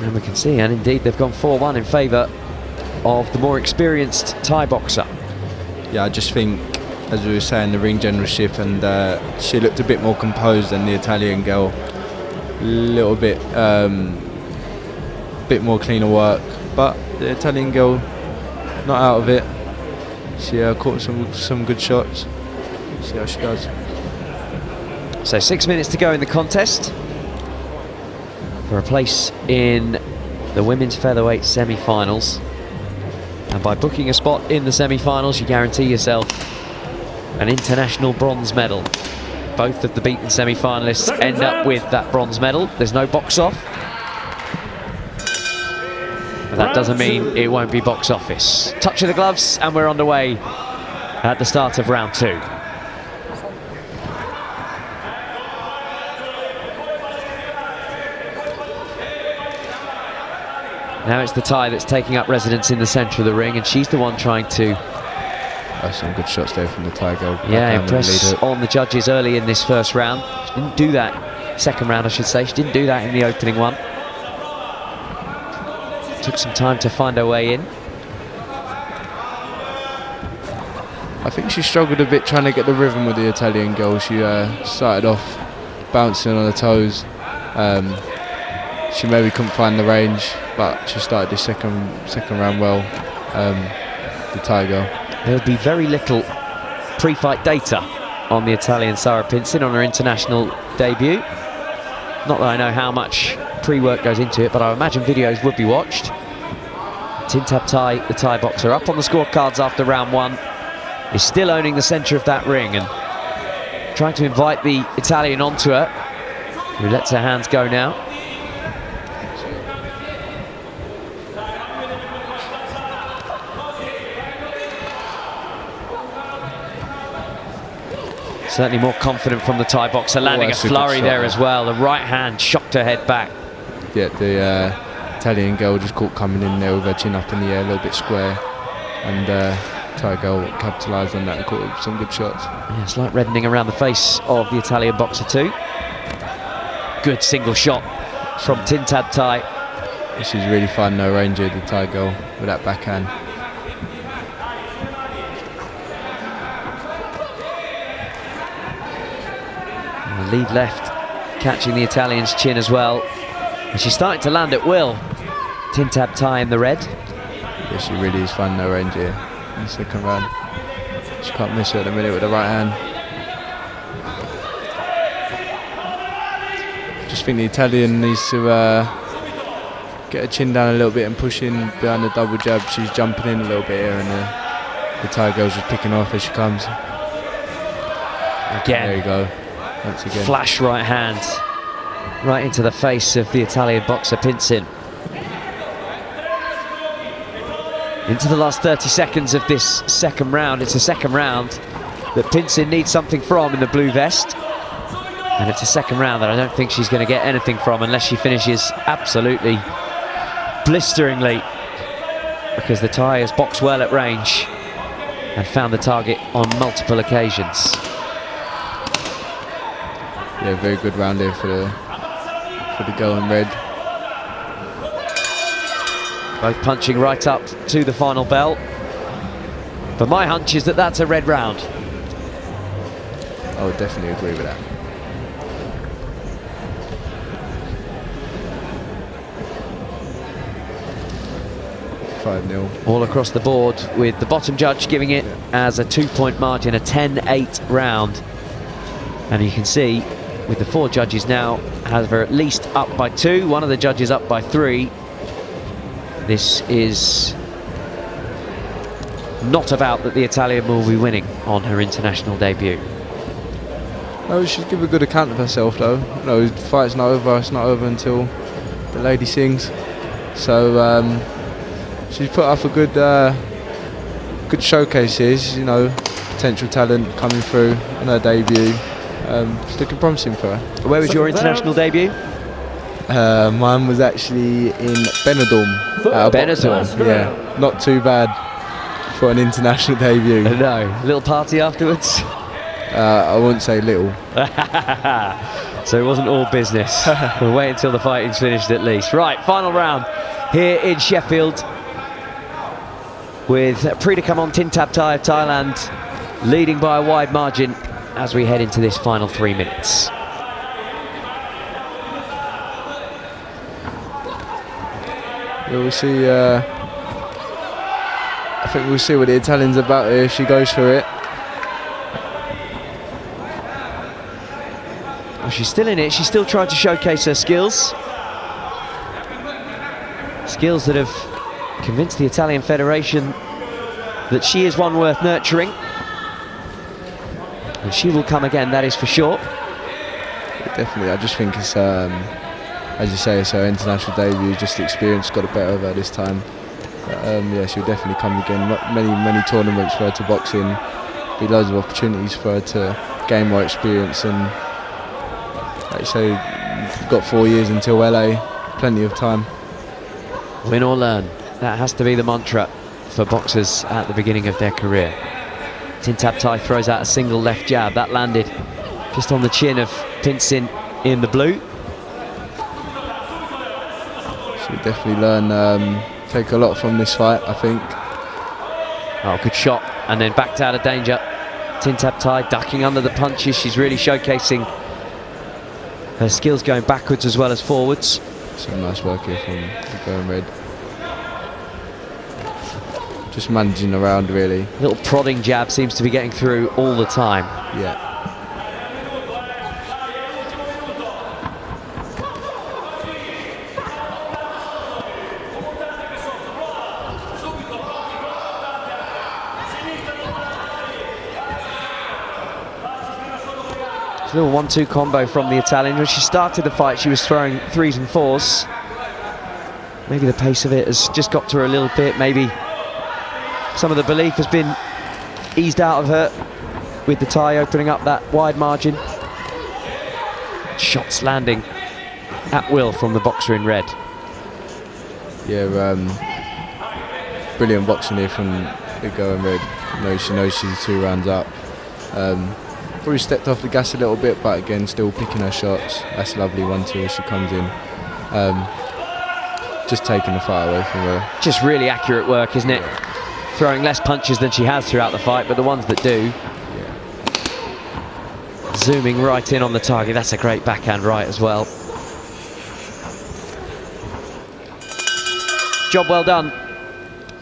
[SPEAKER 2] And we can see, and indeed they've gone 4-1 in favour of the more experienced Thai boxer.
[SPEAKER 4] Yeah, I just think, as we were saying, the ring generalship, and she looked a bit more composed than the Italian girl. A little bit more cleaner work, but the Italian girl not out of it. She caught some good shots. See how she does.
[SPEAKER 2] So 6 minutes to go in the contest. for a place in the women's featherweight semi-finals. And by booking a spot in the semi-finals, you guarantee yourself an international bronze medal. Both of the beaten semi-finalists end up with that bronze medal. There's no box off. But that doesn't mean it won't be box office. Touch of the gloves, and we're underway at the start of round 2. Now it's the Thai that's taking up residence in the centre of the ring, and she's the one trying to...
[SPEAKER 4] some good shots there from the Thai girl.
[SPEAKER 2] Yeah, impress on the judges early in this first round. She didn't do that, second round I should say. She didn't do that in the opening one. Took some time to find her way in.
[SPEAKER 4] I think she struggled a bit trying to get the rhythm with the Italian girl. She started off bouncing on her toes. She maybe couldn't find the range, but she started the second round well, the Thai girl.
[SPEAKER 2] There'll be very little pre-fight data on the Italian Sara Pincin on her international debut. Not that I know how much pre-work goes into it, but I imagine videos would be watched. Tintabthai, the Thai boxer, up on the scorecards after round 1, is still owning the centre of that ring and trying to invite the Italian onto her, who lets her hands go now. Certainly more confident from the Thai boxer, landing a flurry there as well. The right hand shocked her head back.
[SPEAKER 4] Yeah, the Italian girl just caught coming in there with her chin up in the air, a little bit square, and Thai girl capitalised on that and caught some good shots.
[SPEAKER 2] Yeah, slight reddening around the face of the Italian boxer too. Good single shot from Tintabthai.
[SPEAKER 4] She's really finding her range here, the Thai girl, with that backhand.
[SPEAKER 2] Lead left, catching the Italian's chin as well. And she's starting to land at will. Tintabthai in the red.
[SPEAKER 4] Yeah, she really is finding her range here in the second round. She can't miss her at the minute with the right hand. Just think the Italian needs to get her chin down a little bit and push in behind the double jab. She's jumping in a little bit here, and the Thai girl's just picking off as she comes.
[SPEAKER 2] Again.
[SPEAKER 4] There you go. Once again.
[SPEAKER 2] Flash right hand right into the face of the Italian boxer Pincin. Into the last 30 seconds of this second round. It's a second round that Pincin needs something from in the blue vest, and it's a second round that I don't think she's going to get anything from unless she finishes absolutely blisteringly, because the Thai has boxed well at range and found the target on multiple occasions.
[SPEAKER 4] Yeah, very good round here for the girl in red.
[SPEAKER 2] Both punching right up to the final bell. But my hunch is that that's a red round.
[SPEAKER 4] I would definitely agree with that.
[SPEAKER 2] All across the board, with the bottom judge giving it as a 2-point margin, a 10-8 round. And you can see with the 4 judges now, have her at least up by 2, one of the judges up by 3. This is not about that the Italian will be winning on her international debut.
[SPEAKER 4] No, she should give a good account of herself though. No, the fight's not over, it's not over until the lady sings. So she's put up a good showcase here. She's, you know, potential talent coming through on her debut. It's looking promising for her.
[SPEAKER 2] Where was your international debut?
[SPEAKER 4] Mine was actually in Benidorm.
[SPEAKER 2] Benidorm?
[SPEAKER 4] Yeah, not too bad for an international debut.
[SPEAKER 2] No, little party afterwards?
[SPEAKER 4] I wouldn't say little.
[SPEAKER 2] So it wasn't all business. We'll wait until the fighting's finished at least. Right, final round here in Sheffield, with Preedakamon Tintabthai of Thailand leading by a wide margin as we head into this final 3 minutes.
[SPEAKER 4] We'll see. I think we'll see what the Italian's about here if she goes for it.
[SPEAKER 2] Well, she's still in it. She's still trying to showcase her skills. Skills that have convinced the Italian Federation that she is one worth nurturing. And she will come again, that is for sure.
[SPEAKER 4] Definitely, I just think it's, as you say, it's her international debut, just the experience got the better of her this time. But, yeah, she'll definitely come again. Not many tournaments for her to box in. Be loads of opportunities for her to gain more experience, and like you say, you've got 4 years until LA, plenty of time.
[SPEAKER 2] Win or learn, that has to be the mantra for boxers at the beginning of their career. Tintabthai throws out a single left jab, that landed just on the chin of Pincin in the blue.
[SPEAKER 4] She'll definitely learn, take a lot from this fight, I think.
[SPEAKER 2] Oh, good shot, and then backed out of danger. Tintabthai ducking under the punches. She's really showcasing her skills going backwards as well as forwards.
[SPEAKER 4] Some nice work here from the Going Red. Just managing around, really.
[SPEAKER 2] Little prodding jab seems to be getting through all the time.
[SPEAKER 4] Yeah.
[SPEAKER 2] It's a little 1-2 combo from the Italian. When she started the fight, she was throwing 3s and 4s. Maybe the pace of it has just got to her a little bit. Maybe some of the belief has been eased out of her with the Thai opening up that wide margin. Shots landing at will from the boxer in red.
[SPEAKER 4] Yeah, brilliant boxing here from the Going Red. She knows she's 2 rounds up. Probably stepped off the gas a little bit, but again, still picking her shots. That's lovely 1-2 as she comes in. Just taking the fight away from her.
[SPEAKER 2] Just really accurate work, isn't it?
[SPEAKER 4] Yeah.
[SPEAKER 2] Throwing less punches than she has throughout the fight, but the ones that do.
[SPEAKER 4] Yeah.
[SPEAKER 2] Zooming right in on the target. That's a great backhand right as well. Job well done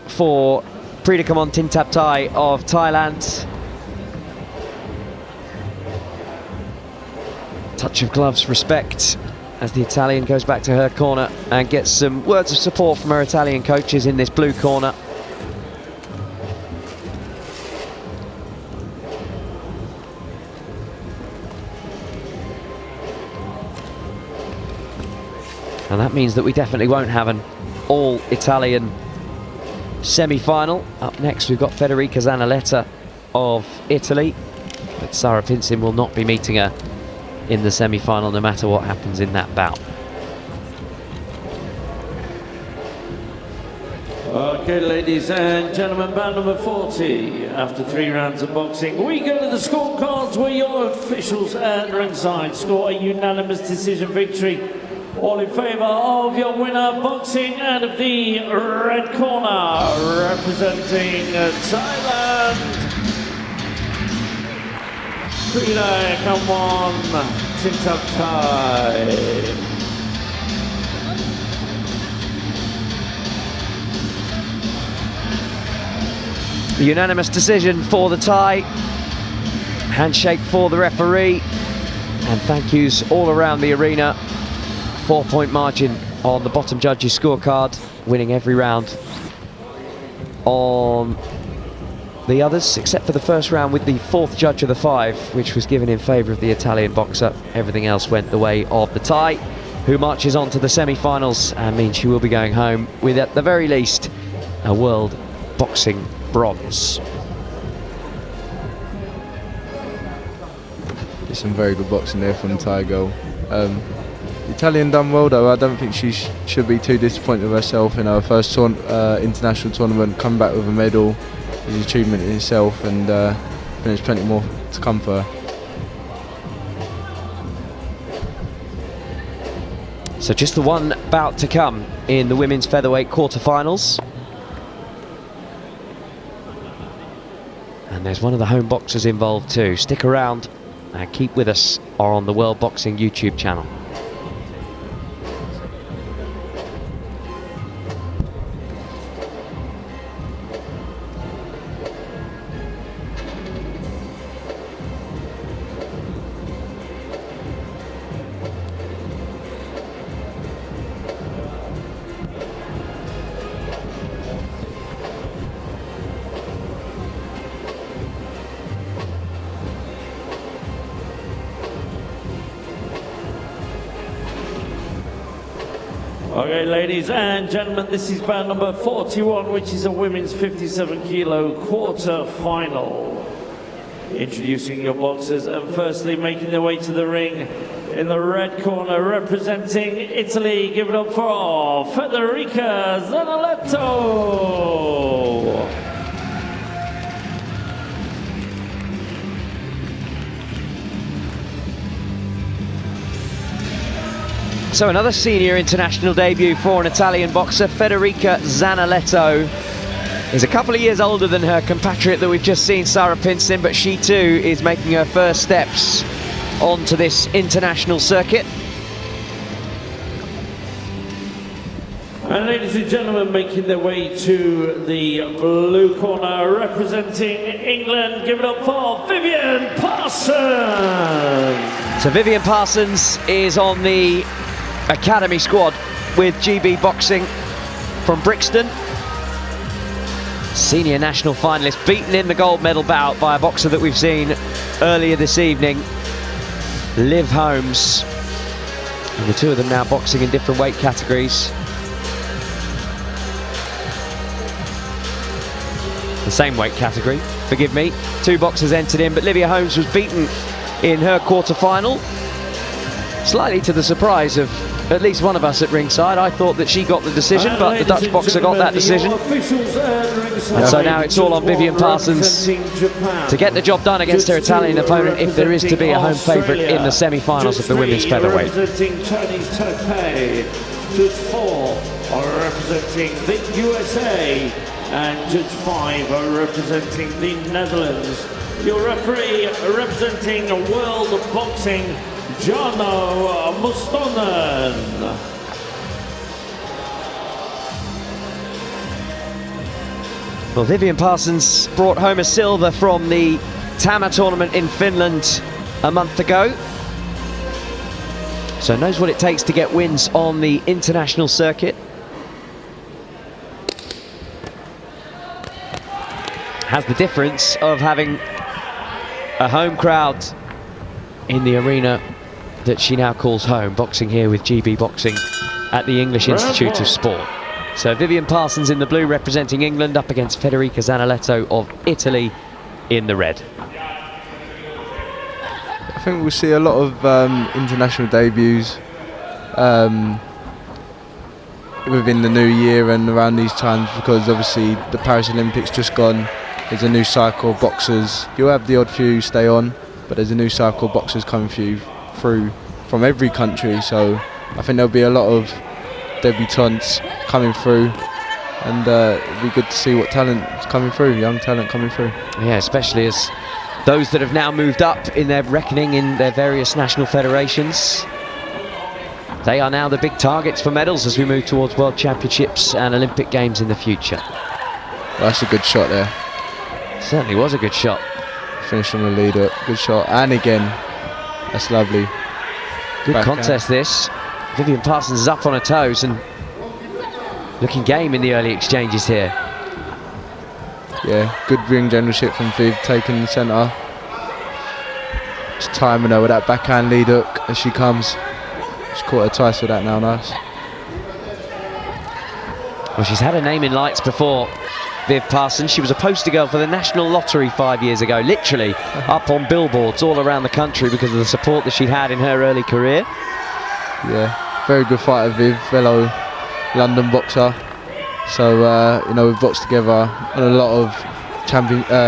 [SPEAKER 2] for Preedakamon Tintabthai of Thailand. Touch of gloves, respect, as the Italian goes back to her corner and gets some words of support from her Italian coaches in this blue corner. And that means that we definitely won't have an all-Italian semi-final. Up next we've got Federica Zanellato of Italy, but Sarah Pincin will not be meeting her in the semi-final no matter what happens in that bout.
[SPEAKER 1] Okay, ladies and gentlemen, bout number 40. After 3 rounds of boxing, we go to the scorecards where your officials at ringside score a unanimous decision victory. All in favour of your winner, boxing out of the red corner, representing Thailand, Preedakamon Tintabthai.
[SPEAKER 2] Unanimous decision for the Thai. Handshake for the referee. And thank yous all around the arena. 4-point margin on the bottom judges' scorecard, winning every round on the others, except for the first round with the 4th judge of the 5, which was given in favour of the Italian boxer. Everything else went the way of the Thai, who marches on to the semi-finals and means she will be going home with, at the very least, a world boxing bronze.
[SPEAKER 4] There's some very good boxing there from the Thai girl. The Italian done well though. I don't think she should be too disappointed with herself in her first international tournament. Come back with a medal is an achievement in itself, and there's plenty more to come for her.
[SPEAKER 2] So just the one bout to come in the women's featherweight quarterfinals. And there's one of the home boxers involved too. Stick around and keep with us on the World Boxing YouTube channel.
[SPEAKER 1] Okay, ladies and gentlemen, this is bout number 41, which is a women's 57 kilo quarter final. Introducing your boxers, and firstly making their way to the ring in the red corner, representing Italy, give it up for Federica Zanellato.
[SPEAKER 2] So another senior international debut for an Italian boxer. Federica Zanellato is a couple of years older than her compatriot that we've just seen, Sarah Pincin, but she too is making her first steps onto this international circuit.
[SPEAKER 1] And ladies and gentlemen, making their way to the blue corner, representing England, give it up for Vivian Parsons.
[SPEAKER 2] So Vivian Parsons is on the academy squad with GB Boxing from Brixton. Senior national finalist, beaten in the gold medal bout by a boxer that we've seen earlier this evening, Liv Holmes. And the two of them now boxing in different weight categories. The same weight category, forgive me. Two boxers entered in, but Livia Holmes was beaten in her quarter-final. Slightly to the surprise of at least one of us at ringside. I thought that she got the decision, but the Dutch boxer got that decision. And so now it's all on Vivian Parsons to get the job done against her Italian opponent if there is to be a home favourite in the semi-finals of the women's featherweight.
[SPEAKER 1] Representing Chinese Taipei, Judge 4 are representing the USA, and Judge 5 are representing the Netherlands. Your referee representing World Boxing, Jarno Mustonen.
[SPEAKER 2] Well, Vivian Parsons brought home a silver from the Tama tournament in Finland a month ago. So knows what it takes to get wins on the international circuit. Has the difference of having a home crowd in the arena that she now calls home, boxing here with GB Boxing at the English Institute of Sport. So Vivian Parsons in the blue representing England up against Federica Zanellato of Italy in the red.
[SPEAKER 4] I think we'll see a lot of international debuts within the new year and around these times, because obviously the Paris Olympics just gone. There's a new cycle of boxers. You'll have the odd few stay on, but there's a new cycle of boxers coming through from every country. So I think there'll be a lot of debutantes coming through, and it'll be good to see what talent is coming through, young talent coming through.
[SPEAKER 2] Yeah, especially as those that have now moved up in their reckoning in their various national federations, they are now the big targets for medals as we move towards World Championships and Olympic Games in the future.
[SPEAKER 4] Well, that's a good shot there.
[SPEAKER 2] Certainly was a good shot.
[SPEAKER 4] Finished on the lead up, good shot, and again, that's lovely.
[SPEAKER 2] Good
[SPEAKER 4] Back
[SPEAKER 2] contest this. Vivian Parsons is up on her toes and looking game in the early exchanges here.
[SPEAKER 4] Yeah, good ring generalship from Viv, taking the centre. Just timing her with that backhand lead hook as she comes. She's caught her twice with that now, nice.
[SPEAKER 2] Well, she's had her name in lights before, Viv Parsons. She was a poster girl for the National Lottery 5 years ago, literally up on billboards all around the country because of the support that she'd had in her early career.
[SPEAKER 4] Yeah, very good fighter, Viv, fellow London boxer. So, you know, we've boxed together on a lot of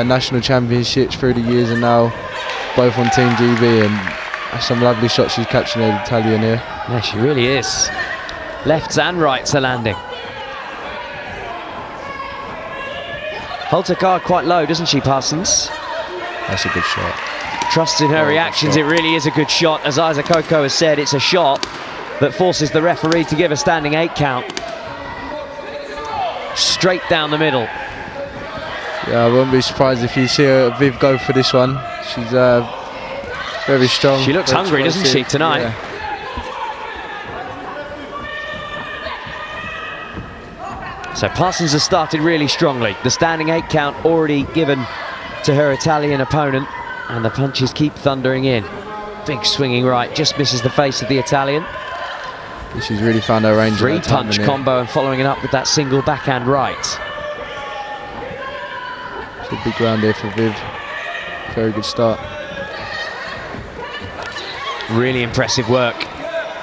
[SPEAKER 4] national championships through the years, and now both on Team GB, and some lovely shots she's catching the Italian here.
[SPEAKER 2] Yeah, she really is. Lefts and rights are landing. Holds her guard quite low, doesn't she, Parsons?
[SPEAKER 4] That's a good shot.
[SPEAKER 2] Trusts in her reactions, it really is a good shot. As Isaac Oko has said, it's a shot that forces the referee to give a standing 8 count. Straight down the middle.
[SPEAKER 4] Yeah, I wouldn't be surprised if you see Viv go for this one. She's very strong.
[SPEAKER 2] She looks hungry, doesn't she, tonight?
[SPEAKER 4] Yeah.
[SPEAKER 2] So Parsons has started really strongly. The standing 8 count already given to her Italian opponent, and the punches keep thundering in. Big swinging right, just misses the face of the Italian.
[SPEAKER 4] She's really found her range.
[SPEAKER 2] Three-punch combo and following it up with that single backhand right.
[SPEAKER 4] Should be ground here for Viv. Very good start.
[SPEAKER 2] Really impressive work.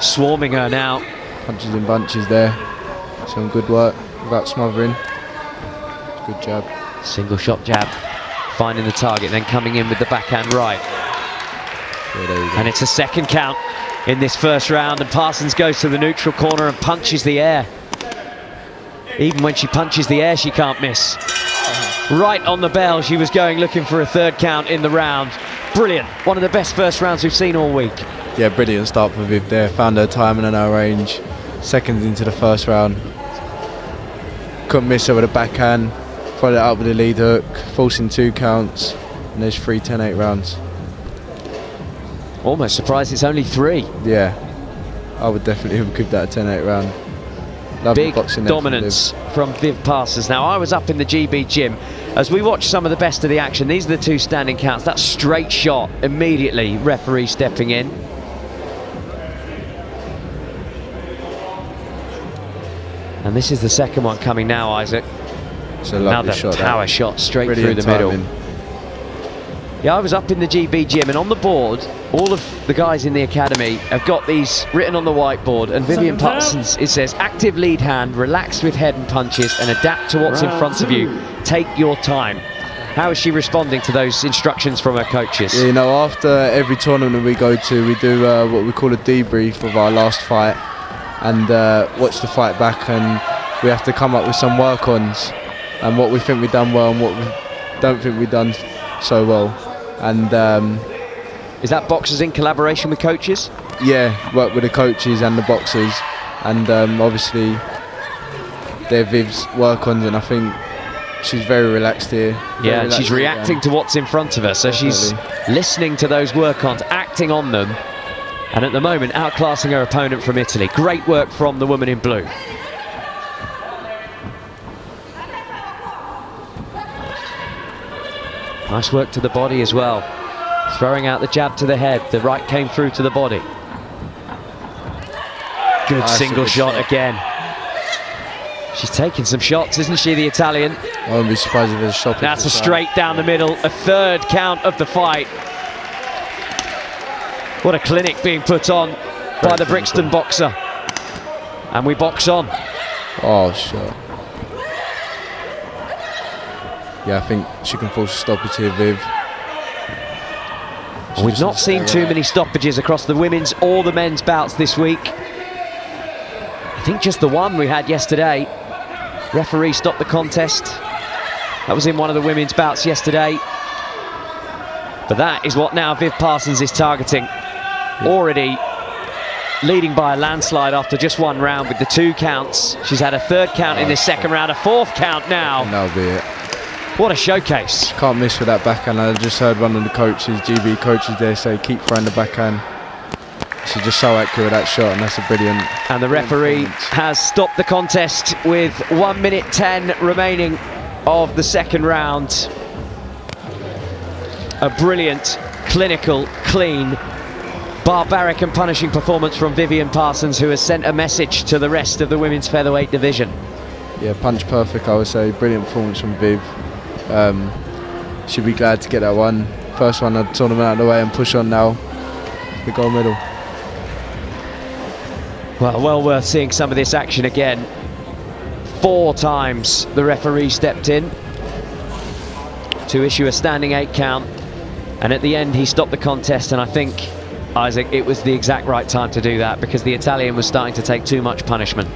[SPEAKER 2] Swarming her now.
[SPEAKER 4] Punches in bunches there. Some good work without smothering. Good jab.
[SPEAKER 2] Single shot jab. Finding the target, then coming in with the backhand right.
[SPEAKER 4] Yeah, there you go.
[SPEAKER 2] And it's a second count in this first round, and Parsons goes to the neutral corner and punches the air. Even when she punches the air, she can't miss. Right on the bell, she was going looking for a third count in the round. Brilliant. One of the best first rounds we've seen all week.
[SPEAKER 4] Yeah, brilliant start for Viv there. Found her timing and her range. Seconds into the first round. Couldn't miss her with a backhand. Followed it up with a lead hook, forcing 2 counts. And there's 3 10-8 rounds.
[SPEAKER 2] Almost surprised it's only 3.
[SPEAKER 4] Yeah, I would definitely give that a 10-8 round. Lovely
[SPEAKER 2] Big
[SPEAKER 4] boxing there
[SPEAKER 2] dominance from Viv Parsons. Now, I was up in the GB gym as we watched some of the best of the action. These are the 2 standing counts. That straight shot immediately, referee stepping in. And this is the second one coming now, Isaac.
[SPEAKER 4] It's a lovely
[SPEAKER 2] Another
[SPEAKER 4] shot.
[SPEAKER 2] tower shot straight
[SPEAKER 4] Brilliant
[SPEAKER 2] through the middle.
[SPEAKER 4] timing.
[SPEAKER 2] Yeah, I was up in the GB gym, and on the board, all of the guys in the academy have got these written on the whiteboard, and Vivian Parsons, it says, active lead hand, relax with head and punches, and adapt to what's in front of you. Take your time. How is she responding to those instructions from her coaches?
[SPEAKER 4] Yeah, you know, after every tournament we go to, we do what we call a debrief of our last fight, and watch the fight back, and we have to come up with some work-ons, and what we think we've done well and what we don't think we've done so well. And
[SPEAKER 2] is that boxers in collaboration with coaches?
[SPEAKER 4] Yeah, work with the coaches and the boxers, and obviously they're Viv's work-ons, and I think she's very relaxed here.
[SPEAKER 2] Yeah, and she's reacting to what's in front of her, so she's listening to those work-ons, acting on them, and at the moment outclassing her opponent from Italy. Great work from the woman in blue. Nice work to the body as well. Throwing out the jab to the head. The right came through to the body. Good single shot again. She's taking some shots, isn't she, the Italian?
[SPEAKER 4] I wouldn't be surprised if there's a shot.
[SPEAKER 2] That's a straight down the middle. A third count of the fight. What a clinic being put on by the Brixton boxer. And we box on.
[SPEAKER 4] Oh, shot. Yeah, I think she can force a stoppage here, Viv.
[SPEAKER 2] We've not seen too many stoppages across the women's or the men's bouts this week. I think just the one we had yesterday. Referee stopped the contest. That was in one of the women's bouts yesterday. But that is what now Viv Parsons is targeting. Already leading by a landslide after just 1 round with the 2 counts. She's had a 3rd count in this second round, a 4th count now.
[SPEAKER 4] And that'll be it.
[SPEAKER 2] What a showcase.
[SPEAKER 4] Can't miss with that backhand. I just heard one of the coaches, GB coaches there, say keep throwing the backhand. She's just so accurate with that shot, and that's a brilliant.
[SPEAKER 2] And the referee has stopped the contest with 1 minute 10 remaining of the second round. A brilliant, clinical, clean, barbaric and punishing performance from Vivian Parsons, who has sent a message to the rest of the women's featherweight division.
[SPEAKER 4] Yeah, punch perfect, I would say. Brilliant performance from Viv. She'll be glad to get that one. First one of the tournament out of the way and push on now. The gold medal.
[SPEAKER 2] Well worth seeing some of this action again. 4 times the referee stepped in to issue a standing 8 count, and at the end he stopped the contest, and I think, Isaac, it was the exact right time to do that, because the Italian was starting to take too much punishment.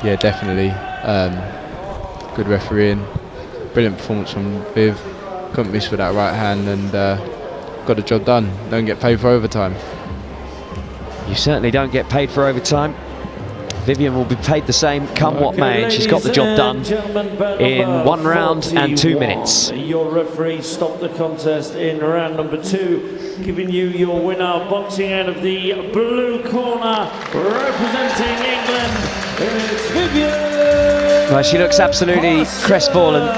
[SPEAKER 4] Yeah, definitely. Good refereeing. Brilliant performance from Viv. Couldn't miss with that right hand, and got the job done. Don't get paid for overtime.
[SPEAKER 2] You certainly don't get paid for overtime. Vivian will be paid the same come what may, and she's got the job done in 1 round and 2 minutes.
[SPEAKER 1] Your referee stopped the contest in round number 2, giving you your winner, boxing out of the blue corner, representing England, it's Vivian.
[SPEAKER 2] Well, she looks absolutely crestfallen.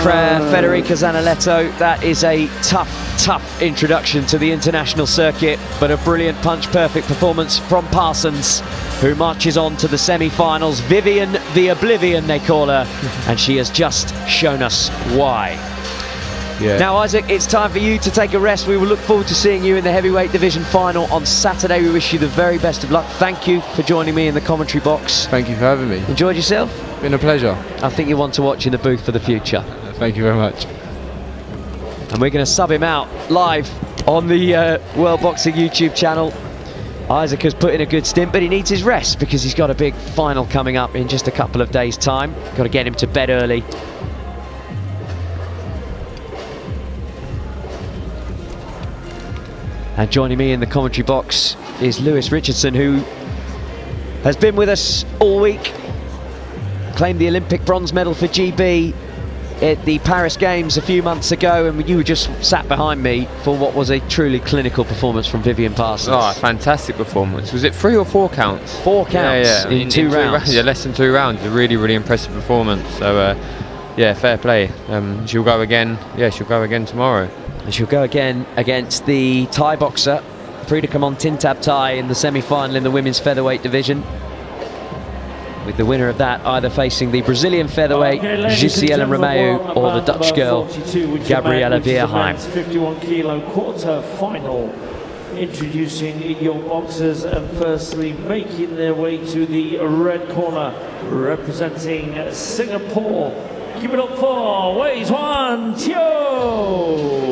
[SPEAKER 2] Federica Zanellato, that is a tough tough introduction to the international circuit, but a brilliant punch-perfect performance from Parsons, who marches on to the semi-finals. Vivian the Oblivion, they call her, and she has just shown us why.
[SPEAKER 4] Yeah.
[SPEAKER 2] Now, Isaac, it's time for you to take a rest. We will look forward to seeing you in the heavyweight division final on Saturday. We wish you the very best of luck. Thank you for joining me in the commentary box.
[SPEAKER 4] Thank you for having me.
[SPEAKER 2] Enjoyed yourself?
[SPEAKER 4] Been a pleasure.
[SPEAKER 2] I think you want to watch in the booth for the future.
[SPEAKER 4] Thank you very much.
[SPEAKER 2] And we're going to sub him out live on the World Boxing YouTube channel. Isaac has put in a good stint, but he needs his rest because he's got a big final coming up in just a couple of days' time. Got to get him to bed early. And joining me in the commentary box is Lewis Richardson, who has been with us all week. Claimed the Olympic bronze medal for GB at the Paris Games a few months ago, and you just sat behind me for what was a truly clinical performance from Vivian Parsons.
[SPEAKER 5] Oh, a fantastic performance. Was it 3 or 4 counts?
[SPEAKER 2] 4 counts in 2 rounds.
[SPEAKER 5] Yeah, less than 2 rounds. A really, really impressive performance. So, yeah, fair play. She'll go again. Yeah, she'll go again tomorrow.
[SPEAKER 2] And she'll go again against the Thai boxer, Preedakamon Tintabthai, in the semi-final in the women's featherweight division. With the winner of that either facing the Brazilian featherweight, Jucielen Romeu, or the Dutch girl, Gabriëlle Weerheim.
[SPEAKER 1] 51 kilo quarter final. Introducing your boxers, and firstly making their way to the red corner, representing Singapore. Give it up for Weerheim Teo.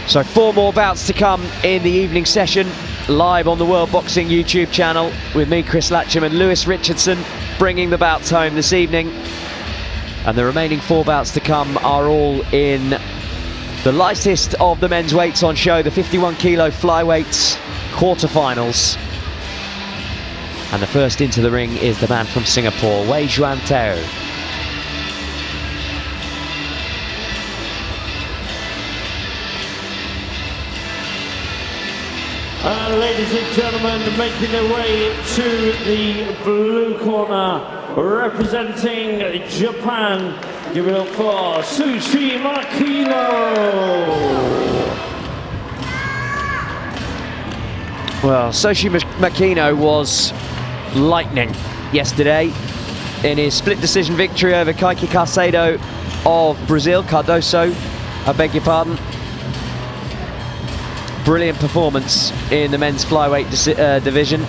[SPEAKER 2] So 4 more bouts to come in the evening session, live on the World Boxing YouTube channel, with me, Chris Latcham, and Lewis Richardson bringing the bouts home this evening. And the remaining 4 bouts to come are all in the lightest of the men's weights on show, the 51 kilo flyweights quarterfinals. And the first into the ring is the man from Singapore, Weerheim Teo.
[SPEAKER 1] Ladies and gentlemen, making their way to the blue corner, representing Japan, give it up for Sushi Makino.
[SPEAKER 2] Well, Sushi Makino was lightning yesterday in his split decision victory over Kaiki Carcedo of Brazil, Cardoso, I beg your pardon. Brilliant performance in the men's flyweight division.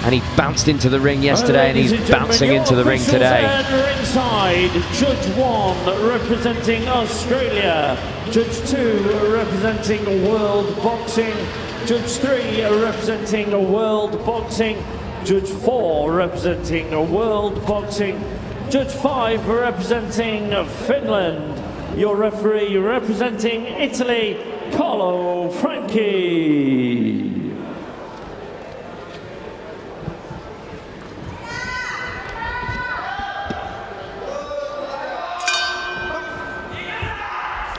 [SPEAKER 2] And he bounced into the ring yesterday, and he's bouncing into the ring today.
[SPEAKER 1] Inside, Judge 1 representing Australia, Judge 2 representing World Boxing, Judge 3 representing World Boxing, Judge 4 representing World Boxing, Judge 5 representing Finland. Your referee representing Italy, Carlo Franchi.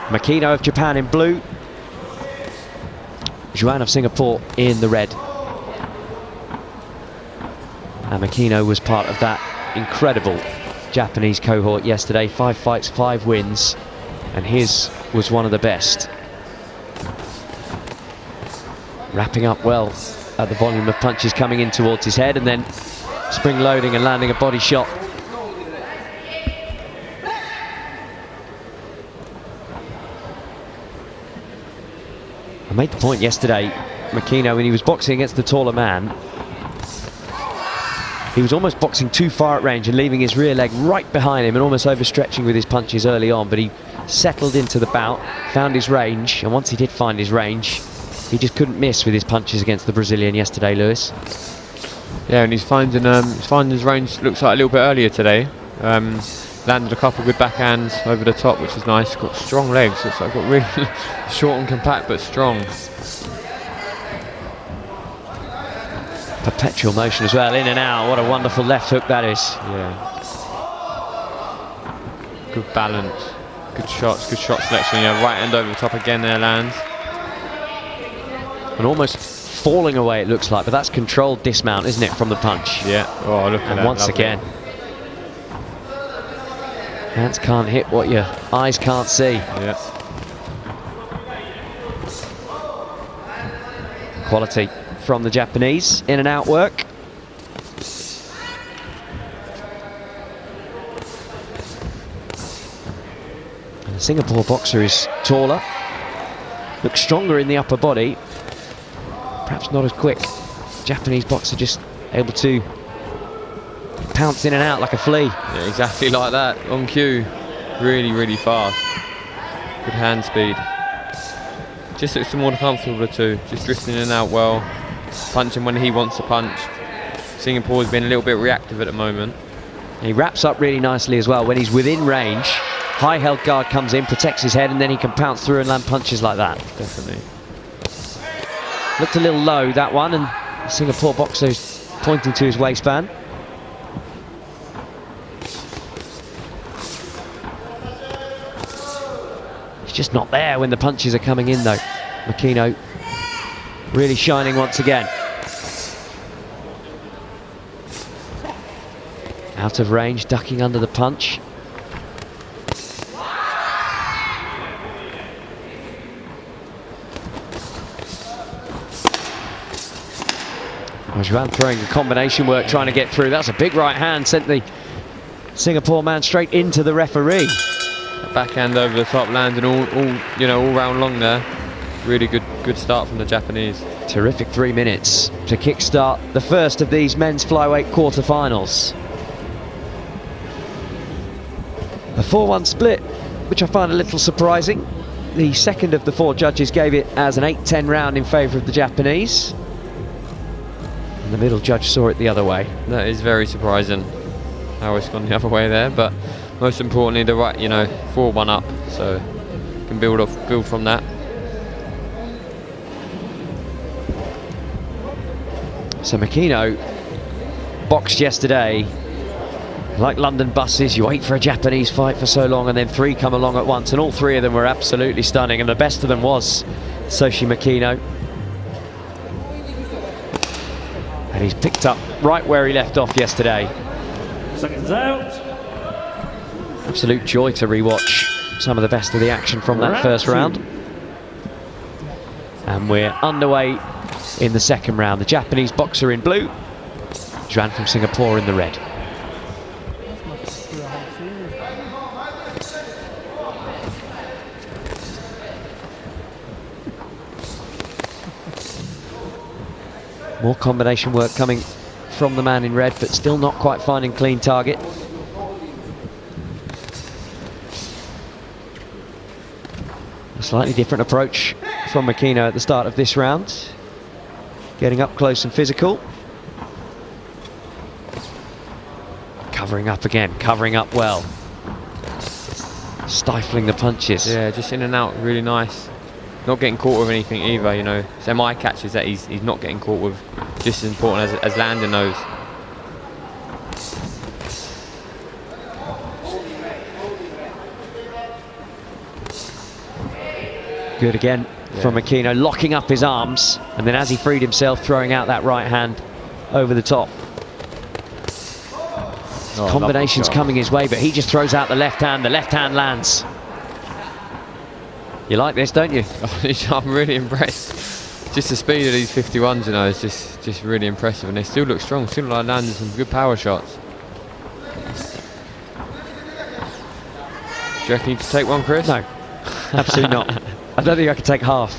[SPEAKER 2] Makino of Japan in blue, Juan of Singapore in the red. And Makino was part of that incredible Japanese cohort yesterday. 5 fights, 5 wins. And his was one of the best. Wrapping up well at the volume of punches coming in towards his head, and then spring loading and landing a body shot. I made the point yesterday, Makino, when he was boxing against the taller man, he was almost boxing too far at range and leaving his rear leg right behind him and almost overstretching with his punches early on, but he settled into the bout, found his range, and once he did find his range, he just couldn't miss with his punches against the Brazilian yesterday, Lewis.
[SPEAKER 5] Yeah, and he's finding his range, looks like, a little bit earlier today. Landed a couple good backhands over the top, which is nice. Got strong legs, looks like got really short and compact but strong.
[SPEAKER 2] Perpetual motion as well, in and out. What a wonderful left hook that is.
[SPEAKER 5] Yeah. Good balance, good shot selection. Yeah, right hand over the top again there lands.
[SPEAKER 2] And almost falling away, it looks like, but that's controlled dismount, isn't it, from the punch?
[SPEAKER 5] Yeah. Oh, look at that.
[SPEAKER 2] And once
[SPEAKER 5] lovely.
[SPEAKER 2] again, hands can't hit what your eyes can't see.
[SPEAKER 5] Yeah.
[SPEAKER 2] Quality from the Japanese. In and out work. And the Singapore boxer is taller, looks stronger in the upper body, perhaps not as quick. Japanese boxer just able to pounce in and out like a flea.
[SPEAKER 5] Yeah, exactly like that, on cue. Really, really fast. Good hand speed. Just looks more comfortable with the two. Just drifting in and out well. Punching when he wants to punch. Singapore's been a little bit reactive at the moment.
[SPEAKER 2] He wraps up really nicely as well when he's within range. High held guard comes in, protects his head, and then he can pounce through and land punches like that.
[SPEAKER 5] Definitely.
[SPEAKER 2] Looked a little low, that one, and the Singapore boxer is pointing to his waistband. He's just not there when the punches are coming in, though. Makino really shining once again. Out of range, ducking under the punch. Juan throwing a combination work, trying to get through. That's a big right hand, sent the Singapore man straight into the referee.
[SPEAKER 5] A backhand over the top, landing all round long there. Really good start from the Japanese.
[SPEAKER 2] Terrific 3 minutes to kickstart the first of these men's flyweight quarterfinals. A 4-1 split, which I find a little surprising. The second of the 4 judges gave it as an 8-10 round in favour of the Japanese. And the middle judge saw it the other way.
[SPEAKER 5] That is very surprising how it's gone the other way there, but most importantly the right, 4-1 up, so can build from that.
[SPEAKER 2] So Makino boxed yesterday. Like London buses, you wait for a Japanese fight for so long and then 3 come along at once, and all 3 of them were absolutely stunning, and the best of them was Soshi Makino. And he's picked up right where he left off yesterday.
[SPEAKER 1] Seconds out.
[SPEAKER 2] Absolute joy to rewatch some of the best of the action from that first round. And we're underway in the second round. The Japanese boxer in blue, Juan from Singapore in the red. More combination work coming from the man in red, but still not quite finding clean target. A slightly different approach from Makino at the start of this round. Getting up close and physical. Covering up again, covering up well. Stifling the punches.
[SPEAKER 5] Yeah, just in and out, really nice. Not getting caught with anything either, So my catch is that he's not getting caught with, just as important as landing those.
[SPEAKER 2] Good again from Makino, locking up his arms, and then as he freed himself, throwing out that right hand over the top. Combinations coming his way, but he just throws out the left hand lands. You like this, don't you?
[SPEAKER 5] I'm really impressed. Just the speed of these 51s, is just really impressive, and they still look strong, still like landing some good power shots. Do you reckon you could take one, Chris?
[SPEAKER 2] No, absolutely not. I don't think I could take half.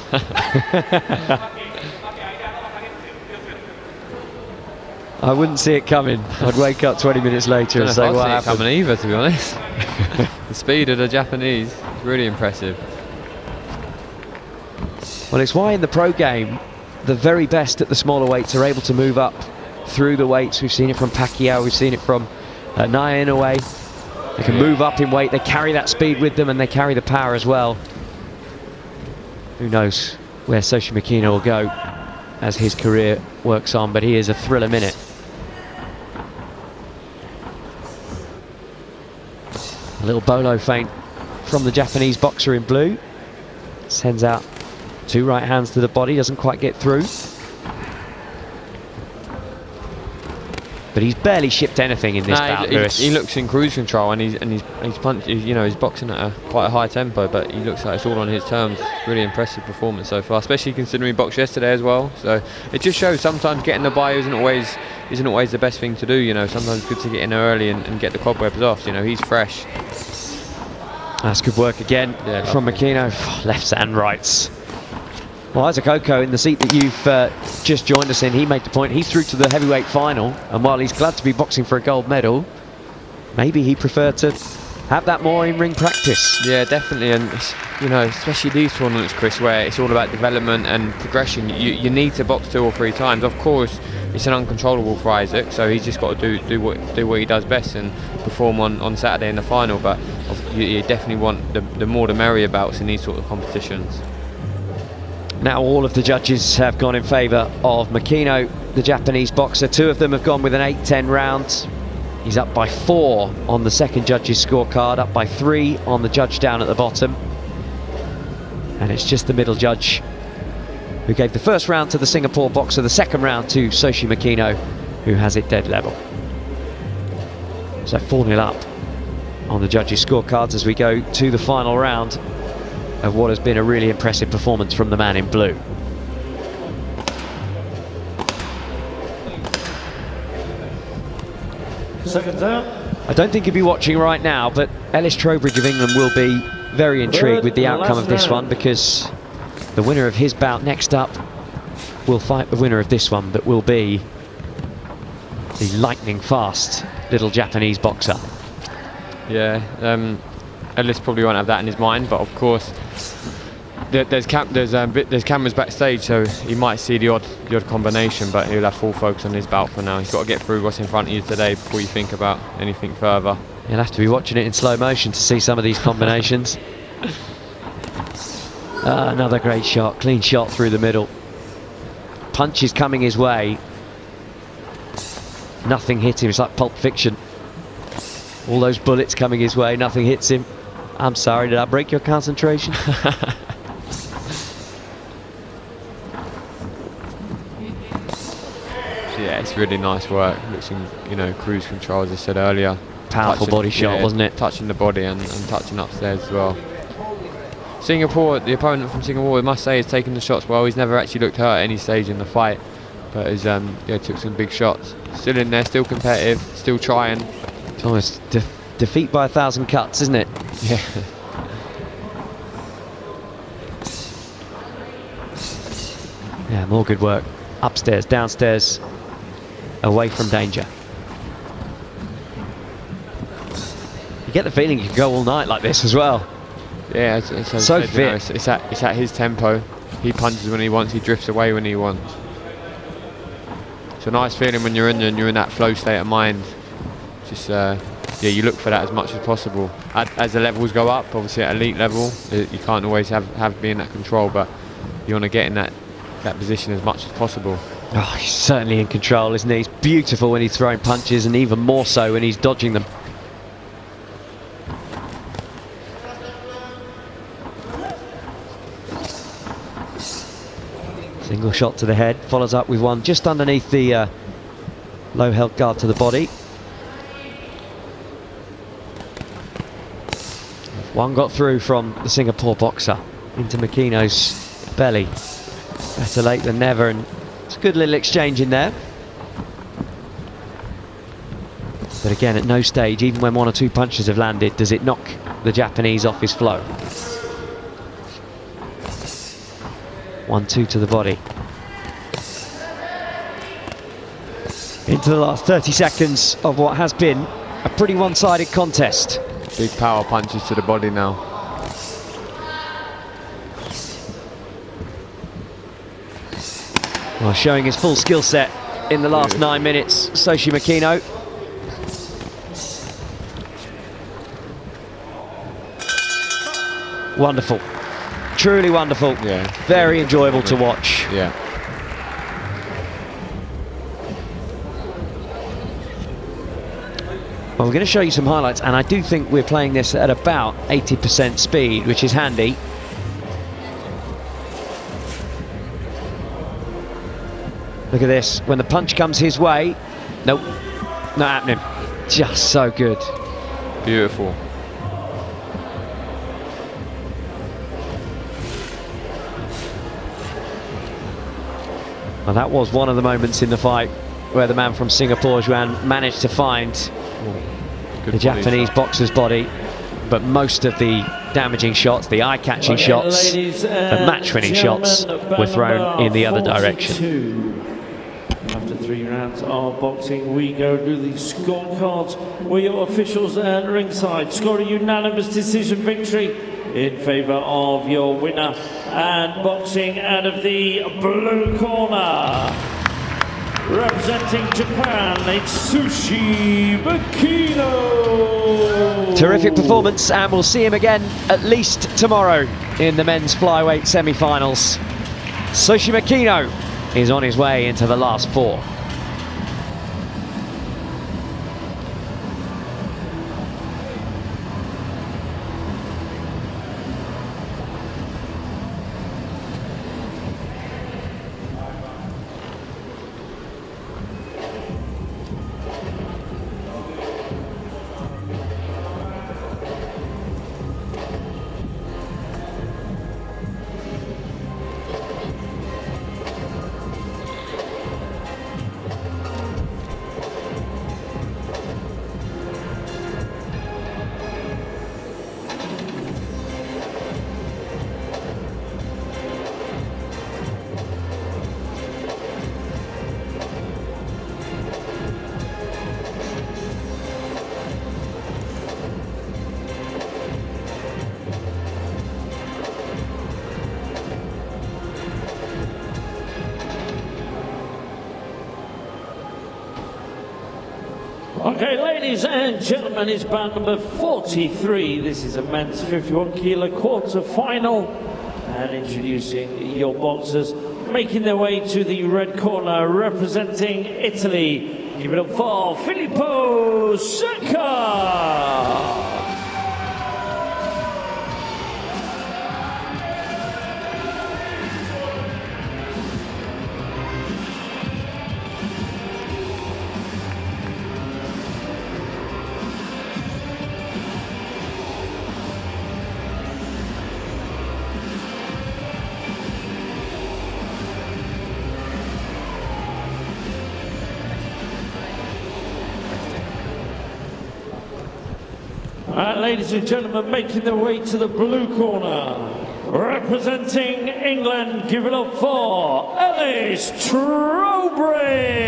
[SPEAKER 2] I wouldn't see it coming. I'd wake up 20 minutes later and say, what happened?
[SPEAKER 5] I don't see it coming either, to be honest. The speed of the Japanese is really impressive.
[SPEAKER 2] Well, it's why in the pro game, the very best at the smaller weights are able to move up through the weights. We've seen it from Pacquiao, we've seen it from Nia Inoue. They can move up in weight, they carry that speed with them, and they carry the power as well. Who knows where Soshi Makino will go as his career works on, but he is a thriller minute. A little bolo feint from the Japanese boxer in blue. Sends out 2 right hands to the body, doesn't quite get through. But he's barely shipped anything in this bout, Lewis.
[SPEAKER 5] He looks in cruise control, and he's boxing at quite a high tempo, but he looks like it's all on his terms. Really impressive performance so far, especially considering he boxed yesterday as well. So it just shows sometimes getting the bye isn't always the best thing to do. You know, sometimes it's good to get in early and get the cobwebs off. You know, he's fresh.
[SPEAKER 2] That's good work again from Makino. Lefts and rights. Well, Isaac Oko, in the seat that you've just joined us in, he made the point. He's through to the heavyweight final, and while he's glad to be boxing for a gold medal, maybe he preferred to have that more in ring practice.
[SPEAKER 5] Yeah, definitely, and you know, especially these tournaments, Chris, where it's all about development and progression. You need to box 2 or 3 times. Of course, it's an uncontrollable for Isaac, so he's just got to do what he does best and perform on Saturday in the final. But you definitely want the more the merrier bouts in these sort of competitions.
[SPEAKER 2] Now all of the judges have gone in favour of Makino, the Japanese boxer. 2 of them have gone with an 8-10 round. He's up by 4 on the second judge's scorecard, up by 3 on the judge down at the bottom. And it's just the middle judge who gave the first round to the Singapore boxer, the second round to Soshi Makino, who has it dead level. So 4-0 up on the judges' scorecards as we go to the final round of what has been a really impressive performance from the man in blue.
[SPEAKER 1] Seconds out.
[SPEAKER 2] I don't think he'll be watching right now, but Ellis Trowbridge of England will be very intrigued with the outcome of this one, because the winner of his bout next up will fight the winner of this one, that will be the lightning fast little Japanese boxer.
[SPEAKER 5] Yeah, Ellis probably won't have that in his mind, but of course there's cameras backstage, so he might see the odd combination, but he'll have full focus on his bout for now. He's got to get through what's in front of you today before you think about anything further.
[SPEAKER 2] You'll have to be watching it in slow motion to see some of these combinations. Another great shot, clean shot through the middle. Punches coming his way. Nothing hit him. It's like Pulp Fiction. All those bullets coming his way, nothing hits him. I'm sorry, did I break your concentration?
[SPEAKER 5] Yeah, it's really nice work. Looks in, you know, cruise control, as I said earlier.
[SPEAKER 2] Powerful body shot, wasn't it?
[SPEAKER 5] Touching the body and touching upstairs as well. Singapore, the opponent from Singapore, I must say, has taken the shots well. He's never actually looked hurt at any stage in the fight, but has took some big shots. Still in there, still competitive, still trying.
[SPEAKER 2] It's almost defeat by 1,000 cuts, isn't it?
[SPEAKER 5] Yeah.
[SPEAKER 2] Yeah, more good work. Upstairs, downstairs, away from danger. You get the feeling you can go all night like this as well.
[SPEAKER 5] Yeah,
[SPEAKER 2] so
[SPEAKER 5] said,
[SPEAKER 2] fit.
[SPEAKER 5] You know, it's at his tempo. He punches when he wants, he drifts away when he wants. It's a nice feeling when you're in there and you're in that flow state of mind. Just yeah, you look for that as much as possible. As the levels go up, obviously at elite level, you can't always have be in that control, but you want to get in that position as much as possible.
[SPEAKER 2] Oh, he's certainly in control, isn't he? He's beautiful when he's throwing punches, and even more so when he's dodging them. Single shot to the head, follows up with one just underneath the low held guard to the body. One got through from the Singapore boxer into Makino's belly. Better late than never, and it's a good little exchange in there. But again, at no stage, even when 1 or 2 punches have landed, does it knock the Japanese off his flow. 1-2 to the body. Into the last 30 seconds of what has been a pretty one-sided contest.
[SPEAKER 5] Big power punches to the body now.
[SPEAKER 2] Well, showing his full skill set in the last 9 minutes, Soshi Makino. Wonderful. Truly wonderful.
[SPEAKER 5] Yeah.
[SPEAKER 2] Very enjoyable to watch.
[SPEAKER 5] Yeah.
[SPEAKER 2] Well, we're going to show you some highlights, and I do think we're playing this at about 80% speed, which is handy. Look at this. When the punch comes his way, nope, not happening. Just so good.
[SPEAKER 5] Beautiful.
[SPEAKER 2] Well, that was one of the moments in the fight where the man from Singapore, Juan, managed to find the Japanese boxer's body, but most of the damaging shots, the eye-catching shots, the match-winning shots were thrown in the other direction.
[SPEAKER 1] After 3 rounds of boxing, we go to the scorecards where your officials at ringside score a unanimous decision victory in favour of your winner, and boxing out of the blue corner, representing Japan, it's Makino.
[SPEAKER 2] Terrific performance, and we'll see him again at least tomorrow in the men's flyweight semi-finals. Makino is on his way into the last 4.
[SPEAKER 1] Okay, ladies and gentlemen, it's bout number 43. This is a men's 51 kilo quarter final. And introducing your boxers, making their way to the red corner, representing Italy. Give it up for Filippo Secca. Ladies and gentlemen, making their way to the blue corner, representing England, give it up for Ellis Trowbridge.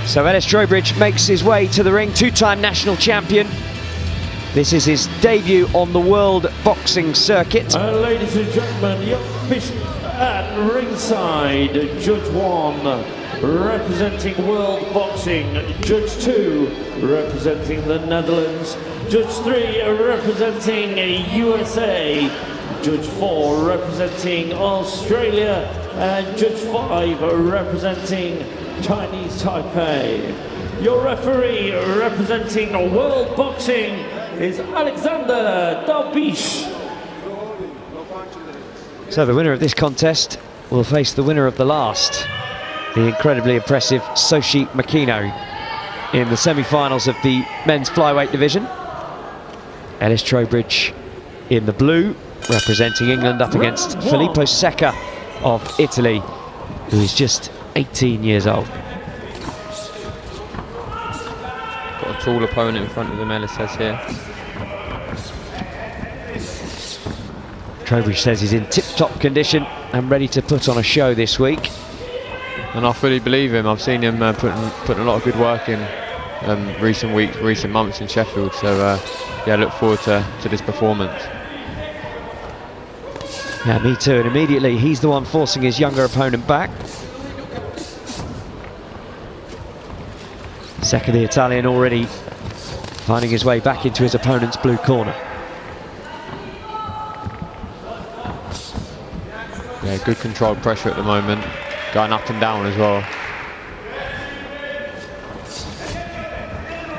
[SPEAKER 2] So Ellis Trowbridge makes his way to the ring, 2-time national champion. This is his debut on the world boxing circuit.
[SPEAKER 1] Ladies and gentlemen, your official at ringside, Judge 1, representing world boxing, Judge 2, representing the Netherlands, Judge 3, representing USA, Judge 4, representing Australia, and Judge 5, representing Chinese Taipei. Your referee representing world boxing is Alexander Dalbish.
[SPEAKER 2] So the winner of this contest will face the winner of the last, the incredibly impressive Makino, in the semi-finals of the men's flyweight division. Ellis Trowbridge in the blue, representing England, up against Filippo Secca of Italy, who is just 18 years old.
[SPEAKER 5] Got a tall opponent in front of him, Ellis says here.
[SPEAKER 2] Trowbridge says he's in tip-top condition and ready to put on a show this week.
[SPEAKER 5] And I fully believe him. I've seen him putting a lot of good work in recent weeks, recent months in Sheffield. So yeah, I look forward to this performance.
[SPEAKER 2] Yeah, me too. And immediately he's the one forcing his younger opponent back. Second, the Italian already finding his way back into his opponent's blue corner.
[SPEAKER 5] Yeah, good controlled pressure at the moment. Going up and down as well.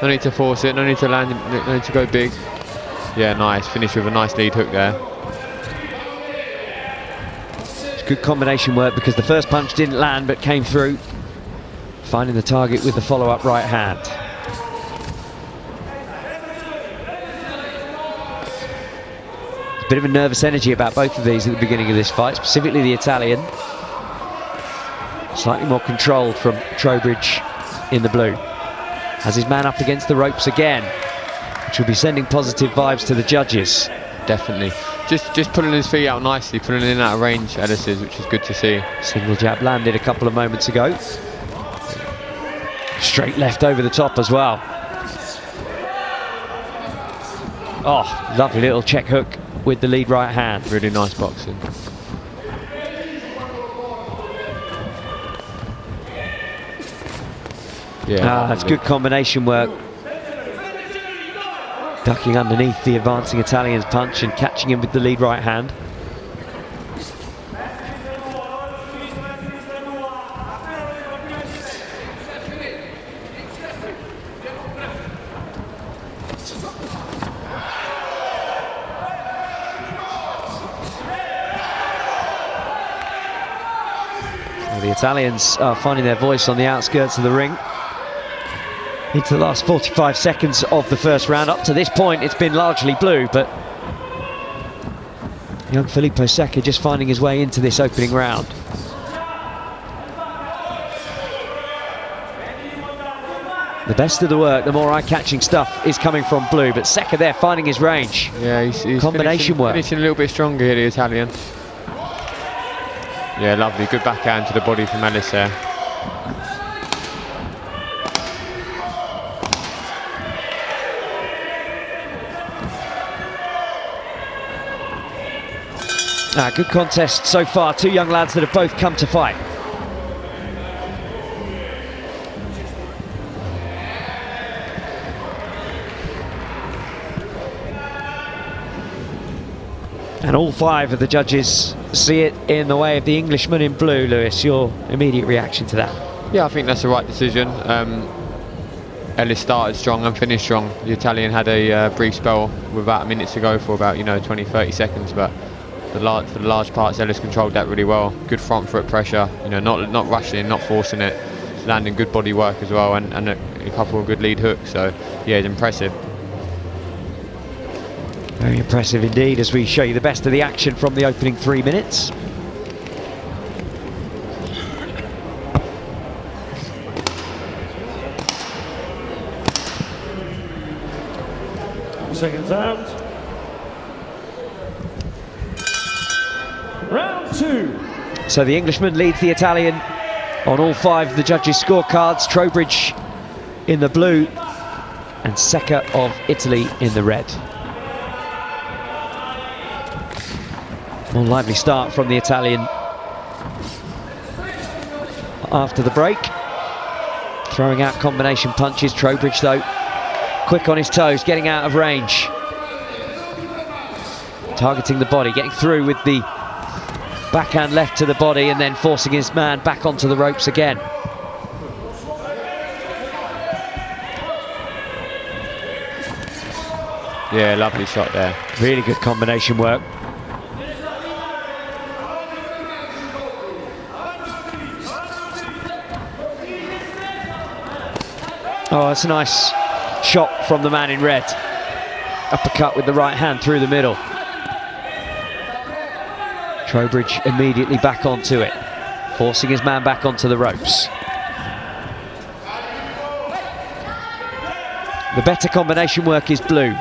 [SPEAKER 5] No need to force it, no need to land, no need to go big. Yeah, nice. Finish with a nice lead hook there.
[SPEAKER 2] It's good combination work because the first punch didn't land but came through. Finding the target with the follow-up right hand. A bit of a nervous energy about both of these at the beginning of this fight, specifically the Italian. Slightly more controlled from Trowbridge in the blue. Has his man up against the ropes again, which will be sending positive vibes to the judges.
[SPEAKER 5] Definitely. Just pulling his feet out nicely, pulling in and out of range, Ellis is, which is good to see.
[SPEAKER 2] Single jab landed a couple of moments ago. Straight left over the top as well. Oh, lovely little check hook with the lead right hand.
[SPEAKER 5] Really nice boxing. Yeah,
[SPEAKER 2] that's good combination work. Ducking underneath the advancing Italian's punch and catching him with the lead right hand. Well, the Italians are finding their voice on the outskirts of the ring. Into the last 45 seconds of the first round. Up to this point, it's been largely blue, but young Filippo Secca just finding his way into this opening round. The best of the work, the more eye-catching stuff is coming from blue, but Secca there finding his range.
[SPEAKER 5] Yeah, he's
[SPEAKER 2] combination work.
[SPEAKER 5] Finishing a little bit stronger here, the Italian. Yeah, lovely. Good backhand to the body from Ellis there.
[SPEAKER 2] Good contest so far. Two young lads that have both come to fight. And all five of the judges see it in the way of the Englishman in blue. Lewis, your immediate reaction to that?
[SPEAKER 5] Yeah, I think that's the right decision. Ellis started strong and finished strong. The Italian had a brief spell with about a minute to go for about 20-30 seconds, but for the large parts, Ellis controlled that really well. Good front foot pressure, not rushing in, not forcing it, landing good body work as well, and a couple of good lead hooks. So yeah, it's impressive.
[SPEAKER 2] Very impressive indeed, as we show you the best of the action from the opening 3 minutes.
[SPEAKER 1] Seconds out. Round two.
[SPEAKER 2] So the Englishman leads the Italian on all five of the judges' scorecards. Trowbridge in the blue and Secca of Italy in the red. More lively start from the Italian after the break. Throwing out combination punches. Trowbridge though, quick on his toes, getting out of range. Targeting the body, getting through with the backhand left to the body and then forcing his man back onto the ropes again.
[SPEAKER 5] Yeah, lovely shot there.
[SPEAKER 2] Really good combination work. Oh, that's a nice shot from the man in red. Uppercut with the right hand through the middle. Trowbridge immediately back onto it, forcing his man back onto the ropes. The better combination work is blue.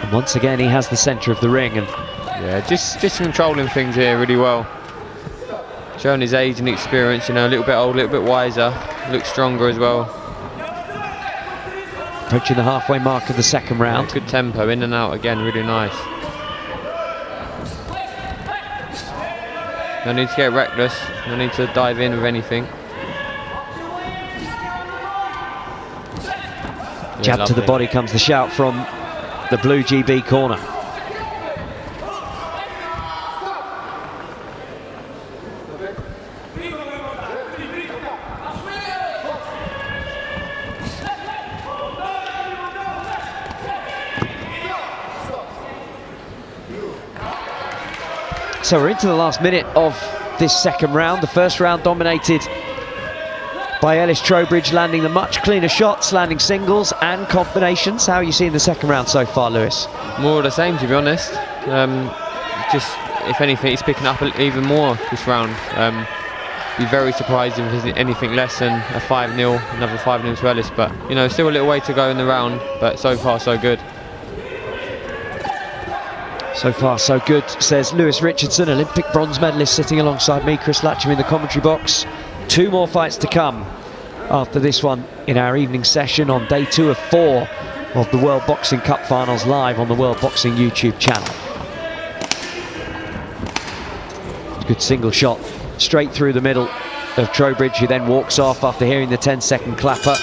[SPEAKER 2] And once again he has the centre of the ring, and
[SPEAKER 5] yeah, just controlling things here really well. Showing his age and experience, a little bit old, a little bit wiser, looks stronger as well.
[SPEAKER 2] Approaching the halfway mark of the second round.
[SPEAKER 5] Yeah, good tempo, in and out again, really nice. No need to get reckless, no need to dive in with anything.
[SPEAKER 2] Jab to the body comes the shout from the blue GB corner. So we're into the last minute of this second round. The first round dominated by Ellis Trowbridge, landing the much cleaner shots, landing singles and combinations. How are you seeing the second round so far, Lewis?
[SPEAKER 5] More of the same, to be honest. Just, if anything, he's picking up even more this round. Be very surprised if there's anything less than a 5-0, another 5-0 to Ellis. But, you know, still a little way to go in the round, but so far so good.
[SPEAKER 2] So far, so good, says Lewis Richardson, Olympic bronze medalist, sitting alongside me, Chris Latcham, in the commentary box. 2 more fights to come after this one in our evening session on day 2 of 4 of the World Boxing Cup Finals, live on the World Boxing YouTube channel. Good single shot straight through the middle of Trowbridge, who then walks off after hearing the 10-second clapper,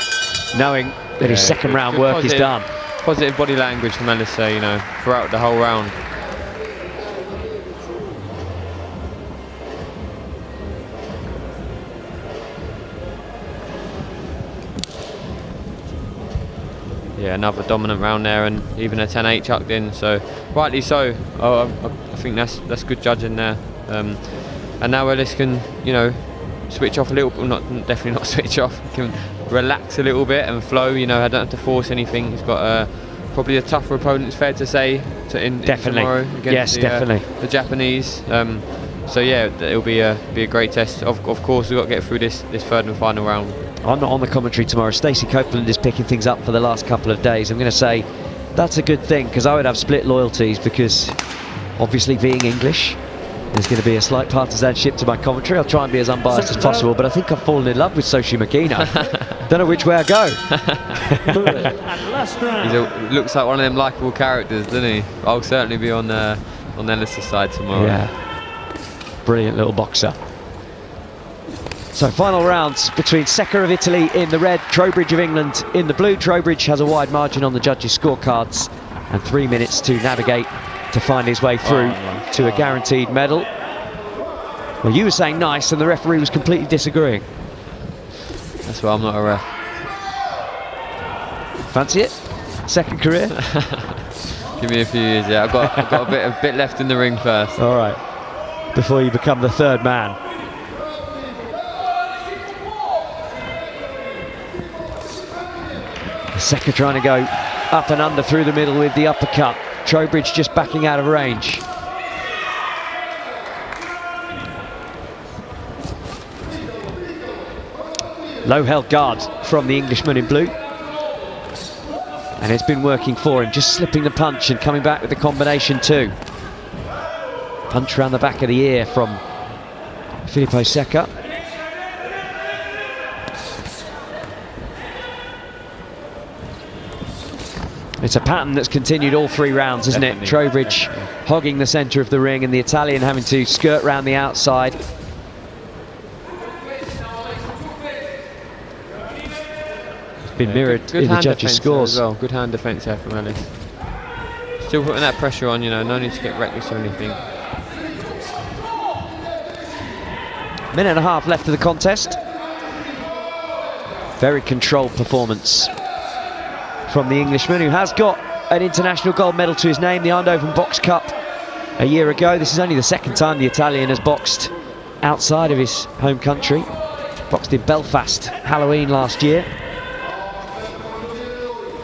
[SPEAKER 2] knowing that his second round work is done.
[SPEAKER 5] Positive body language from Ellis, you know, throughout the whole round. Yeah, another dominant round there, and even a 10-8 chucked in, so rightly so. I think that's good judging there. And now Ellis can, you know, switch off a little, well, definitely not switch off, he can relax a little bit and flow, you know, I don't have to force anything. He's got probably a tougher opponent, it's fair to say, in tomorrow against the Japanese. So yeah, it'll be a great test. Of course, we've got to get through this third and final round.
[SPEAKER 2] I'm not on the commentary tomorrow. Stacey Copeland is picking things up for the last couple of days. I'm going to say that's a good thing, because I would have split loyalties, because obviously being English, there's going to be a slight partisanship to my commentary. I'll try and be as unbiased as possible, but I think I've fallen in love with Soshi Makino. Don't know which way I go.
[SPEAKER 5] He looks like one of them likeable characters, doesn't he? I'll certainly be on Ellis' side tomorrow.
[SPEAKER 2] Yeah, brilliant little boxer. So final rounds between Cerqueira of Italy in the red, Trowbridge of England in the blue. Trowbridge has a wide margin on the judges' scorecards and 3 minutes to navigate to find his way through to a guaranteed medal. Well, you were saying nice and the referee was completely disagreeing.
[SPEAKER 5] That's why I'm not a ref.
[SPEAKER 2] Fancy it? Second career?
[SPEAKER 5] Give me a few years, yeah. I've got a bit left in the ring first.
[SPEAKER 2] All right, before you become the third man. Cerqueira trying to go up and under through the middle with the uppercut. Trowbridge just backing out of range. Low held guard from the Englishman in blue. And it's been working for him, just slipping the punch and coming back with the combination too. Punch around the back of the ear from Filippo Cerqueira. It's a pattern that's continued all 3 rounds, isn't it? Trowbridge hogging the centre of the ring and the Italian having to skirt round the outside. It's been mirrored in the judges' scores.
[SPEAKER 5] As well. Good hand defence there from Ellis. Still putting that pressure on, you know, no need to get reckless or anything.
[SPEAKER 2] Minute and a half left of the contest. Very controlled performance from the Englishman, who has got an international gold medal to his name, the Eindhoven Box Cup a year ago. This is only the second time the Italian has boxed outside of his home country. Boxed in Belfast, Halloween last year.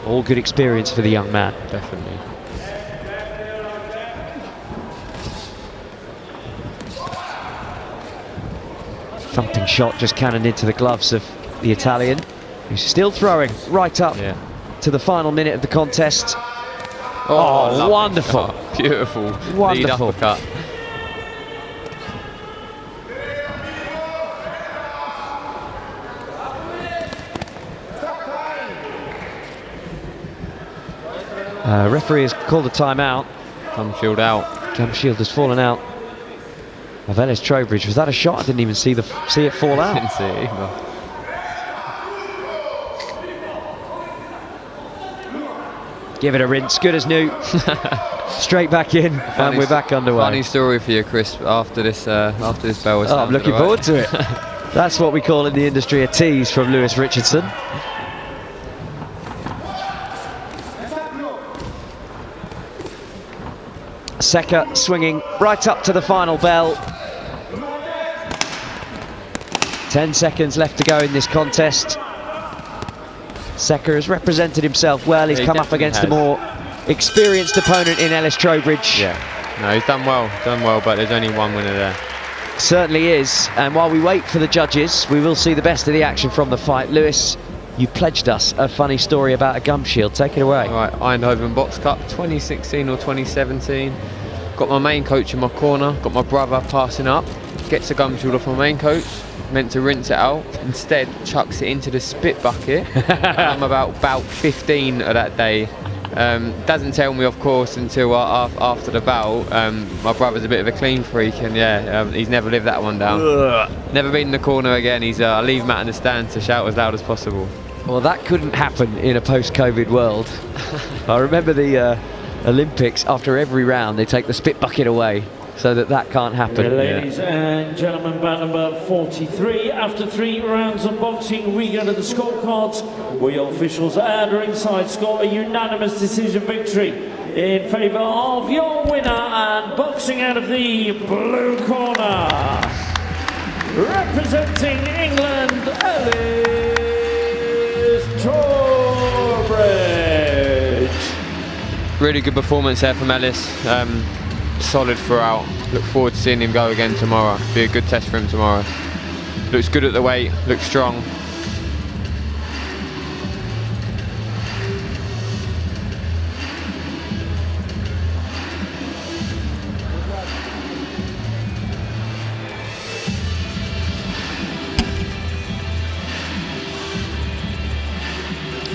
[SPEAKER 2] All good experience for the young man.
[SPEAKER 5] Definitely.
[SPEAKER 2] Thumping shot just cannoned into the gloves of the Italian, who's still throwing right up to the final minute of the contest. Oh, wonderful.
[SPEAKER 5] Shot. Beautiful.
[SPEAKER 2] Wonderful.
[SPEAKER 5] Lead uppercut.
[SPEAKER 2] Referee has called a timeout.
[SPEAKER 5] Gumshield out.
[SPEAKER 2] Gumshield has fallen out of Ellis Trowbridge. Was that a shot? I didn't even see it fall out.
[SPEAKER 5] Didn't see it either.
[SPEAKER 2] Give it a rinse, good as new. Straight back in, and we're back underway.
[SPEAKER 5] Funny story for you, Chris. After this bell was
[SPEAKER 2] I'm looking forward to it. That's what we call in the industry a tease from Lewis Richardson. Seca swinging right up to the final bell. 10 seconds left to go in this contest. Seca has represented himself well. He's come up against a more experienced opponent in Ellis Trowbridge.
[SPEAKER 5] Yeah, no, he's done well, but there's only one winner there.
[SPEAKER 2] Certainly is. And while we wait for the judges, we will see the best of the action from the fight. Lewis, you pledged us a funny story about a gum shield. Take it away.
[SPEAKER 5] Right, Eindhoven Box Cup 2016 or 2017. Got my main coach in my corner, got my brother passing up, gets a gum shield off my main coach, meant to rinse it out, instead chucks it into the spit bucket. I'm about 15 of that day. Doesn't tell me, of course, until after the bout. My brother's a bit of a clean freak, and he's never lived that one down. Never been in the corner again. I leave him out in the stand to shout as loud as possible.
[SPEAKER 2] Well, that couldn't happen in a post-COVID world. I remember the Olympics, after every round they take the spit bucket away, so that can't happen.
[SPEAKER 1] Ladies and gentlemen, bout number 43. After 3 rounds of boxing, we go to the scorecards, where your officials at ringside score a unanimous decision victory in favour of your winner, and boxing out of the blue corner, representing England, Ellis Trowbridge.
[SPEAKER 5] Really good performance there from Ellis. Solid throughout. Look forward to seeing him go again tomorrow. Be a good test for him tomorrow. Looks good at the weight, looks strong.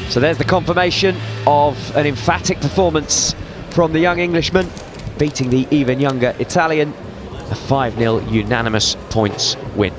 [SPEAKER 2] So there's the confirmation of an emphatic performance from the young Englishman, beating the even younger Italian. A 5-0 unanimous points win.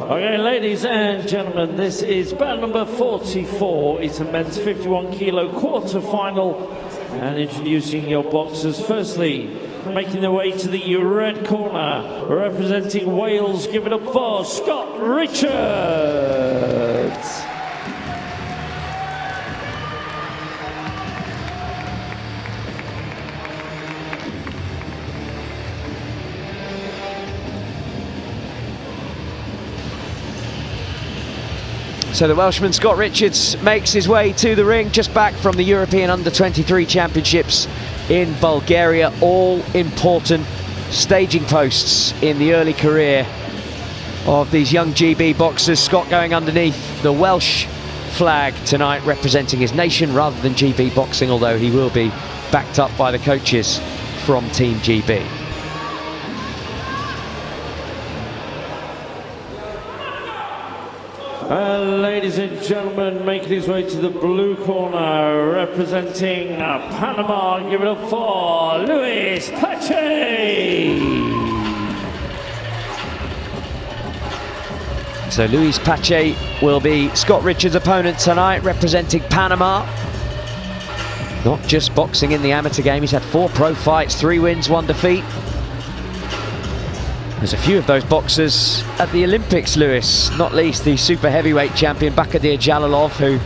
[SPEAKER 1] Okay, ladies and gentlemen, this is bout number 44. It's a men's 51 kilo quarter-final. And introducing your boxers, firstly, making their way to the red corner, representing Wales, give it up for Scott Richards.
[SPEAKER 2] So the Welshman Scott Richards makes his way to the ring, just back from the European Under-23 Championships in Bulgaria. All important staging posts in the early career of these young GB boxers. Scott going underneath the Welsh flag tonight, representing his nation rather than GB boxing, although he will be backed up by the coaches from Team GB.
[SPEAKER 1] Ladies and gentlemen, making his way to the blue corner, representing Panama, give it up for Luis Pache.
[SPEAKER 2] So Luis Pache will be Scott Richards' opponent tonight, representing Panama. Not just boxing in the amateur game, he's had 4 pro fights, 3 wins, 1 defeat. There's a few of those boxers at the Olympics, Lewis, not least the super heavyweight champion Bakadir Jalalov, who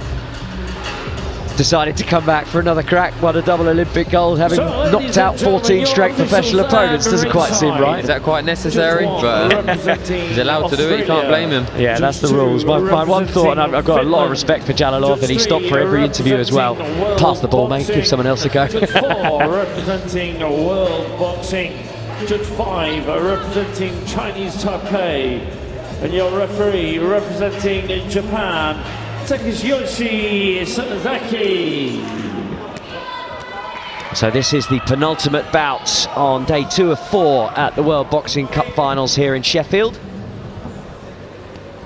[SPEAKER 2] decided to come back for another crack, won a double Olympic gold, having knocked out 14 straight professional opponents. Doesn't quite seem right.
[SPEAKER 5] Is that quite necessary? But he's allowed to do it, you can't blame him.
[SPEAKER 2] Yeah, that's the rules. My one thought, and I've got a lot of respect for Jalilov, and he stopped for every interview as well. Pass the ball, mate, give someone else a go.
[SPEAKER 1] Judge 4 representing World Boxing. Judge 5 representing Chinese Taipei. And your referee representing Japan, Takeshi Sasaki.
[SPEAKER 2] So this is the penultimate bout on day 2 of 4 at the World Boxing Cup Finals here in Sheffield.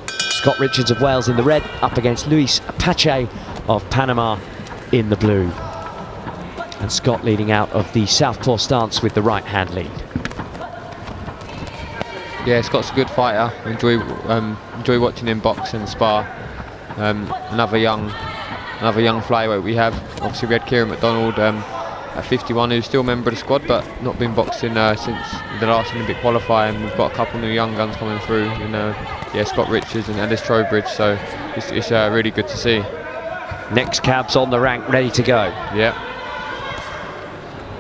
[SPEAKER 2] Scott Richards of Wales in the red, up against Luis Apache of Panama in the blue. And Scott leading out of the southpaw stance with the right hand lead.
[SPEAKER 5] Yeah, Scott's a good fighter. Enjoy watching him box and spar. Another young flyweight we have. Obviously we had Kieran McDonald at 51, who's still a member of the squad, but not been boxing since the last Olympic qualifier. And we've got a couple new young guns coming through. Yeah, Scott Richards and Ellis Trowbridge. So it's really good to see.
[SPEAKER 2] Next cab's on the rank, ready to go.
[SPEAKER 5] Yeah.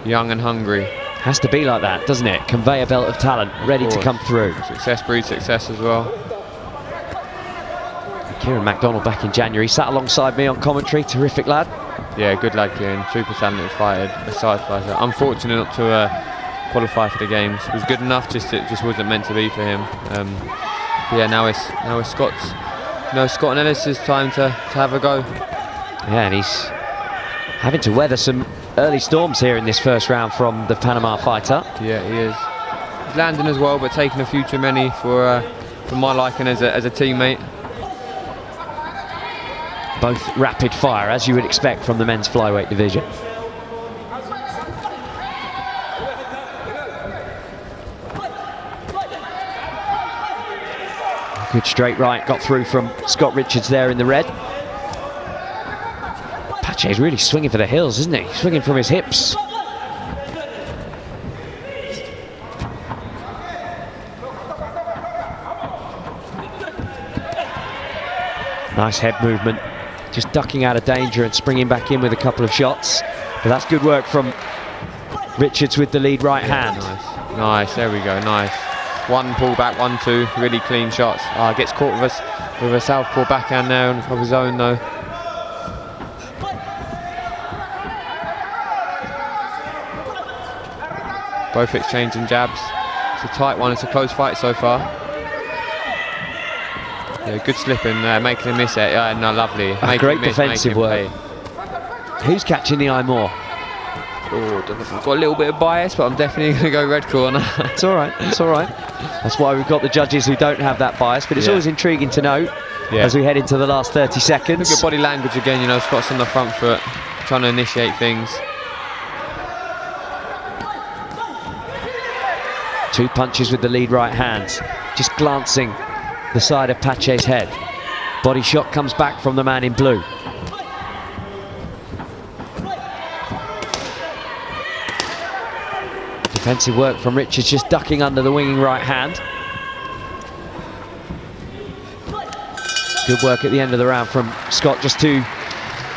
[SPEAKER 5] Young and hungry.
[SPEAKER 2] Has to be like that, doesn't it? Conveyor belt of talent, ready to come through.
[SPEAKER 5] Success breeds success as well.
[SPEAKER 2] Kieran MacDonald back in January, sat alongside me on commentary, terrific lad.
[SPEAKER 5] Yeah, good lad Kieran, super talented fighter, aside fighter. Unfortunate not to qualify for the games. It was good enough, it just wasn't meant to be for him. Yeah, now it's Scott's. Scott and Ellis's time to have a go.
[SPEAKER 2] Yeah, and he's having to weather some early storms here in this first round from the Panama fighter.
[SPEAKER 5] Yeah, he is. He's landing as well, but taking a few too many for my liking as a teammate.
[SPEAKER 2] Both rapid fire, as you would expect from the men's flyweight division. Good straight right, got through from Scott Richards there in the red. Apache's really swinging for the hills, isn't he? Swinging from his hips. Nice head movement, just ducking out of danger and springing back in with a couple of shots. But that's good work from Richards with the lead right hand.
[SPEAKER 5] Nice, there we go, nice. One pull back, 1-2, really clean shots. Gets caught with a southpaw backhand there of his own though. Both exchanging jabs. It's a tight one, it's a close fight so far. Yeah, good slipping there, making him miss it. Yeah, no, lovely.
[SPEAKER 2] Great defensive work. Who's catching the eye more?
[SPEAKER 5] Oh, I've got a little bit of bias, but I'm definitely going to go red corner.
[SPEAKER 2] It's all right, it's all right. That's why we've got the judges who don't have that bias, but it's always intriguing to note as we head into the last 30 seconds.
[SPEAKER 5] Look at body language again, Scott's on the front foot, trying to initiate things.
[SPEAKER 2] 2 punches with the lead right hand, just glancing the side of Pache's head. Body shot comes back from the man in blue. Defensive work from Richards, just ducking under the winging right hand. Good work at the end of the round from Scott just to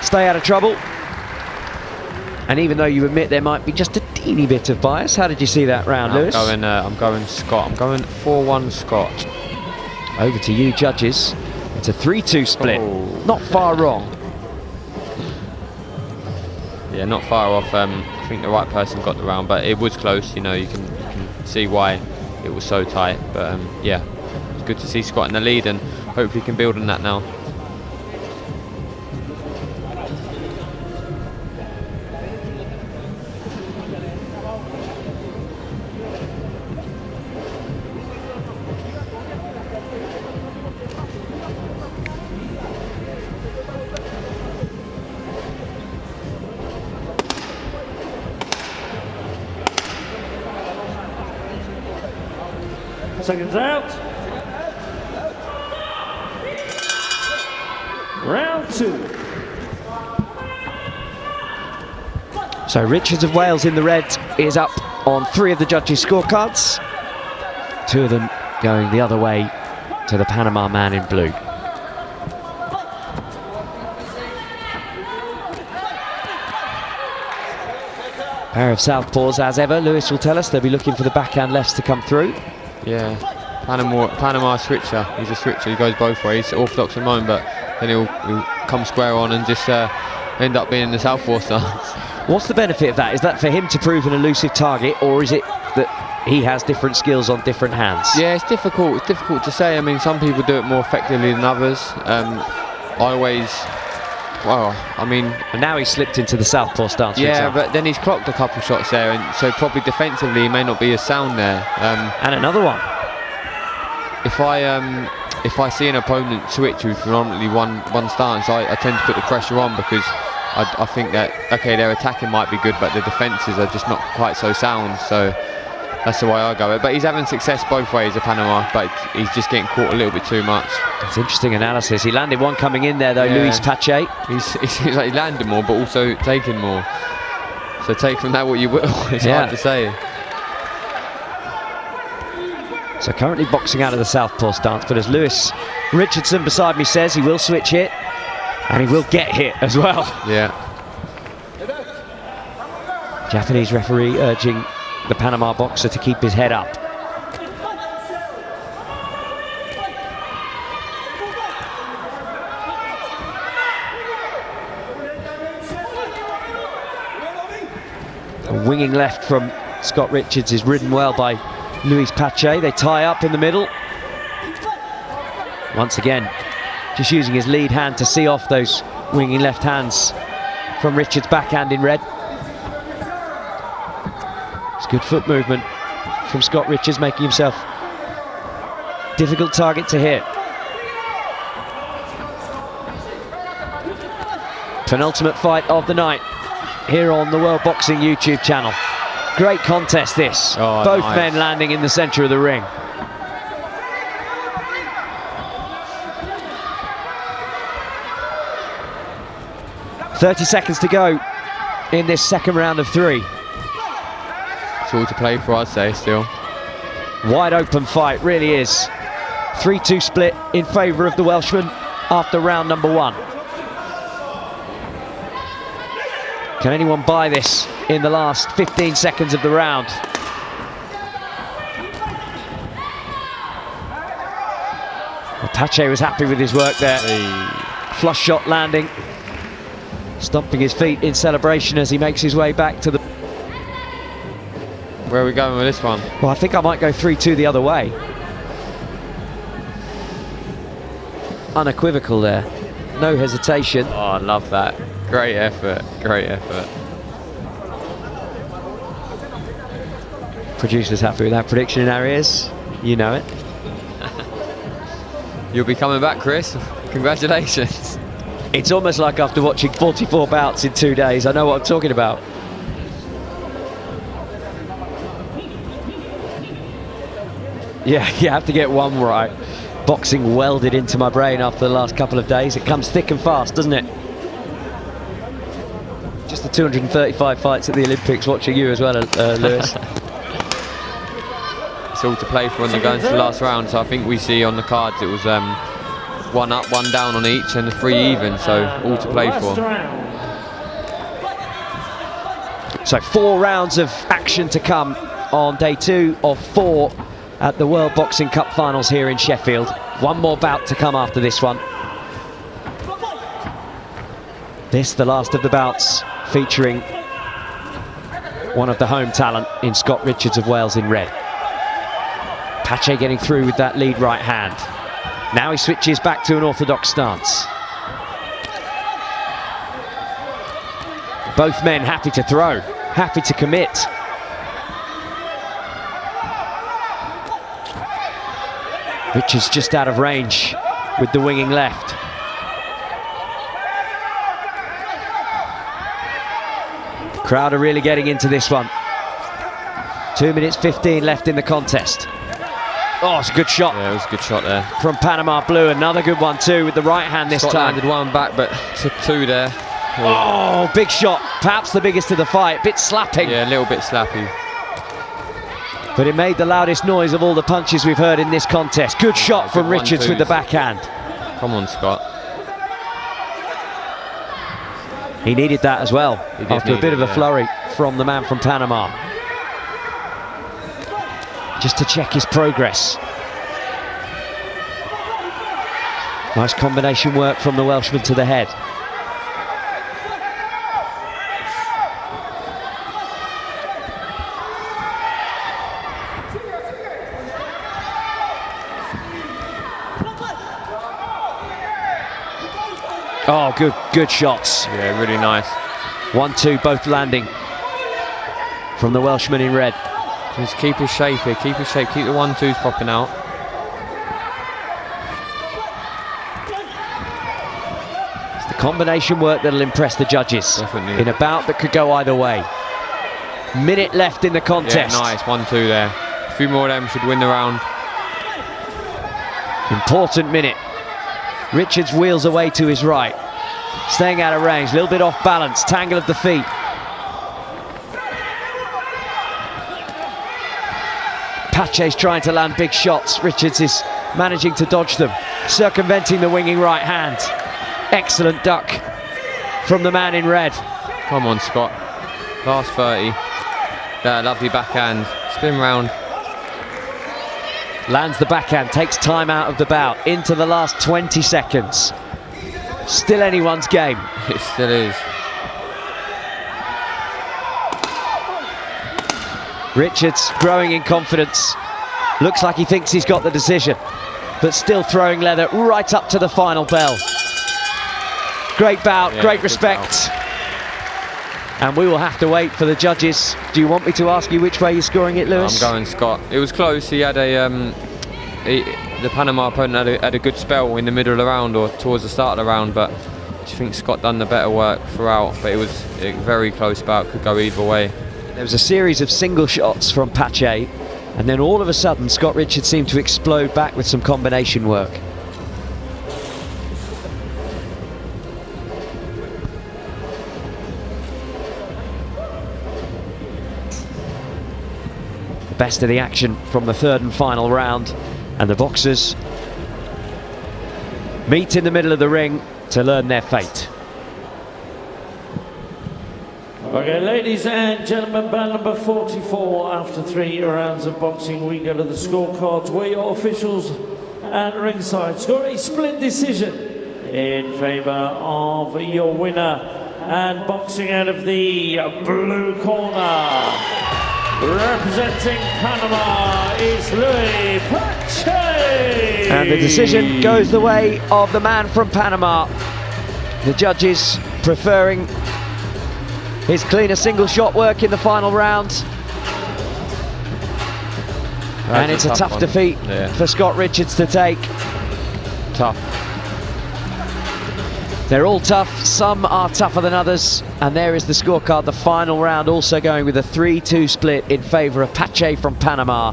[SPEAKER 2] stay out of trouble. And even though you admit there might be just a teeny bit of bias, how did you see that round, Lewis?
[SPEAKER 5] I'm going Scott. I'm going 4-1 Scott.
[SPEAKER 2] Over to you, judges. It's a 3-2 split. Not far wrong.
[SPEAKER 5] Yeah, not far off. I think the right person got the round, but it was close. You can see why it was so tight. But yeah, it's good to see Scott in the lead, and hopefully he can build on that now.
[SPEAKER 1] Seconds out. Round 2.
[SPEAKER 2] So Richards of Wales in the red is up on 3 of the judges' scorecards. 2 of them going the other way to the Panama man in blue. Pair of southpaws as ever. Lewis will tell us they'll be looking for the backhand lefts to come through.
[SPEAKER 5] Yeah, Panama switcher. He's a switcher. He goes both ways. Orthodox at the moment, but then he'll come square on and just end up being in the southpaw stance.
[SPEAKER 2] What's the benefit of that? Is that for him to prove an elusive target, or is it that he has different skills on different hands?
[SPEAKER 5] Yeah, it's difficult. It's difficult to say. I mean, some people do it more effectively than others.
[SPEAKER 2] And now he's slipped into the southpaw stance.
[SPEAKER 5] Yeah, but then he's clocked a couple shots there, and so probably defensively he may not be as sound there.
[SPEAKER 2] And another one.
[SPEAKER 5] If I see an opponent switch with predominantly one stance, I tend to put the pressure on, because I think that, okay, their attacking might be good, but the defences are just not quite so sound. So that's the way I go. But he's having success both ways at Panama, but he's just getting caught a little bit too much.
[SPEAKER 2] That's interesting analysis. He landed one coming in there though, yeah. Luis Pache.
[SPEAKER 5] He seems like he landed more, but also taking more. So take from that what you will. It's hard to say.
[SPEAKER 2] So currently boxing out of the southpaw stance, but as Lewis Richardson beside me says, he will switch hit, and he will get hit as well.
[SPEAKER 5] Yeah.
[SPEAKER 2] Japanese referee urging the Panama boxer to keep his head up. A winging left from Scott Richards is ridden well by Luis Pache. They tie up in the middle. Once again, just using his lead hand to see off those winging left hands from Richards' backhand in red. It's good foot movement from Scott Richards, making himself difficult target to hit. Penultimate fight of the night here on the World Boxing YouTube channel. Great contest this.
[SPEAKER 5] Oh,
[SPEAKER 2] both
[SPEAKER 5] nice.
[SPEAKER 2] men landing in the centre of the ring. "30 seconds to go in this second round of 3.
[SPEAKER 5] It's all to play for, I'd say, still.
[SPEAKER 2] Wide open fight, really is. 3-2 split in favour of the Welshman after round number 1. Can anyone buy this in the last 15 seconds of the round? Well, Pache was happy with his work there. Flush shot landing. Stomping his feet in celebration as he makes his way back to the...
[SPEAKER 5] Where are we going with this one?
[SPEAKER 2] Well, I think I might go 3-2 the other way. Unequivocal there. No hesitation.
[SPEAKER 5] Oh, I love that. Great effort, great effort.
[SPEAKER 2] Producer's happy with that prediction in our ears. You know it.
[SPEAKER 5] You'll be coming back, Chris. Congratulations.
[SPEAKER 2] It's almost like after watching 44 bouts in 2 days, I know what I'm talking about. Yeah, you have to get one right. Boxing welded into my brain after the last couple of days. It comes thick and fast, doesn't it? Just the 235 fights at the Olympics, watching you as well, Lewis.
[SPEAKER 5] It's all to play for when they go into the last round. So I think we see on the cards it was 1 up, 1 down on each, and 3 even. So all to play for.
[SPEAKER 2] So 4 rounds of action to come on day 2 of 4 at the World Boxing Cup Finals here in Sheffield. 1 more bout to come after this one. This, the last of the bouts, featuring one of the home talent in Scott Richards of Wales in red. Pache getting through with that lead right hand. Now he switches back to an orthodox stance. Both men happy to throw, happy to commit. Richards just out of range with the winging left. Crowd are really getting into this one. 2 minutes 15 left in the contest. Oh, it's a good shot.
[SPEAKER 5] Yeah, it was a good shot there.
[SPEAKER 2] From Panama Blue, another good one too with the right hand this
[SPEAKER 5] Scott
[SPEAKER 2] time.
[SPEAKER 5] landed 1 back, but took 2 there.
[SPEAKER 2] Oh, big shot. Perhaps the biggest of the fight. Bit slapping.
[SPEAKER 5] Yeah, a little bit slappy.
[SPEAKER 2] But it made the loudest noise of all the punches we've heard in this contest. Good shot from Richards with the backhand.
[SPEAKER 5] Come on, Scott.
[SPEAKER 2] He needed that as well, after a bit of a flurry from the man from Panama. Just to check his progress. Nice combination work from the Welshman to the head. Oh, good shots.
[SPEAKER 5] Yeah, really nice.
[SPEAKER 2] 1-2, both landing from the Welshman in red.
[SPEAKER 5] Just keep his shape here, keep his shape, keep the 1-2s popping out.
[SPEAKER 2] It's the combination work that'll impress the judges.
[SPEAKER 5] Definitely.
[SPEAKER 2] In a bout that could go either way. Minute left in the contest.
[SPEAKER 5] Yeah, nice, 1-2 there. A few more of them should win the round.
[SPEAKER 2] Important minute. Richards wheels away to his right. Staying out of range, a little bit off balance, tangle of the feet. Pache's trying to land big shots. Richards is managing to dodge them, circumventing the winging right hand. Excellent duck from the man in red.
[SPEAKER 5] Come on, Scott. Last 30. That lovely backhand. Spin round.
[SPEAKER 2] Lands the backhand, takes time out of the bout, into the last 20 seconds. Still anyone's game.
[SPEAKER 5] It still is.
[SPEAKER 2] Richards growing in confidence. Looks like he thinks he's got the decision, but still throwing leather right up to the final bell. Great bout,
[SPEAKER 5] Yeah,
[SPEAKER 2] great respect. And we will have to wait for the judges. Do you want me to ask you which way you're scoring it, Lewis?
[SPEAKER 5] I'm going Scott. It was close. He had a the Panama opponent had a good spell in the middle of the round or towards the start of the round, but I think Scott done the better work throughout. But it was a very close bout. Could go either way.
[SPEAKER 2] There was a series of single shots from Pache, and then all of a sudden Scott Richards seemed to explode back with some combination work. Best of the action from the third and final round, and the boxers meet in the middle of the ring to learn their fate.
[SPEAKER 1] Okay, ladies and gentlemen, bout number 44. After 3 rounds of boxing, we go to the scorecards where your officials at ringside score a split decision in favour of your winner. And boxing out of the blue corner, representing Panama, is Louis Pache.
[SPEAKER 2] And the decision goes the way of the man from Panama. The judges preferring his cleaner single shot work in the final round. And it's a tough defeat for Scott Richards to take.
[SPEAKER 5] Tough.
[SPEAKER 2] They're all tough, some are tougher than others, and there is the scorecard. The final round also going with a 3-2 split in favour of Pache from Panama,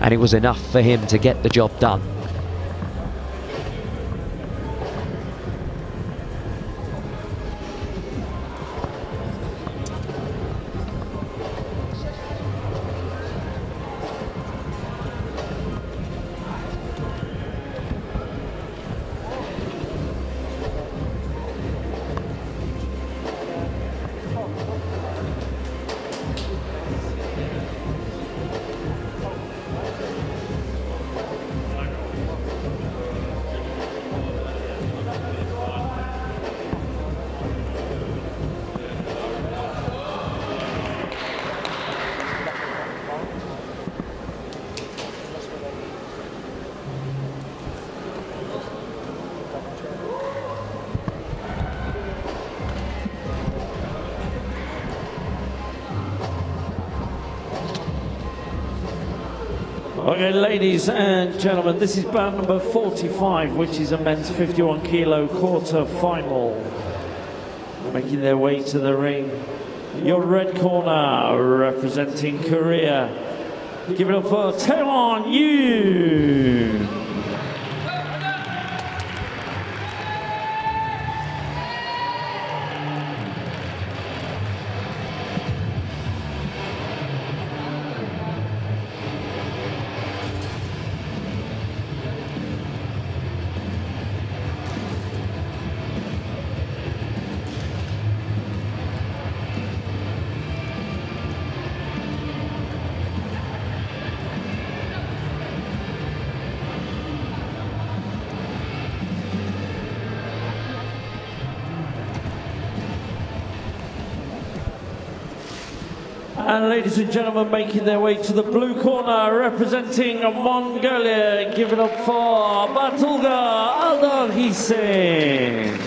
[SPEAKER 2] and it was enough for him to get the job done.
[SPEAKER 1] Okay, ladies and gentlemen, this is bout number 45, which is a men's 51 kilo quarter final. Making their way to the ring, your red corner, representing Korea. Give it up for Taewon Yu. And ladies and gentlemen, making their way to the blue corner, representing Mongolia, give it up for Batulga Altantsetseg.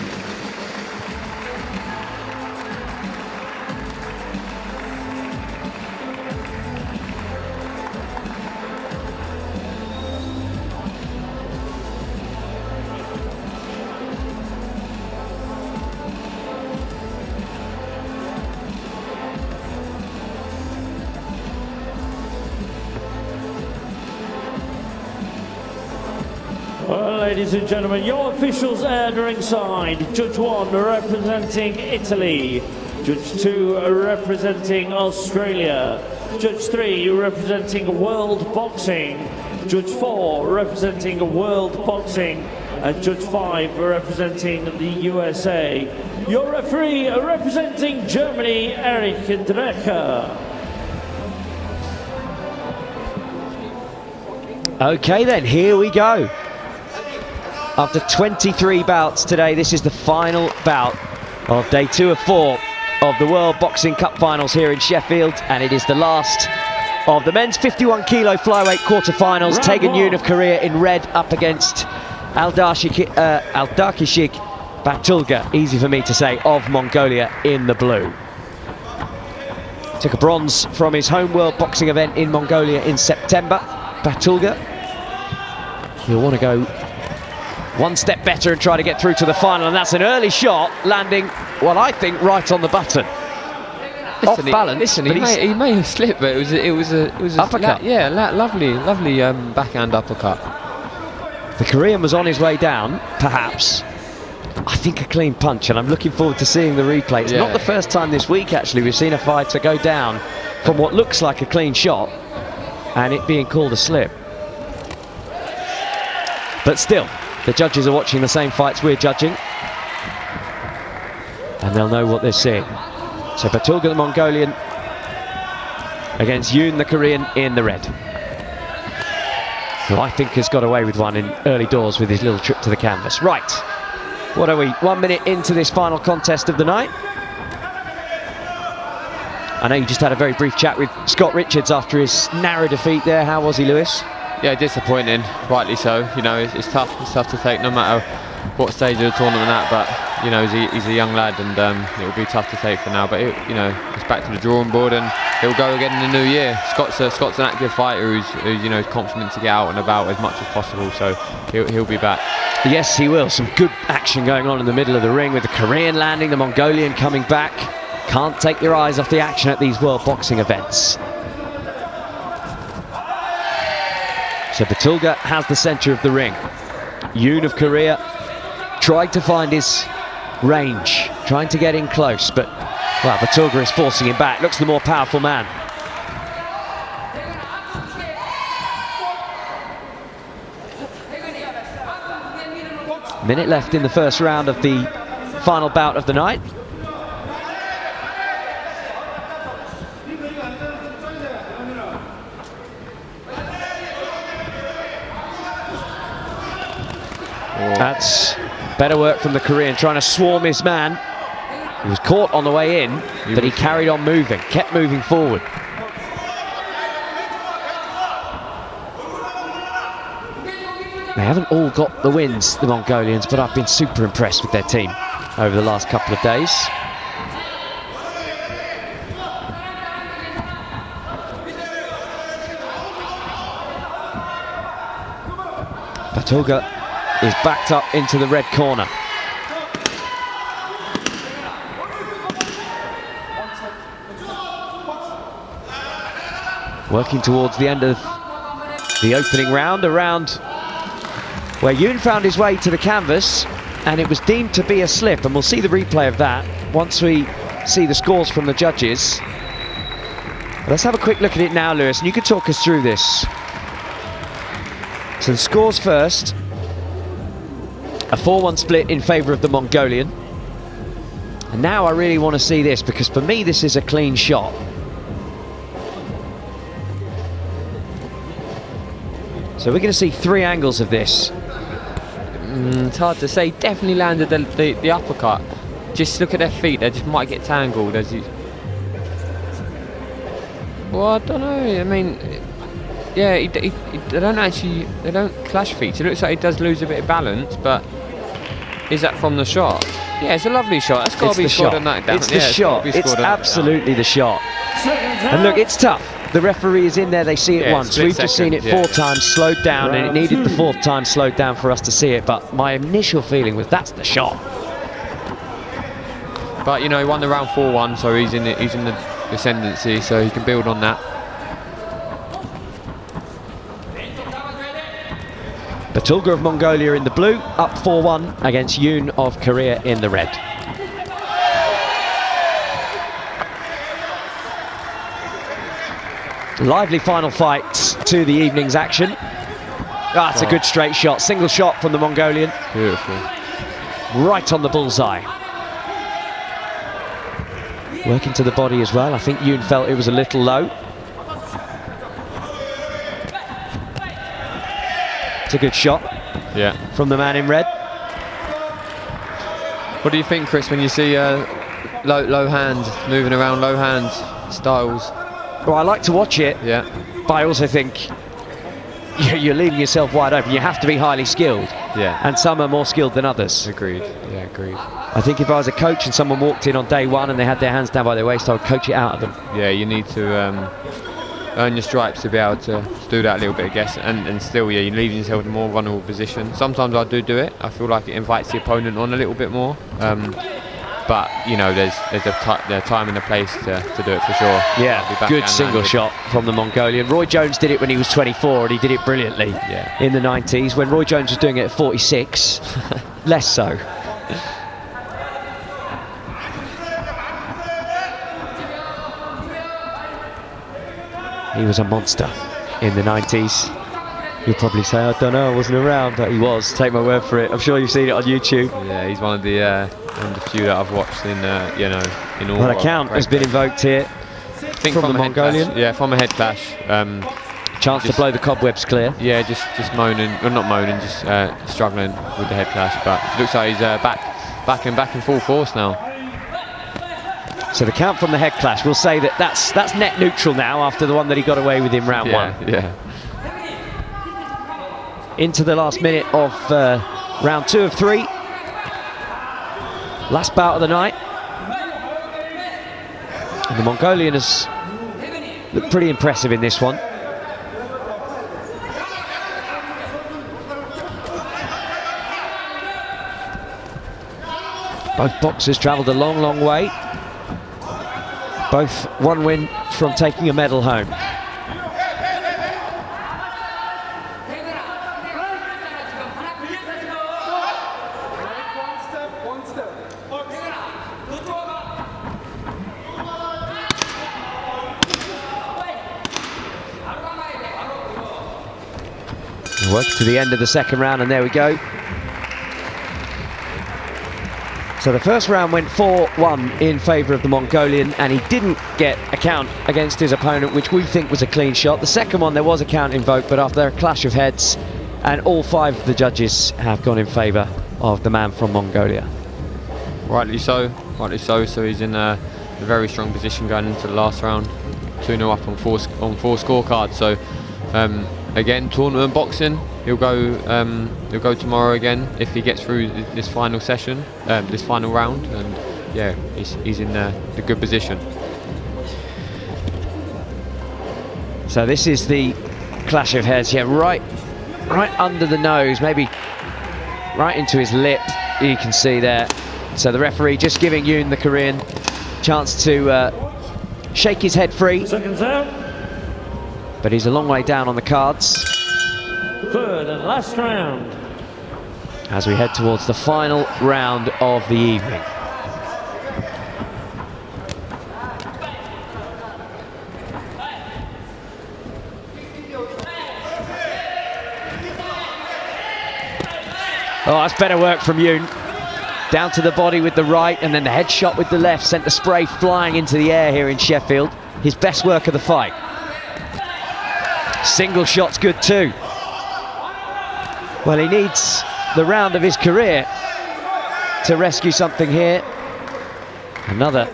[SPEAKER 1] Well, ladies and gentlemen, your officials at ringside. Judge 1 representing Italy. Judge 2 representing Australia. Judge 3 representing World Boxing. Judge 4 representing World Boxing. And Judge 5 representing the USA. Your referee representing Germany, Erich Drecker.
[SPEAKER 2] Okay then, here we go. After 23 bouts today, this is the final bout of day 2 of 4 of the World Boxing Cup Finals here in Sheffield, and it is the last of the men's 51 kilo flyweight quarterfinals. Taegan Yoon of Korea in red up against Altantsetseg Batulga, easy for me to say, of Mongolia in the blue. Took a bronze from his home World Boxing event in Mongolia in September. Batulga, he'll want to go one step better and try to get through to the final, and that's an early shot, landing, well, I think, right on the button. Off balance.
[SPEAKER 5] Listen, he may have slipped, but it was a
[SPEAKER 2] uppercut.
[SPEAKER 5] Lovely backhand uppercut.
[SPEAKER 2] The Korean was on his way down, perhaps. I think a clean punch, and I'm looking forward to seeing the replay. It's not the first time this week, actually, we've seen a fighter go down from what looks like a clean shot, and it being called a slip. But still, the judges are watching the same fights we're judging, and they'll know what they're seeing. So Batulga the Mongolian against Yoon the Korean in the red, who I think has got away with one in early doors with his little trip to the canvas. Right, what are we, 1 minute into this final contest of the night? I know you just had a very brief chat with Scott Richards after his narrow defeat there. How was he, Lewis?
[SPEAKER 5] Yeah, disappointing, rightly so. You know, it's tough to take no matter what stage of the tournament at, but you know, he's a young lad, and it will be tough to take for now. But you know, it's back to the drawing board, and he'll go again in the new year. Scott's an active fighter who's you know, confident to get out and about as much as possible, so he'll be back.
[SPEAKER 2] Yes, he will. Some good action going on in the middle of the ring with the Korean landing, the Mongolian coming back. Can't take your eyes off the action at these World Boxing events. So Batulga has the centre of the ring. Yoon of Korea tried to find his range, trying to get in close, but well, Batulga is forcing him back. Looks the more powerful man. Minute left in the first round of the final bout of the night. That's better work from the Korean, trying to swarm his man. He was caught on the way in, but he carried on moving, kept moving forward. They haven't all got the wins, the Mongolians, but I've been super impressed with their team over the last couple of days. Batulga is backed up into the red corner. Working towards the end of the opening round, a round where Yoon found his way to the canvas and it was deemed to be a slip, and we'll see the replay of that once we see the scores from the judges. Let's have a quick look at it now, Lewis, and you can talk us through this. So the scores first. A 4-1 split in favour of the Mongolian. And now I really want to see this, because for me this is a clean shot. So we're going to see 3 angles of this.
[SPEAKER 5] It's hard to say. Definitely landed the uppercut. Just look at their feet, they just might get tangled as you... Well, I don't know. I mean, yeah, they don't clash feet. It looks like he does lose a bit of balance, but is that from the shot? Yeah, it's a lovely shot. That's got to be scored on that down.
[SPEAKER 2] It's the shot. It's absolutely the shot. And look, it's tough. The referee is in there, they see it once. We've just seen it 4 times, slowed down, and it needed the 4th time slowed down for us to see it, but my initial feeling was that's the shot.
[SPEAKER 5] But, you know, he won the round 4-1, so he's in the ascendancy, so he can build on that.
[SPEAKER 2] Batulga of Mongolia in the blue, up 4-1 against Yoon of Korea in the red. Lively final fight to the evening's action. That's a good straight shot. Single shot from the Mongolian.
[SPEAKER 5] Beautiful.
[SPEAKER 2] Right on the bullseye. Working to the body as well. I think Yoon felt it was a little low. It's a good shot.
[SPEAKER 5] Yeah.
[SPEAKER 2] From the man in red.
[SPEAKER 5] What do you think, Chris, when you see low hands, moving around low hands styles?
[SPEAKER 2] Well, I like to watch it,
[SPEAKER 5] yeah,
[SPEAKER 2] but I also think you're leaving yourself wide open. You have to be highly skilled,
[SPEAKER 5] yeah,
[SPEAKER 2] and some are more skilled than others.
[SPEAKER 5] Agreed. Yeah, agreed.
[SPEAKER 2] I think if I was a coach and someone walked in on day one and they had their hands down by their waist, I would coach it out of them.
[SPEAKER 5] Yeah, you need to earn your stripes to be able to do that a little bit, I guess, and still, yeah, you're leaving yourself in a more vulnerable position. Sometimes I do it. I feel like it invites the opponent on a little bit more. But you know, there's a time and a place to do it for sure.
[SPEAKER 2] Yeah, good single shot from the Mongolian. Roy Jones did it when he was 24, and he did it brilliantly in the 90s. When Roy Jones was doing it at 46, less so. He was a monster in the 90s. You'll probably say, I don't know, I wasn't around, but he was. Take my word for it. I'm sure you've seen it on YouTube.
[SPEAKER 5] Yeah, he's one of the few that I've watched in, you know, in all.
[SPEAKER 2] Well, a count has been invoked here.
[SPEAKER 5] I think
[SPEAKER 2] from the Mongolian.
[SPEAKER 5] Yeah, from a head clash.
[SPEAKER 2] Chance to blow the cobwebs clear.
[SPEAKER 5] Yeah, just moaning, well, not moaning, just struggling with the head clash. But looks like he's back in full force now.
[SPEAKER 2] So the count from the head clash, we'll say that's net neutral now after the one that he got away with in round 1.
[SPEAKER 5] Yeah.
[SPEAKER 2] Into the last minute of round 2 of 3. Last bout of the night. And the Mongolian has looked pretty impressive in this one. Both boxers travelled a long, long way. Both one win from taking a medal home. Work to the end of the second round, and there we go. So the first round went 4-1 in favour of the Mongolian, and he didn't get a count against his opponent, which we think was a clean shot. The second one, there was a count invoked, but after a clash of heads, and all 5 of the judges have gone in favour of the man from Mongolia.
[SPEAKER 5] Rightly so. So he's in a very strong position going into the last round. 2-0 up on four scorecards. So again, tournament boxing. He'll go tomorrow again if he gets through this final session, this final round, and yeah, he's in the good position.
[SPEAKER 2] So this is the clash of heads. Yeah, right under the nose, maybe right into his lip. You can see there. So the referee just giving Yoon, the Korean, chance to shake his head free.
[SPEAKER 1] Seconds out.
[SPEAKER 2] But he's a long way down on the cards.
[SPEAKER 1] Third and last round.
[SPEAKER 2] As we head towards the final round of the evening. Oh, that's better work from Yoon. Down to the body with the right, and then the headshot with the left sent the spray flying into the air here in Sheffield. His best work of the fight. Single shot's good too. Well, he needs the round of his career to rescue something here. Another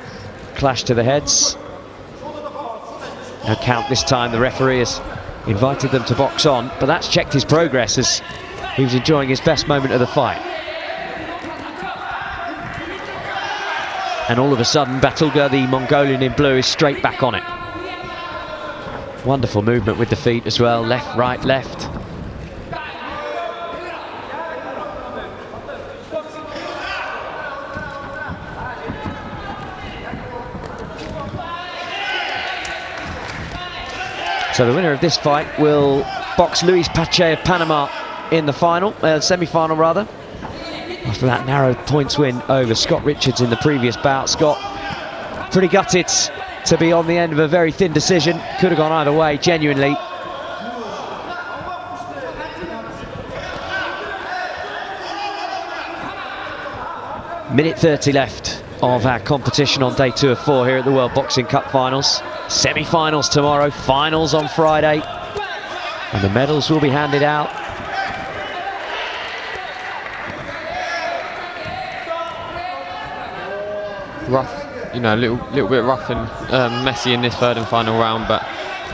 [SPEAKER 2] clash to the heads. No count this time. The referee has invited them to box on, but that's checked his progress as he was enjoying his best moment of the fight. And all of a sudden, Batulga, the Mongolian in blue, is straight back on it. Wonderful movement with the feet as well. Left, right, left. So the winner of this fight will box Luis Pache of Panama in the final, semi-final rather. After that narrow points win over Scott Richards in the previous bout. Scott pretty gutted to be on the end of a very thin decision. Could have gone either way, genuinely. Minute 30 left of our competition on day 2 of 4 here at the World Boxing Cup Finals. Semi-finals tomorrow, finals on Friday, and the medals will be handed out.
[SPEAKER 5] Rough, you know, a little bit rough and messy in this third and final round, but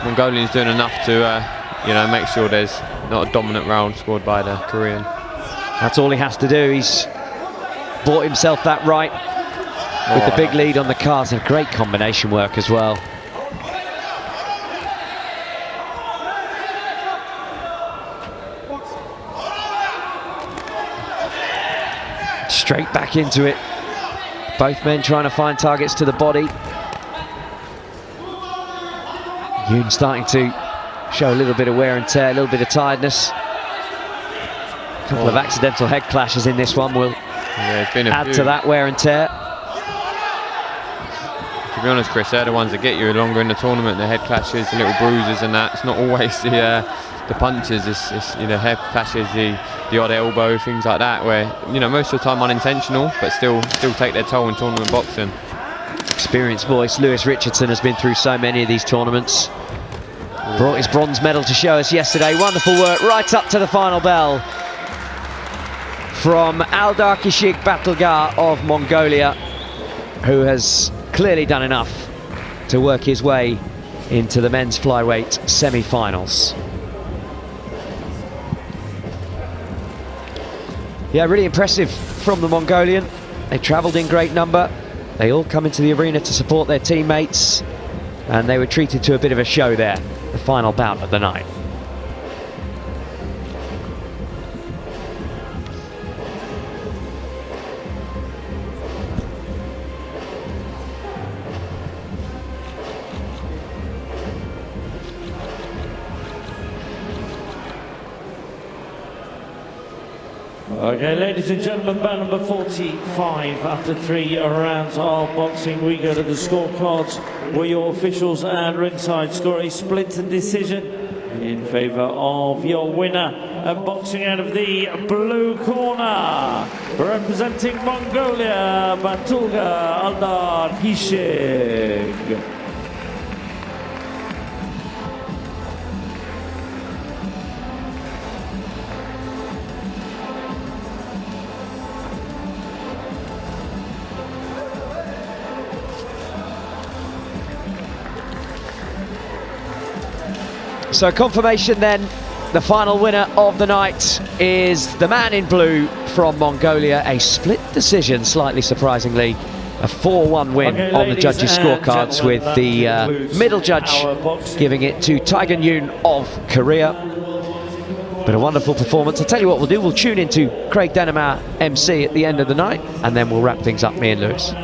[SPEAKER 5] Mongolian's doing enough to, you know, make sure there's not a dominant round scored by the Korean.
[SPEAKER 2] That's all he has to do. He's bought himself that right with the big lead on the cards, and great combination work as well. Straight back into it. Both men trying to find targets to the body. Yoon starting to show a little bit of wear and tear, a little bit of tiredness. A couple of accidental head clashes in this one will add to that wear and tear.
[SPEAKER 5] To be honest, Chris, they're the ones that get you longer in the tournament. The head clashes, the little bruises and that. It's not always the punches, it's you know, head clashes, the odd elbow, things like that, where, you know, most of the time unintentional, but still take their toll in tournament boxing.
[SPEAKER 2] Experienced voice, Lewis Richardson has been through so many of these tournaments. Brought his bronze medal to show us yesterday. Wonderful work right up to the final bell from Aldarkishig Batulga of Mongolia, who has clearly done enough to work his way into the men's flyweight semi-finals. Yeah, really impressive from the Mongolian. They travelled in great number. They all come into the arena to support their teammates, and they were treated to a bit of a show there, the final bout of the night.
[SPEAKER 1] Okay, ladies and gentlemen, bout number 45. After 3 rounds of boxing, we go to the scorecards where your officials and ringside score a split decision in favour of your winner. And boxing out of the blue corner, representing Mongolia, Batulga Aldarkishig.
[SPEAKER 2] So confirmation then, the final winner of the night is the man in blue from Mongolia. A split decision, slightly surprisingly. A 4-1 win on the judges' scorecards, with the middle judge giving it to Taegan Yoon of Korea. But a wonderful performance. I'll tell you what we'll do, we'll tune into Craig Denham, our MC, at the end of the night, and then we'll wrap things up, me and Lewis.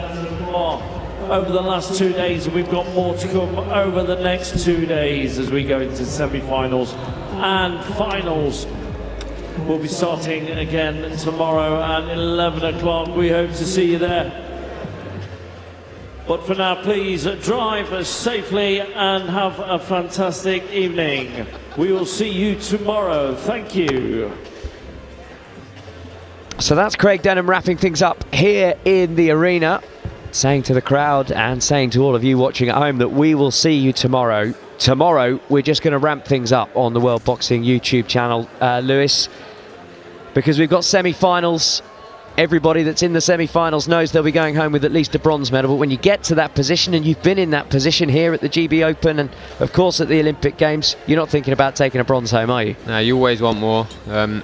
[SPEAKER 1] Over the last 2 days, and we've got more to come over the next 2 days as we go into semi-finals and finals. We'll be starting again tomorrow at 11 o'clock. We hope to see you there. But for now, please drive safely and have a fantastic evening. We will see you tomorrow. Thank you.
[SPEAKER 2] So that's Craig Denham wrapping things up here in the arena, saying to the crowd and saying to all of you watching at home that we will see you tomorrow. Tomorrow, we're just going to ramp things up on the World Boxing YouTube channel, Lewis, because we've got semi-finals everybody that's in the semi-finals knows they'll be going home with at least a bronze medal, but when you get to that position, and you've been in that position here at the GB Open and of course at the Olympic Games, you're not thinking about taking a bronze home, are you?
[SPEAKER 5] No, you always want more.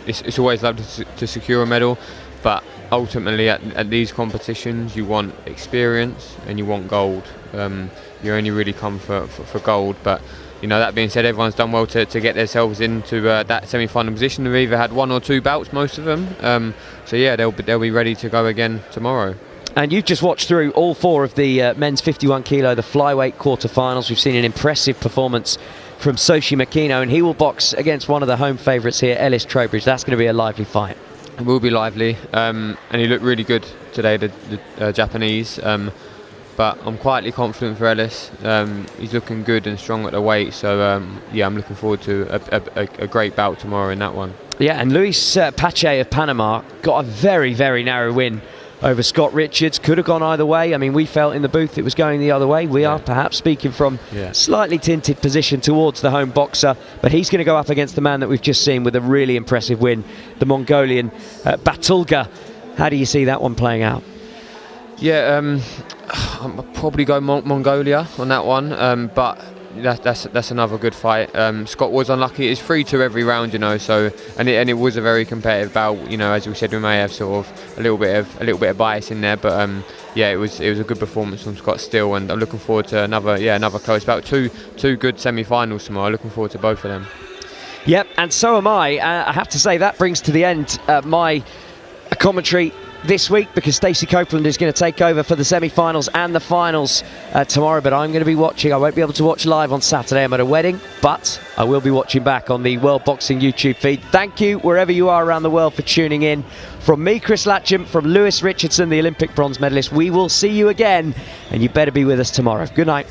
[SPEAKER 5] It's always lovely to secure a medal, but ultimately at these competitions you want experience and you want gold. You only really come for gold, but you know, that being said, everyone's done well to get themselves into that semi-final position. They've either had 1 or 2 bouts, most of them. So yeah, they'll be ready to go again tomorrow.
[SPEAKER 2] And you've just watched through all 4 of the men's 51 kilo, the flyweight quarterfinals. We've seen an impressive performance from Soshi Makino, and he will box against one of the home favourites here, Ellis Trowbridge. That's going to be a lively fight.
[SPEAKER 5] It will be lively, and he looked really good today, the Japanese. But I'm quietly confident for Ellis. He's looking good and strong at the weight, so yeah, I'm looking forward to a great bout tomorrow in that one. Yeah,
[SPEAKER 2] and Luis Pache of Panama got a very, very narrow win over Scott Richards. Could have gone either way. I mean, we felt in the booth it was going the other way. We are perhaps speaking from slightly tinted position towards the home boxer, but he's going to go up against the man that we've just seen with a really impressive win, the Mongolian Batulga. How do you see that one playing out?
[SPEAKER 5] Yeah, I'll probably go Mongolia on that one, but that's another good fight. Scott was unlucky. It's 3-2 every round, you know. So and it was a very competitive bout. You know, as we said, we may have sort of a little bit of bias in there, but yeah, it was a good performance from Scott still, and I'm looking forward to another close bout. Two good semi-finals tomorrow. Looking forward to both of them.
[SPEAKER 2] Yep, and so am I. I have to say that brings to the end my commentary this week, because Stacey Copeland is going to take over for the semi-finals and the finals tomorrow, but I'm going to be watching. I won't be able to watch live on Saturday. I'm at a wedding, but I will be watching back on the World Boxing YouTube feed. Thank you wherever you are around the world for tuning in. From me, Chris Latcham, from Lewis Richardson, the Olympic bronze medalist, we will see you again, and you better be with us tomorrow. Good night.